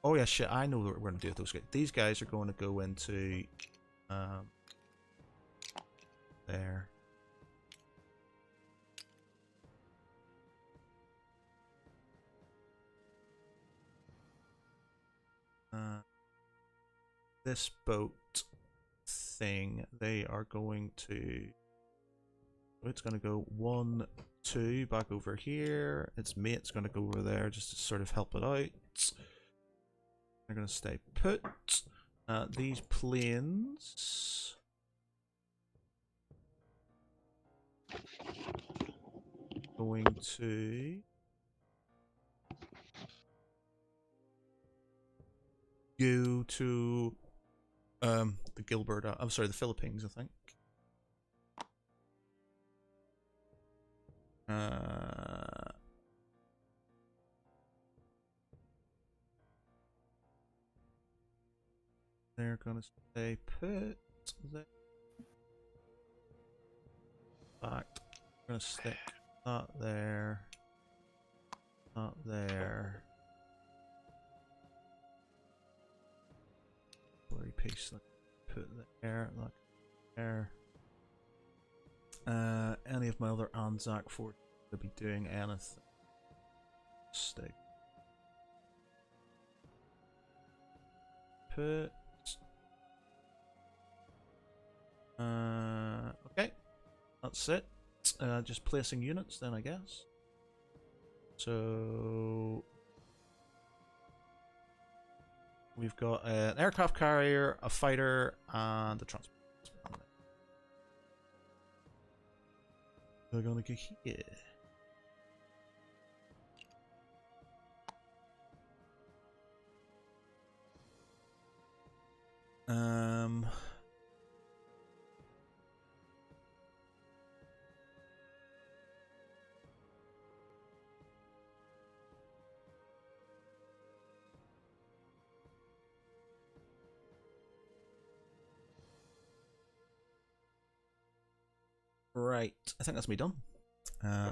Oh yeah, shit! I know what we're going to do with those guys. These guys are going to go into there. This boat thing, they are going to. It's going to go 1, 2 back over here. Its mate's going to go over there just to sort of help it out. They're going to stay put. These planes. Going to. Go to the Gilbert. I'm sorry, the Philippines, I think. We're gonna stay put there. In fact, we're gonna stick that there. That there. Blurry piece that put there, that there. Any of my other Anzac forces could be doing anything. Stick. Put. Okay, that's it. Just placing units then, I guess. So we've got an aircraft carrier, a fighter, and a transport. We're gonna go here. Right, I think that's me done.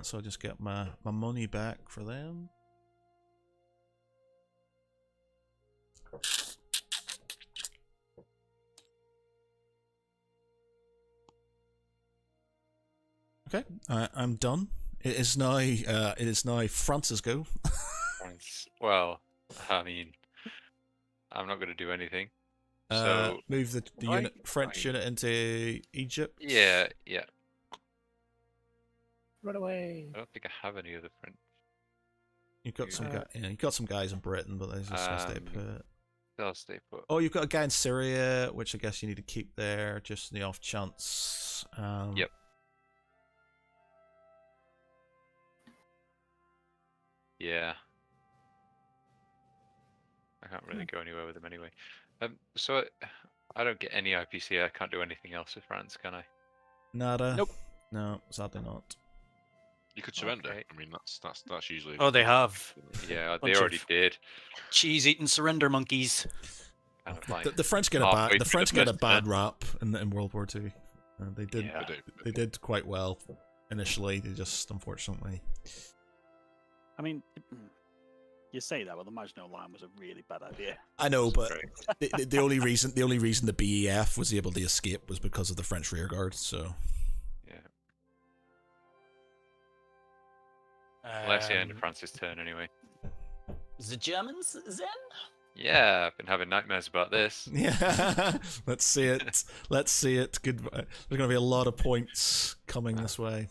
So I'll just get my money back for them. Okay, I'm done. It is now France's go. Well, I mean, I'm not going to do anything. So move the French unit into Egypt. Yeah. Run away. I don't think I have any other French. You've got you've got some guys in Britain, but they just stay put. They'll stay put. Oh, you've got a guy in Syria, which I guess you need to keep there, just in the off chance. Yep. Yeah. I can't really go anywhere with them anyway. So I don't get any IPC. I can't do anything else with France, can I? Nada. Nope. No, sadly not. You could surrender. Okay. I mean, that's usually. Oh, they have. Yeah, they Bunch already of did. cheese-eating surrender monkeys. Kind of like The French get a halfway through the bad rap in World War II. They did. Yeah. They did quite well initially. They just unfortunately. I mean, you say that, but the Maginot Line was a really bad idea. I know, but the only reason the BEF was able to escape was because of the French rearguard. So. Well, that's the end of France's turn anyway. The Germans then? Yeah, I've been having nightmares about this. Yeah, let's see it. Let's see it. Good. There's going to be a lot of points coming this way.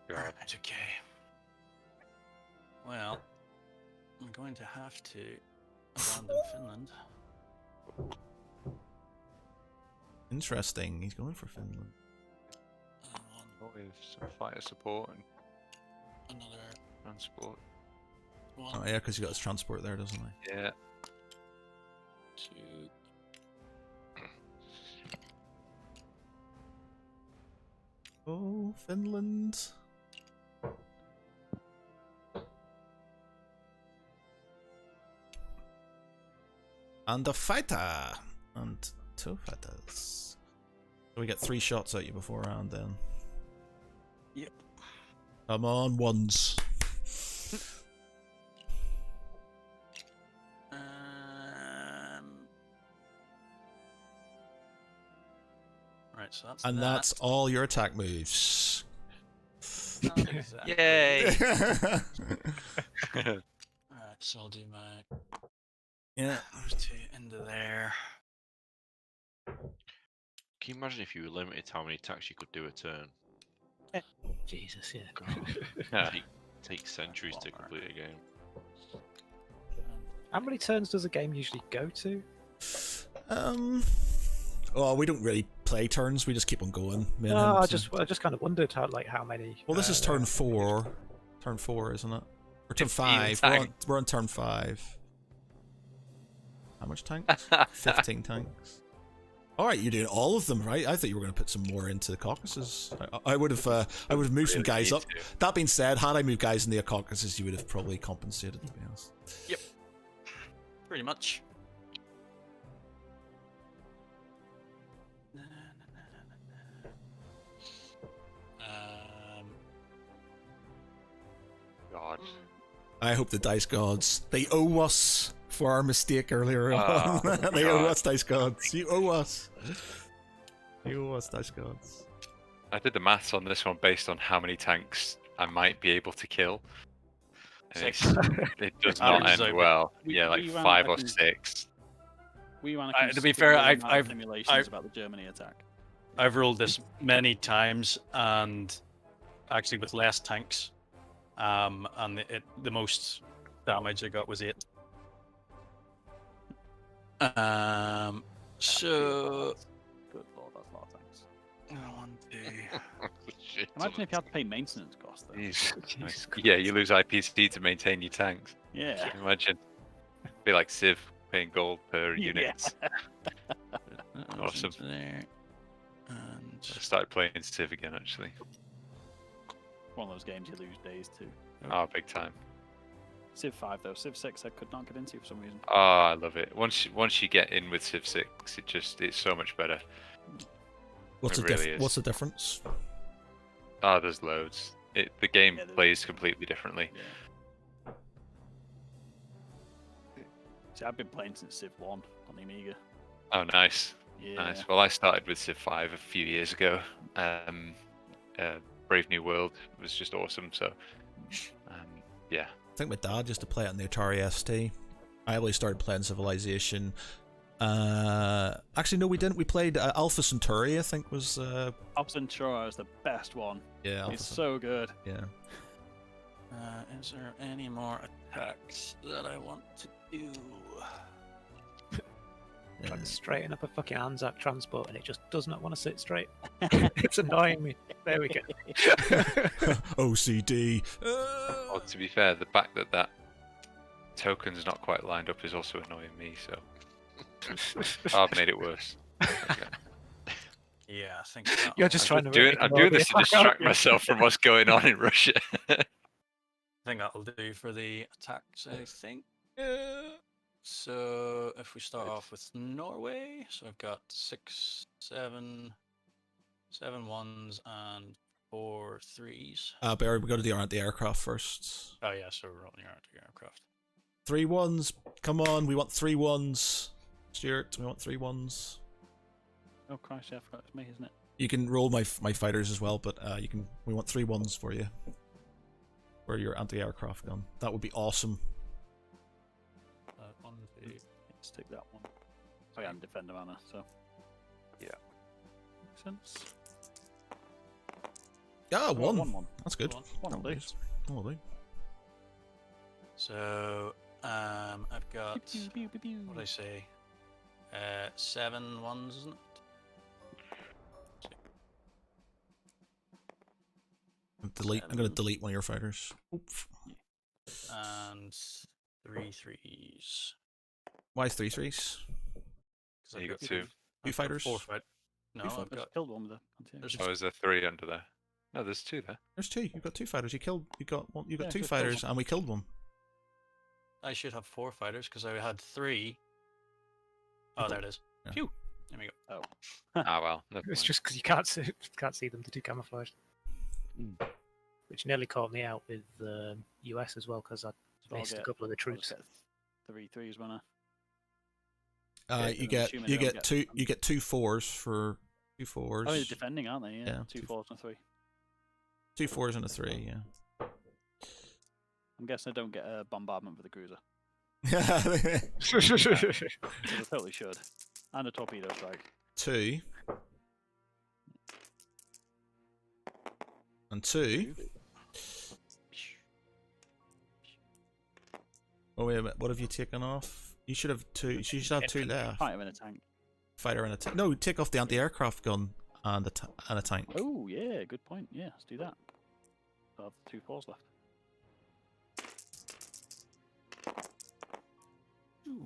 God. Okay. Well, I'm going to have to abandon Finland. Interesting. He's going for Finland. With some fighter support and Another transport. one. Oh yeah, because he got his transport there, doesn't he? Yeah. 2. Oh, Finland. And a fighter. And 2 fighters. So we get 3 shots at you beforehand then. Yep. Come on, ones. Right, so that's And that. that's all your attack moves. Not exactly. Yay! Alright, so I'll do my Yeah. those 2 into there. Can you imagine if you were limited to how many attacks you could do a turn? Jesus, yeah. Take centuries to complete a game. How many turns does a game usually go to? Well, we don't really play turns. We just keep on going. No, I just kind of wondered how many. Well, this is turn 4. Turn 4, isn't it? Or turn 5. We're on turn 5. How much tanks? 15 tanks. All right, you're doing all of them, right? I thought you were going to put some more into the Caucasus. I would have moved some guys up. That being said, had I moved guys in the Caucasus, you would have probably compensated. To be honest. Yep. Pretty much. God. I hope the dice gods, they owe us for our mistake earlier on. They owe us, dice gods. You owe us. You owe us, dice gods. I did the maths on this one based on how many tanks I might be able to kill. And it does not end well. Yeah, like 5 or 6. We ran to be fair, simulations about the Germany attack. I've rolled this many times, and actually with less tanks, and the most damage I got was 8. So Good lord, that's a lot of tanks. 1, 2. Imagine if you had to pay maintenance costs. Though. Yeah, you lose IPC to maintain your tanks. Yeah. Imagine. Be like Civ paying gold per unit. Awesome. There. And I started playing Civ again, actually. One of those games you lose days to. Oh, big time. Civ 5 though. Civ 6 I could not get into for some reason. Oh, I love it. Once you get in with Civ 6, it's so much better. What's What's the difference? Oh, there's loads. The game plays completely differently. Yeah. See, I've been playing since Civ 1 on the Amiga. Oh, nice. Yeah. Nice. Well, I started with Civ 5 a few years ago. Brave New World was just awesome. So, yeah. I think my dad used to play it on the Atari ST. I always started playing Civilization. Actually, no, we didn't. We played Alpha Centauri, I think was... Alpha Centauri is the best one. Yeah, it's so good. Yeah. Is there any more attacks that I want to do? Trying to straighten up a fucking Anzac transport and it just does not want to sit straight. It's annoying me. There we go. OCD. Well, to be fair, the fact that token's not quite lined up is also annoying me, so I've made it worse. Okay. Yeah, I think so. You're just trying to... I'm doing this to distract myself from what's going on in Russia. I think that'll do for the attacks, I think. So if we start off with Norway, so I've got 6, 7 ones and 4 3s. Barry, we got to do the aircraft first. Oh yeah, so we're rolling the aircraft. 3 1s. Come on, we want 3 1s. Stuart, we want 3 1s. Oh Christ, yeah, I forgot it's me, isn't it? You can roll my fighters as well, but we want 3 1s for you. For your anti-aircraft gun. That would be awesome. 1, 2. Let's take that one. Oh yeah, I'm defender mana, so yeah, makes sense. Yeah, 1. 1. That's good. One will do. That'll do. So I've got what did I say? 7 ones, isn't it? I'm going to delete one of your fighters. Oof. And 3 3s. Why 3 3s? So you got 2. 2 fighters? 4 fight. No, I've got killed one with the. Oh, is there 3 under there? No, there's 2 there. There's 2. You've got 2 fighters. You got 2 just fighters, and we killed one. I should have 4 fighters because I had 3. Oh, there it is. Yeah. Phew. There we go. Oh. Well. It's just because you can't see them. They're too camouflaged. Which nearly caught me out with the US as well because I missed a couple of the troops. 3 3s, when You get 2 4s for 2 4s. Oh, they're defending, aren't they? Yeah. 2 4s and a 3. 2 4s and a 3. Yeah. I'm guessing I don't get a bombardment for the cruiser. Yeah. So they totally should. And a torpedo strike. 2. And 2. Oh wait a minute, what have you taken off? You should have 2. You should have 2 left. Fighter in a tank. Fighter and a tank. No, take off the anti-aircraft gun and a tank. Oh yeah, good point. Yeah, let's do that. I have 2 4s left.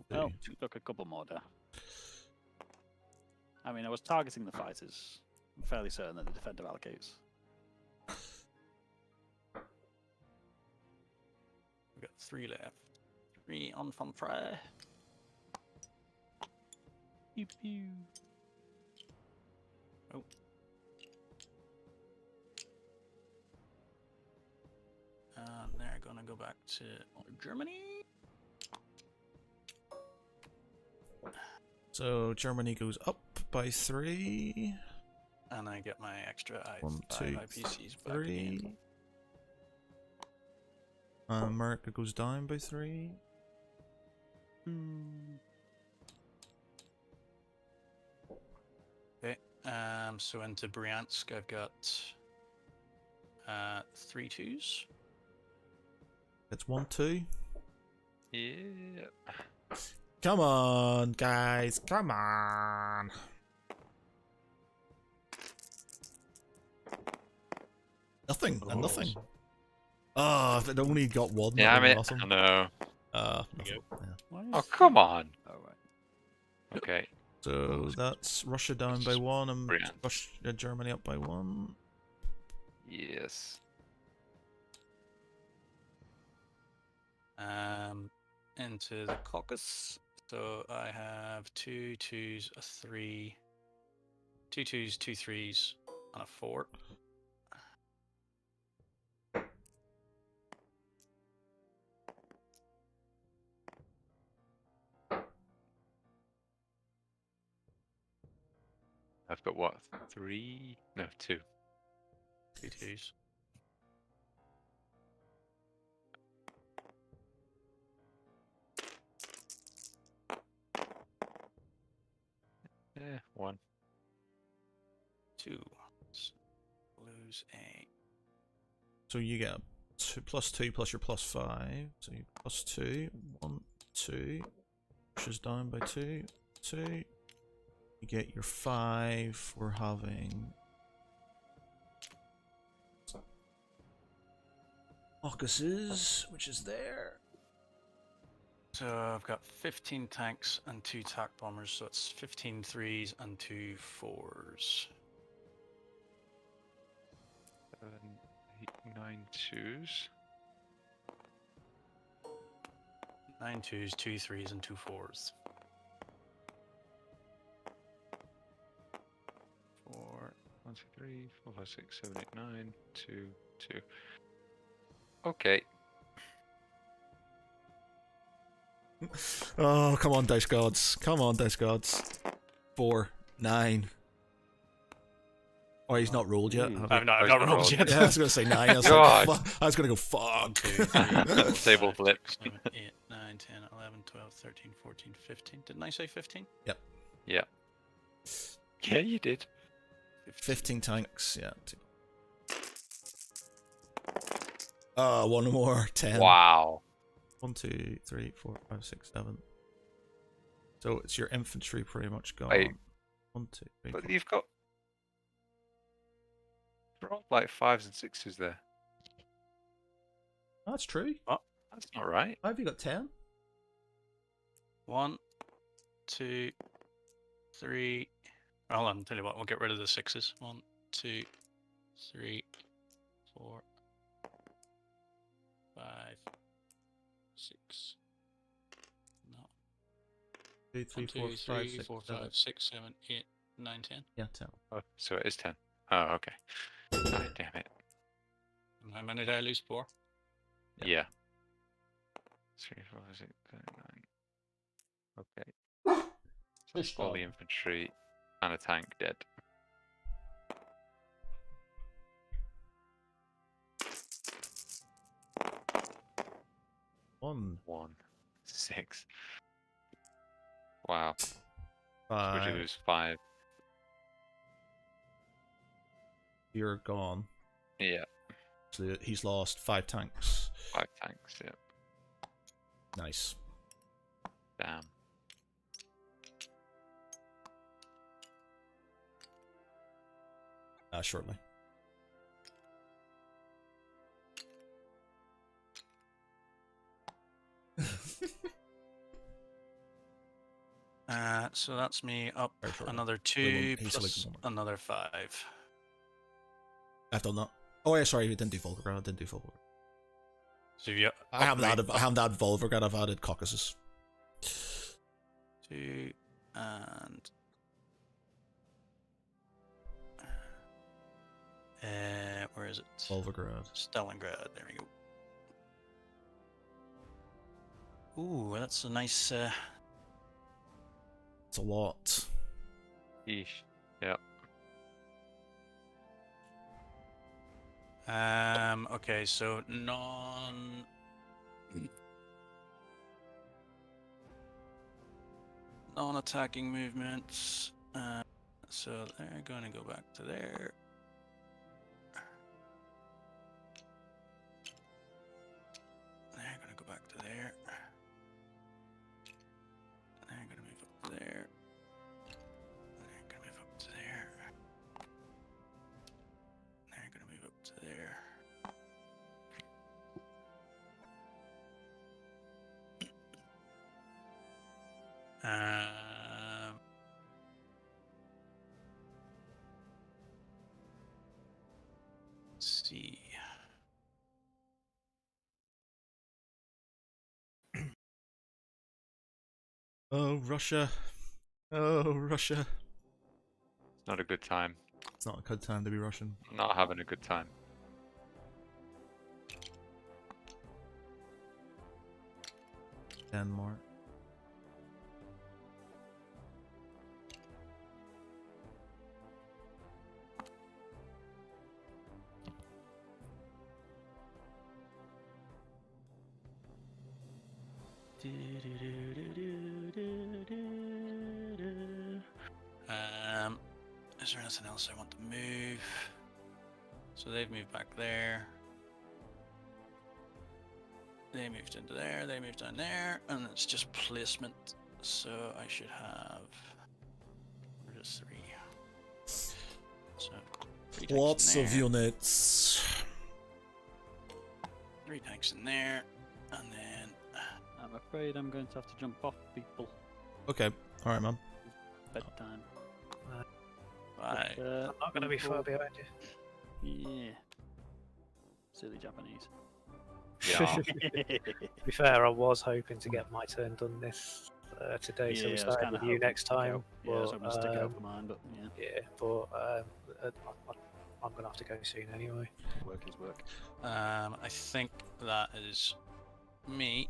Well, look, a couple more there. I mean, I was targeting the fighters. I'm fairly certain that the defender allocates. We've got 3 left. 3 on from fry. Pew pew. Oh. And they're going gonna go back to Germany. So Germany goes up by 3. And I get my extra 1, 2, IPCs back 3. again. America goes down by 3. Okay. So into Bryansk, I've got 3 2s. It's 1, 2. Yeah. Come on, guys. Come on. Nothing. And nothing. Oh, if it only got 1, Yeah, that I would be mean, awesome. no. Nothing. Yeah. Oh, come on. Alright. Okay. So that's Russia down by 1 and Brilliant. Germany up by 1. Yes. Into the Caucasus. So I have 2 2s, a 3, 2 2s, 2 3s, and a 4. I've got what? 3? No, 2. 2 2s. Yeah, 1. 2. Lose a. So you get +2 plus your +5. So you +2. 1, 2. Russia's down by 2. 2. You get your 5. We're having Caucasus, which is there. So I've got 15 tanks and 2 TAC bombers, so it's 15 3s and 2 4s. 7, 8, 9 2s. 9 2s, 2 3s, and 2 4s. 4. 1, 2, 3, 4, 5, 6, 7, 8, 9, 2, 2. Okay. Oh, come on, dice gods. Come on, dice gods. 4, 9. Oh, he's not rolled yet. have I've you? not rolled yet. Yeah, I was going to say 9. I was, God. I was going to go fuck. 2, 3, Table flip. 7, 8, 9, 10, 11, 12, 13, 14, 15. Didn't I say 15? Yep. Yeah. Yeah, you did. 15 tanks, yeah. 1 more. 10. Wow. 1, 2, 3, 4, 5, 6, 7. So it's your infantry pretty much gone. Wait. 1, 2, 3, But 4. you've got. They're all like 5s and 6s there. That's true. That's not right. Why have you got 10? 1, 2, 3. Hold on, tell you what, we'll get rid of the 6s. 1, 2, 3, 4, 5, 6. No. 2, 3, 1, 2, 4, 5, 3, 6, 4, 7. 5, 6, 7, 8, 9, 10. Yeah, 10. Oh, so it is 10. Oh, okay. God damn it. How many did I lose? 4? Yeah. 3, 4, 6, 7, 9. Okay. So all the infantry and a tank dead. One. 1, 6. Wow. Would you 5. lose 5? You're gone. Yeah. So he's lost 5 tanks. 5 tanks, yeah. Nice. Damn. Shortly. So that's me up Very shortly. another Wait, 2 he's plus like- another 5. I've done that. Oh yeah, sorry, we didn't do Volgograd. I didn't do Volgograd. So you I haven't added Volgograd. I've added Caucasus. 2 and where is it? Volgograd. Stalingrad. There we go. Ooh, that's a nice. It's a lot. Yeesh. Yeah. Okay, so non-attacking movements. So they're going to go back to there. They're going to go back to there. They're going to move up to there. They're going to move up to there. They're going to move up to there. Let's see. Oh, Russia. Oh, Russia. It's not a good time. It's not a good time to be Russian. I'm not having a good time. Denmark. Is there anything else I want to move? So they've moved back there. They moved into there, they moved down there, and it's just placement. So I should have just 3. So 3 tanks Lots in of there, units. 3 tanks in there, and then I'm afraid I'm going to have to jump off, people. Okay. Alright, man. Bedtime. bye. But, I'm not going to be far behind you. Yeah. Silly Japanese. Yeah. To be fair, I was hoping to get my turn done this today, so Yeah, I we was started kinda with you hoping next to stick time. out. Yeah, I was but, hoping to stick out for mine, but yeah, yeah, but I'm going to have to go soon anyway. work is work. I think that is me.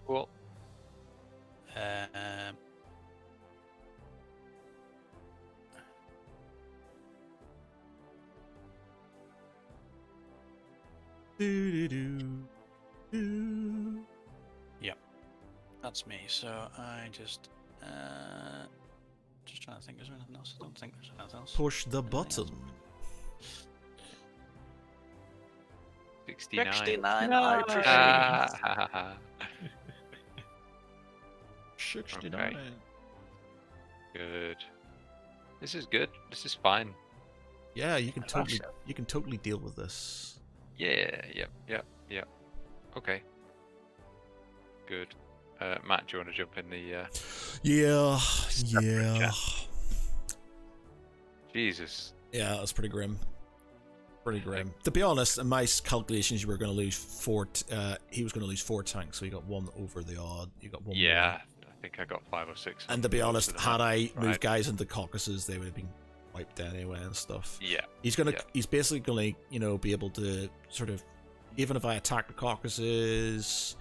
Cool. Yep, that's me. So I just trying to think. Is there anything else? I don't think there's anything else. Push the button. 69. 69. No. I appreciate it. Ah, 69. good. This is good. This is fine. Yeah, you can totally Russia. you can totally deal with this. Yeah. Yep. Okay. Good. Matt, do you want to jump in the? Yeah. Jesus. Yeah, that's pretty grim. Pretty grim. To be honest, in my calculations, you were going to lose 4. He was going to lose 4 tanks, so you got 1 over the odd. You got 1 Yeah, more. I think I got 5 or 6. And to be honest, Most of had them. I Right. moved guys into Caucasus, they would have been wiped anyway and stuff. Yeah. He's gonna. Yeah. He's basically gonna, be able to sort of, even if I attack the Caucasus,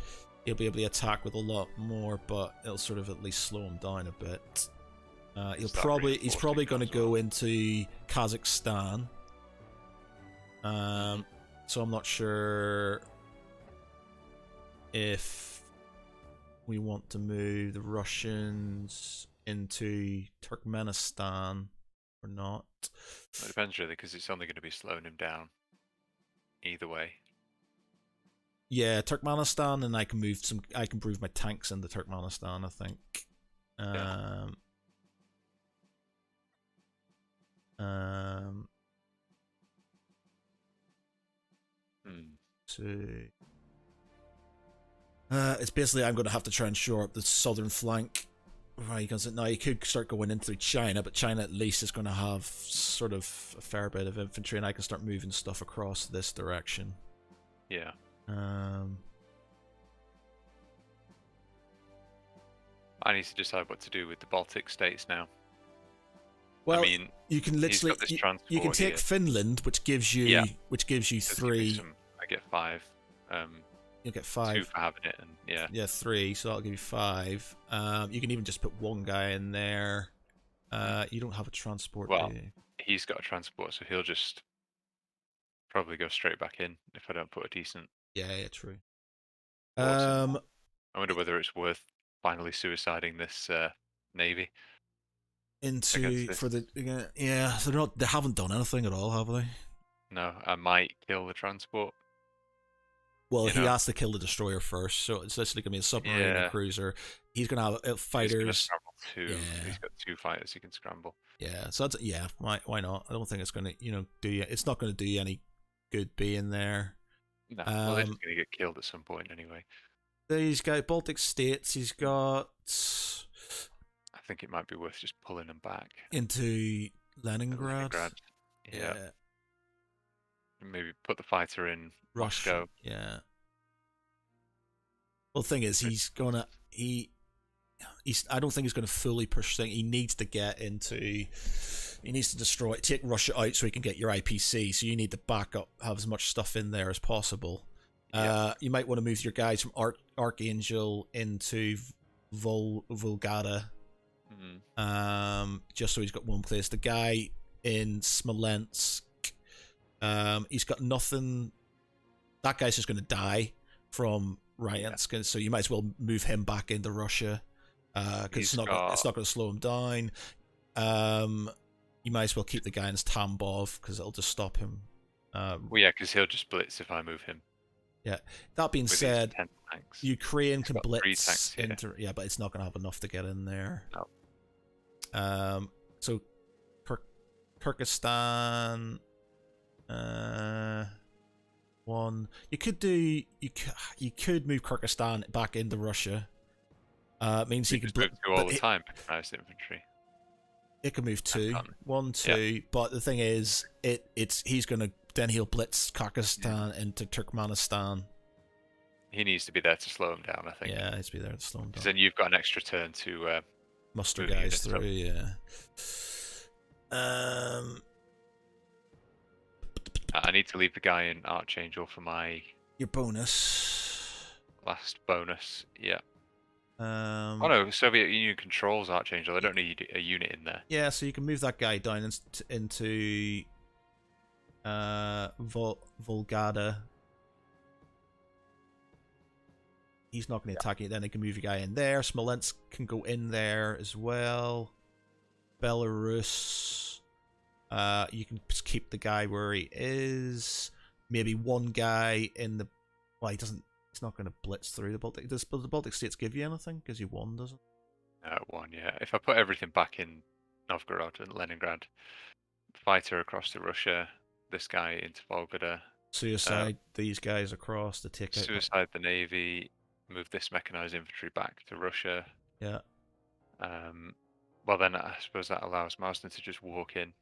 he'll be able to attack with a lot more, but it'll sort of at least slow him down a bit. He's Start probably reinforcing going to as well. go into Kazakhstan. So I'm not sure if we want to move the Russians into Turkmenistan or not. It depends really, because it's only going to be slowing him down. Either way. Yeah, Turkmenistan, and I can move my tanks into Turkmenistan, I think. Yeah. So it's basically I'm going to have to try and shore up the southern flank. Right, because now you could start going in through China, but China at least is going to have sort of a fair bit of infantry, and I can start moving stuff across this direction. Yeah. I need to decide what to do with the Baltic states now. Well, I mean, you can he's literally got this you can transport take here. Finland, which gives you Yeah. which gives you Does give me 3. some- I get 5. You'll get 5. 2 for having it, and Yeah, 3. So that'll give you 5. You can even just put 1 guy in there. You don't have a transport. Well, he's got a transport, so he'll just probably go straight back in if I don't put a decent. Yeah, true. I wonder whether it's worth finally suiciding this navy. They haven't done anything at all, have they? No, I might kill the transport. Well, he has to kill the destroyer first, so it's literally gonna be a submarine and a cruiser. He's gonna have fighters. He's gonna scramble 2. Yeah. He's got 2 fighters he can scramble. Yeah, so that's why not? I don't think it's gonna do you. It's not gonna do you any good being there. No, well, they're just gonna get killed at some point anyway. He's got Baltic states. He's got. I think it might be worth just pulling them back into Leningrad. Yeah. Maybe put the fighter in Moscow. Yeah. Well, the thing is, I don't think he's going to fully push things. He needs to take Russia out so he can get your IPC. So you need to back up, have as much stuff in there as possible. Yeah. You might want to move your guys from Archangel into Volgada. Just so he's got one place. The guy in Smolensk, he's got nothing. That guy's just going to die from Ryansk, so you might as well move him back into Russia because it's not going to slow him down. You might as well keep the guy in Tambov because it'll just stop him. Because he'll just blitz if I move him. Yeah. That being said, Ukraine can blitz into but it's not going to have enough to get in there. No. So Kyrgyzstan. You could move Kyrgyzstan back into Russia. It means he could move 2 all the time. Mechanized infantry. It can move 2, 1, 2. Yeah. But the thing is, he'll blitz Kyrgyzstan into Turkmenistan. He needs to be there to slow him down, I think. Yeah, he needs to be there to slow him down. Because then you've got an extra turn to muster guys through. Yeah. I need to leave the guy in Archangel for your bonus. Last bonus. Yeah. Oh no, Soviet Union controls Archangel. I don't need a unit in there. Yeah, so you can move that guy down into Volgada. He's not going to attack you. Then they can move your guy in there. Smolensk can go in there as well. Belarus. You can just keep the guy where he is. Maybe 1 guy in the. Well, he's not going to blitz through the Baltic. Does the Baltic states give you anything? Gives you 1, does it? 1, yeah. If I put everything back in Novgorod and Leningrad, fighter across to Russia, this guy into Volgada. Suicide these guys across to take out. Suicide the navy. Move this mechanized infantry back to Russia. Yeah. Well, then I suppose that allows Marsden to just walk in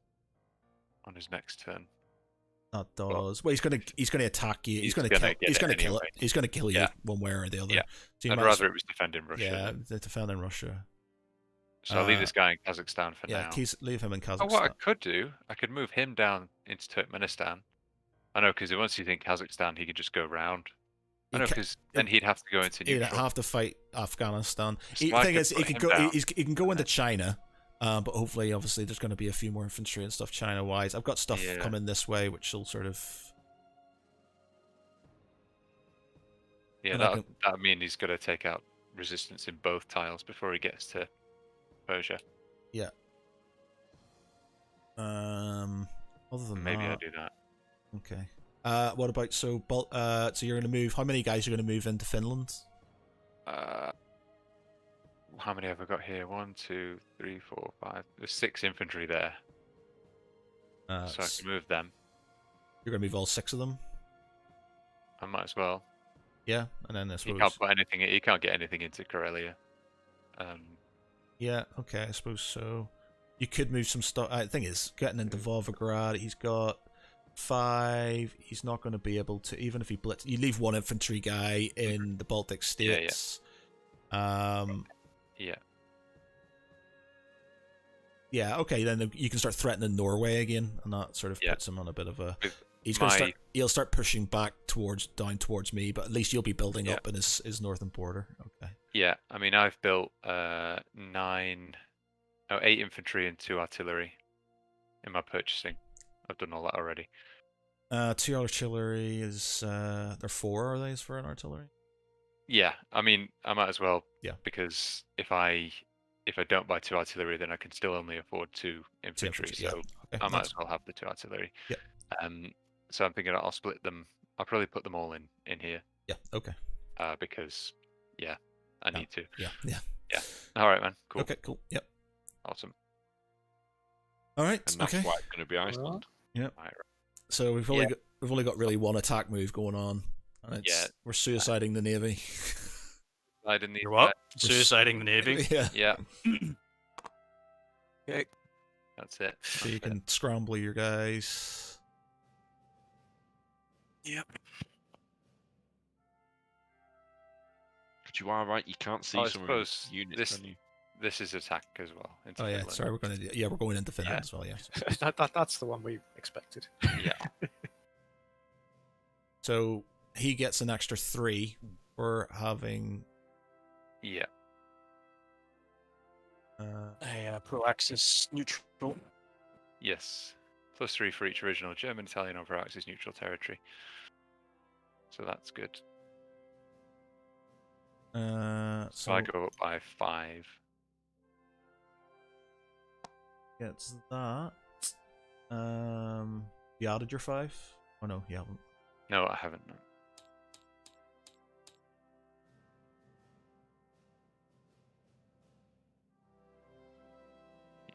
on his next turn. That does. Well, he's gonna attack you. He's gonna kill it. He's gonna kill you one way or the other. Yeah. So I'd rather it was defending Russia. Yeah, they're defending Russia. So I'll leave this guy in Kazakhstan for now. Yeah, leave him in Kazakhstan. What I could do, I could move him down into Turkmenistan. I know, because once he's in Kazakhstan, he could just go round. I know, because then he'd have to go into neutral. He'd have to fight Afghanistan. The thing is, he can go into China. But hopefully, obviously, there's going to be a few more infantry and stuff China-wise. I've got stuff coming this way, which will sort of... Yeah, that mean he's got to take out resistance in both tiles before he gets to Persia. Yeah. Other than maybe I do that. Okay. What about so you're going to move? How many guys are going to move into Finland? How many have I got here? 1, 2, 3, 4, 5. There's 6 infantry there. So I can move them. You're going to move all 6 of them? I might as well. Yeah, and then this. You can't put anything. You can't get anything into Karelia. Yeah. Okay. I suppose so. You could move some stuff. The thing is, getting into Volgograd, he's got 5. He's not going to be able to, even if he blitz. You leave 1 infantry guy in the Baltic states. Yeah. Yeah, okay, then you can start threatening Norway again, and that sort of puts him on a bit of a... He's gonna start. He'll start pushing back down towards me, but at least you'll be building up in his northern border. Okay. Yeah, I mean, I've built 8 infantry and 2 artillery in my purchasing. I've done all that already. 2 artillery is they're 4, are they, for an artillery? Yeah, I mean, I might as well. Yeah. Because if I don't buy 2 artillery, then I can still only afford 2 infantry. So okay. I might as well have the 2 artillery. Yeah. So I'm thinking I'll split them. I'll probably put them all in here. Yeah. Okay. Because I need to. Yeah. All right, man. Cool. Okay. Cool. Yep. Awesome. All right. And that's why it's going to be Iceland. Yep. Right. So we've only got really one attack move going on, and we're suiciding the navy. I didn't need. You're what? Suiciding the navy. Yeah. Yeah. Okay. That's it. So you can scramble your guys. Yep. But you are right. You can't see I some of his suppose units. Can you? This is attack as well. Into Oh yeah. Finland. Sorry, we're going into Finland as well. Yeah. That's the one we expected. Yeah. So he gets an extra 3 for having. Yeah. A pro-axis neutral. Yes. +3 for each original German, Italian, or Axis neutral territory. So that's good. So I go up by 5. Gets that. You added your 5? Oh no, you haven't. No, I haven't. No.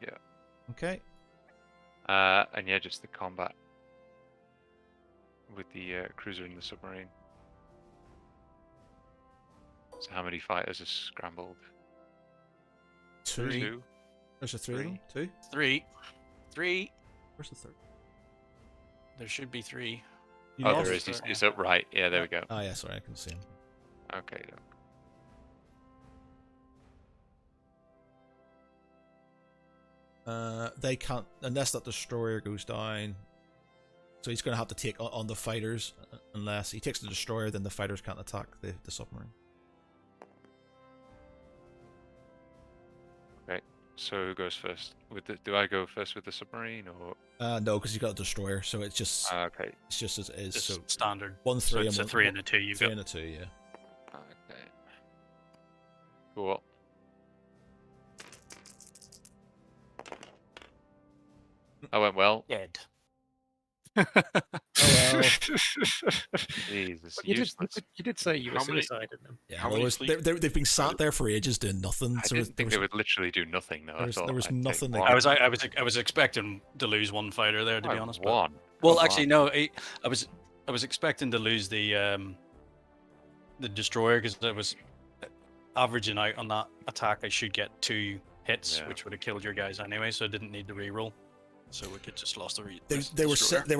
Yeah. Okay. And yeah, just the combat with the cruiser and the submarine. So how many fighters are scrambled? 2. There's a 3 of them? 2? 3. 3. Where's the 3rd? There should be 3. You Oh, lost? there is. He's up right. Yeah, there we go. Oh yeah, sorry, I can see him. Okay. They can't, unless that destroyer goes down. So he's going to have to take on the fighters, unless he takes the destroyer, then the fighters can't attack the submarine. Okay. So who goes first? Do I go first with the submarine or? No, because he's got a destroyer, so it's just Okay. it's just as it is. Just So standard. 1 3 So and it's a 1, 3 and a 2. You've 3 got. and a 2, yeah. Okay. Cool. That went well. Dead. Oh well. Jesus, You useless. did say you were How many- suiciding them. Yeah, How well, many they've been sat there for ages doing nothing. I So didn't think there they would literally do nothing though. there was nothing they I was expecting to lose 1 fighter there, to be honest. But... One. Well, Come actually, on. no. I was expecting to lose the destroyer because I was averaging out on that attack. I should get 2 hits, Yeah. which would have killed your guys anyway, so I didn't need to reroll. So we could just lost the they were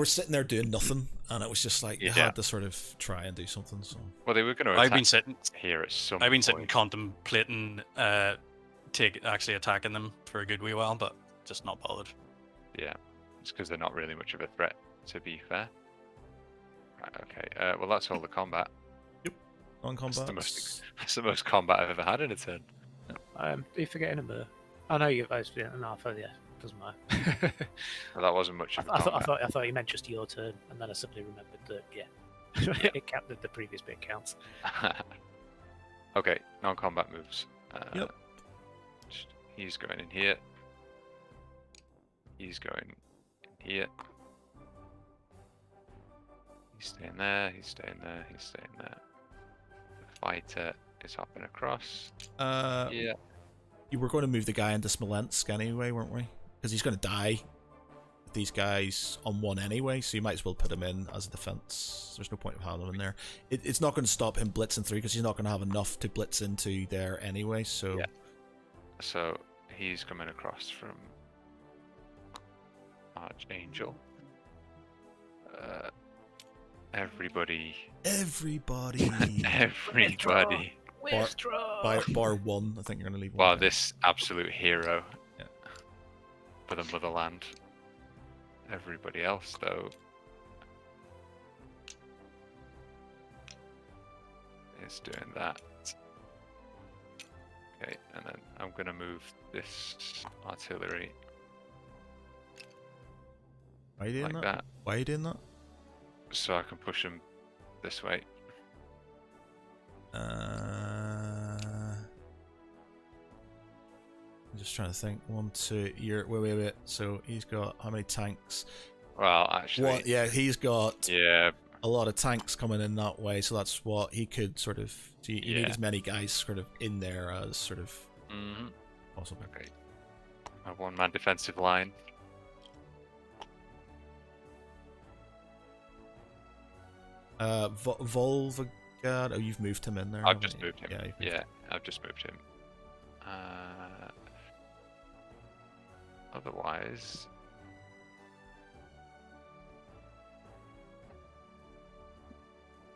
sitting there doing nothing, and it was just like they Yeah. had to sort of try and do something. So Well, they were going to I've attack been sitting. here at some I've been point. sitting contemplating actually attacking them for a good wee while, but just not bothered. Yeah, it's because they're not really much of a threat, to be fair. Right, okay. Well, that's all the combat. on That's combat. the most combat I've ever had in a turn. Are you forgetting them there? I know you guys. Yeah, no, yeah, doesn't matter. Well, that wasn't much of a I combat. thought you meant just your turn, and then I suddenly remembered that yeah, it counted. The previous bit counts. Okay, non-combat moves. Yep. He's going in here. He's going in here. He's staying there. He's staying there. He's staying there. The fighter is hopping across. Yeah. You were going to move the guy into Smolensk anyway, weren't we? Because he's going to die with these guys on 1 anyway, so you might as well put him in as a defense. There's no point of having him in there. It's not going to stop him blitzing through because he's not going to have enough to blitz into there anyway. So Yeah. So he's coming across from Archangel. Everybody. everybody, Everybody. bar 1, I think you're going to leave 1. Wow, there. this absolute hero. Yeah. For the motherland. Everybody else, though. is doing that. Okay, and then I'm gonna move this artillery Why are you doing like that? that, Why are you doing that? so I can push them this way. I'm just trying to think. 1, 2. Wait. So he's got how many tanks? Well, actually, What? Yeah, he's got yeah, a lot of tanks coming in that way. So that's what he could sort of. So you need Yeah. as many guys sort of in there as sort of possible. okay. A one-man defensive line. Volvagard. Oh, you've moved him in there. I've haven't just you? moved him. Yeah, you've moved Yeah, I've just moved him. Otherwise,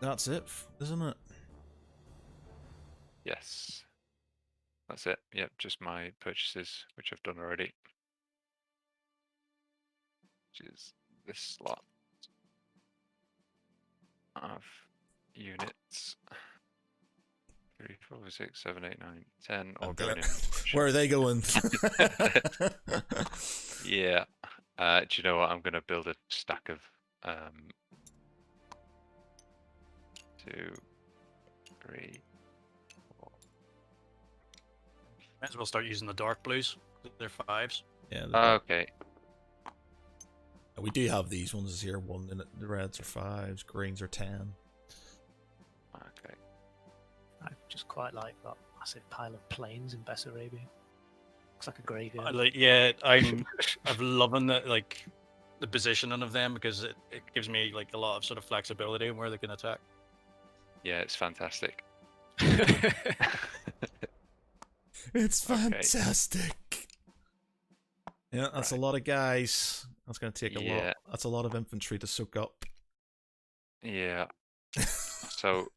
That's it, isn't it? yes, that's it. Yep, just my purchases, which I've done already. Which is this lot of units. 3, 4, 6, 7, 8, 9, 10, all going in. Where are they going? Yeah. Do you know what? I'm going to build a stack of 2, 3, 4. Might as well start using the dark blues. They're 5s. Yeah. Okay. We do have these ones here. One in it. The reds are 5s, greens are 10. Okay. I just quite like that massive pile of planes in Bessarabia. Looks like a graveyard. I'm loving the positioning of them because it gives me like a lot of sort of flexibility in where they can attack. Yeah, it's fantastic. It's Okay. fantastic. Yeah, that's a lot of guys. That's going to take a lot. Yeah. That's a lot of infantry to soak up. Yeah. So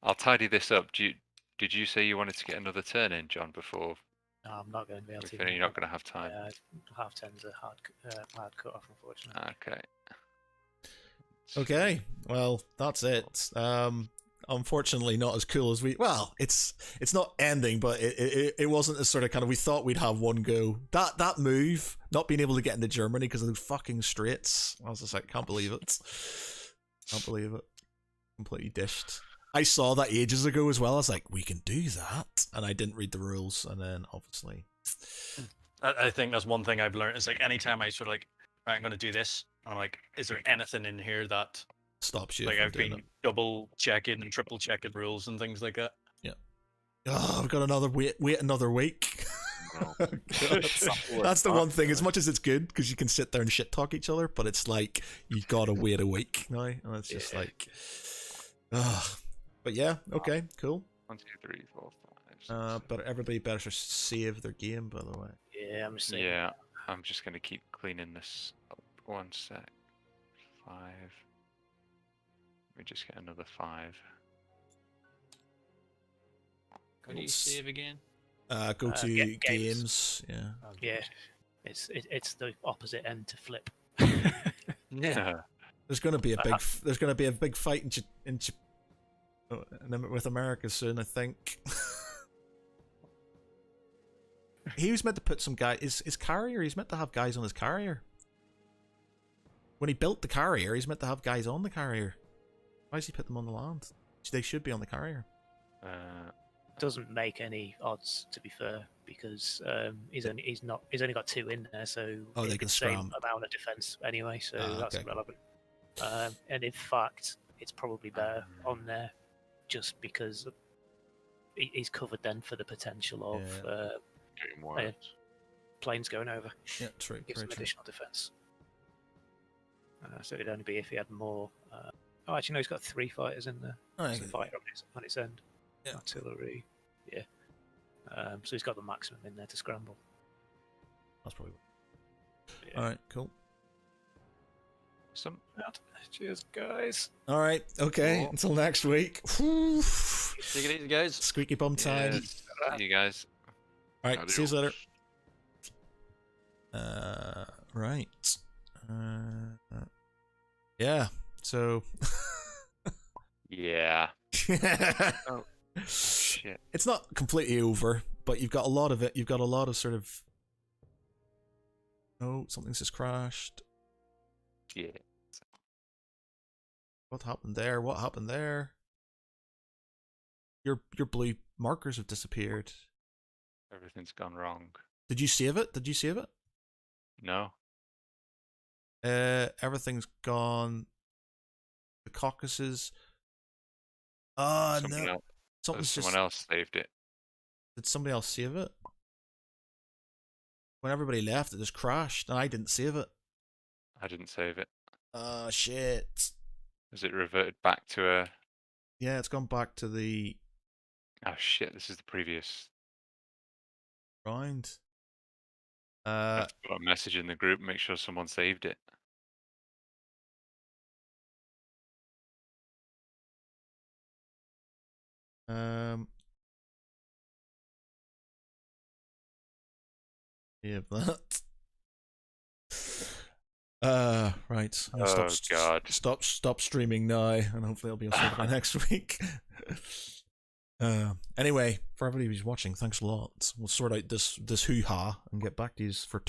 I'll tidy this up. Did you say you wanted to get another turn in, John, before No, I'm not going to be able we to. finish? You're not going to have time. Yeah, half 10's a hard cut off, unfortunately. Okay. Okay, well, that's it. Unfortunately, not as cool as we. Well, it's not ending, but it wasn't as sort of kind of. We thought we'd have one go. That move, not being able to get into Germany because of those fucking straits. I was just like, can't believe it. Can't believe it. Completely dished. I saw that ages ago as well. I was like, we can do that, and I didn't read the rules, and then obviously. I think that's one thing I've learned. Is like anytime I sort of like, right, I'm going to do this. I'm like, is there anything in here that Stops you. like from I've doing been it. double checking and triple checking rules and things like that. Oh, I've got another wait another week. No. That's the one thing. As much as it's good because you can sit there and shit talk each other, but it's like you gotta wait a week now, and it's just like, but yeah, okay, cool. 1, 2, 3, 4, 5. 6, But everybody better save their game, by the way. Yeah, I'm just saying. yeah, I'm just going to keep cleaning this up. 1 sec. 5. Let me just get another 5. How do you save again? Go to Games. games. Yeah. Yeah, it's the opposite end to flip. Yeah. There's gonna be a big fight with America soon, I think. He was meant to put some guy. His carrier. He's meant to have guys on his carrier. When he built the carrier, he's meant to have guys on the carrier. Why does he put them on the land? They should be on the carrier. Doesn't make any odds, to be fair, because he's only got 2 in there, so Oh, they it's can the same scram. amount of defense anyway, so that's okay. irrelevant. And in fact, it's probably better on there just because he's covered then for the potential of Getting more. planes going over. Yeah, true. Gives Very him true. additional defense. So it'd only be if he had more. Oh, actually, no, he's got 3 fighters in there. Oh, There's a yeah. fighter on its end. Yeah. Artillery. Yeah. So he's got the maximum in there to scramble. That's probably. Yeah. All right. Cool. Some. Cheers, guys. All right. Okay. Cool. Until next week. Whew. Take it easy, guys. Squeaky bum time. Yes. See you guys. All right. See you later. Adios. Right. Yeah. So. Yeah. Oh, shit. It's not completely over, but you've got a lot of it. You've got a lot of sort of. Oh, something's just crashed. Yeah. What happened there? What happened there? Your blue markers have disappeared. Everything's gone wrong. Did you save it? Did you save it? No. Everything's gone. The Caucasus. Ah, no. Someone else saved it. Did somebody else save it? When everybody left, it just crashed, and I didn't save it. I didn't save it. Oh, shit. Has it reverted back to a... Yeah, it's gone back to the Oh shit, this is the previous... round. I've got a message in the group, make sure someone saved it. Yeah, that. Right. Oh god. Stop streaming now, and hopefully I'll be able to save it by next week. Anyway, for everybody who's watching, thanks a lot. We'll sort out this hoo-ha and get back to you for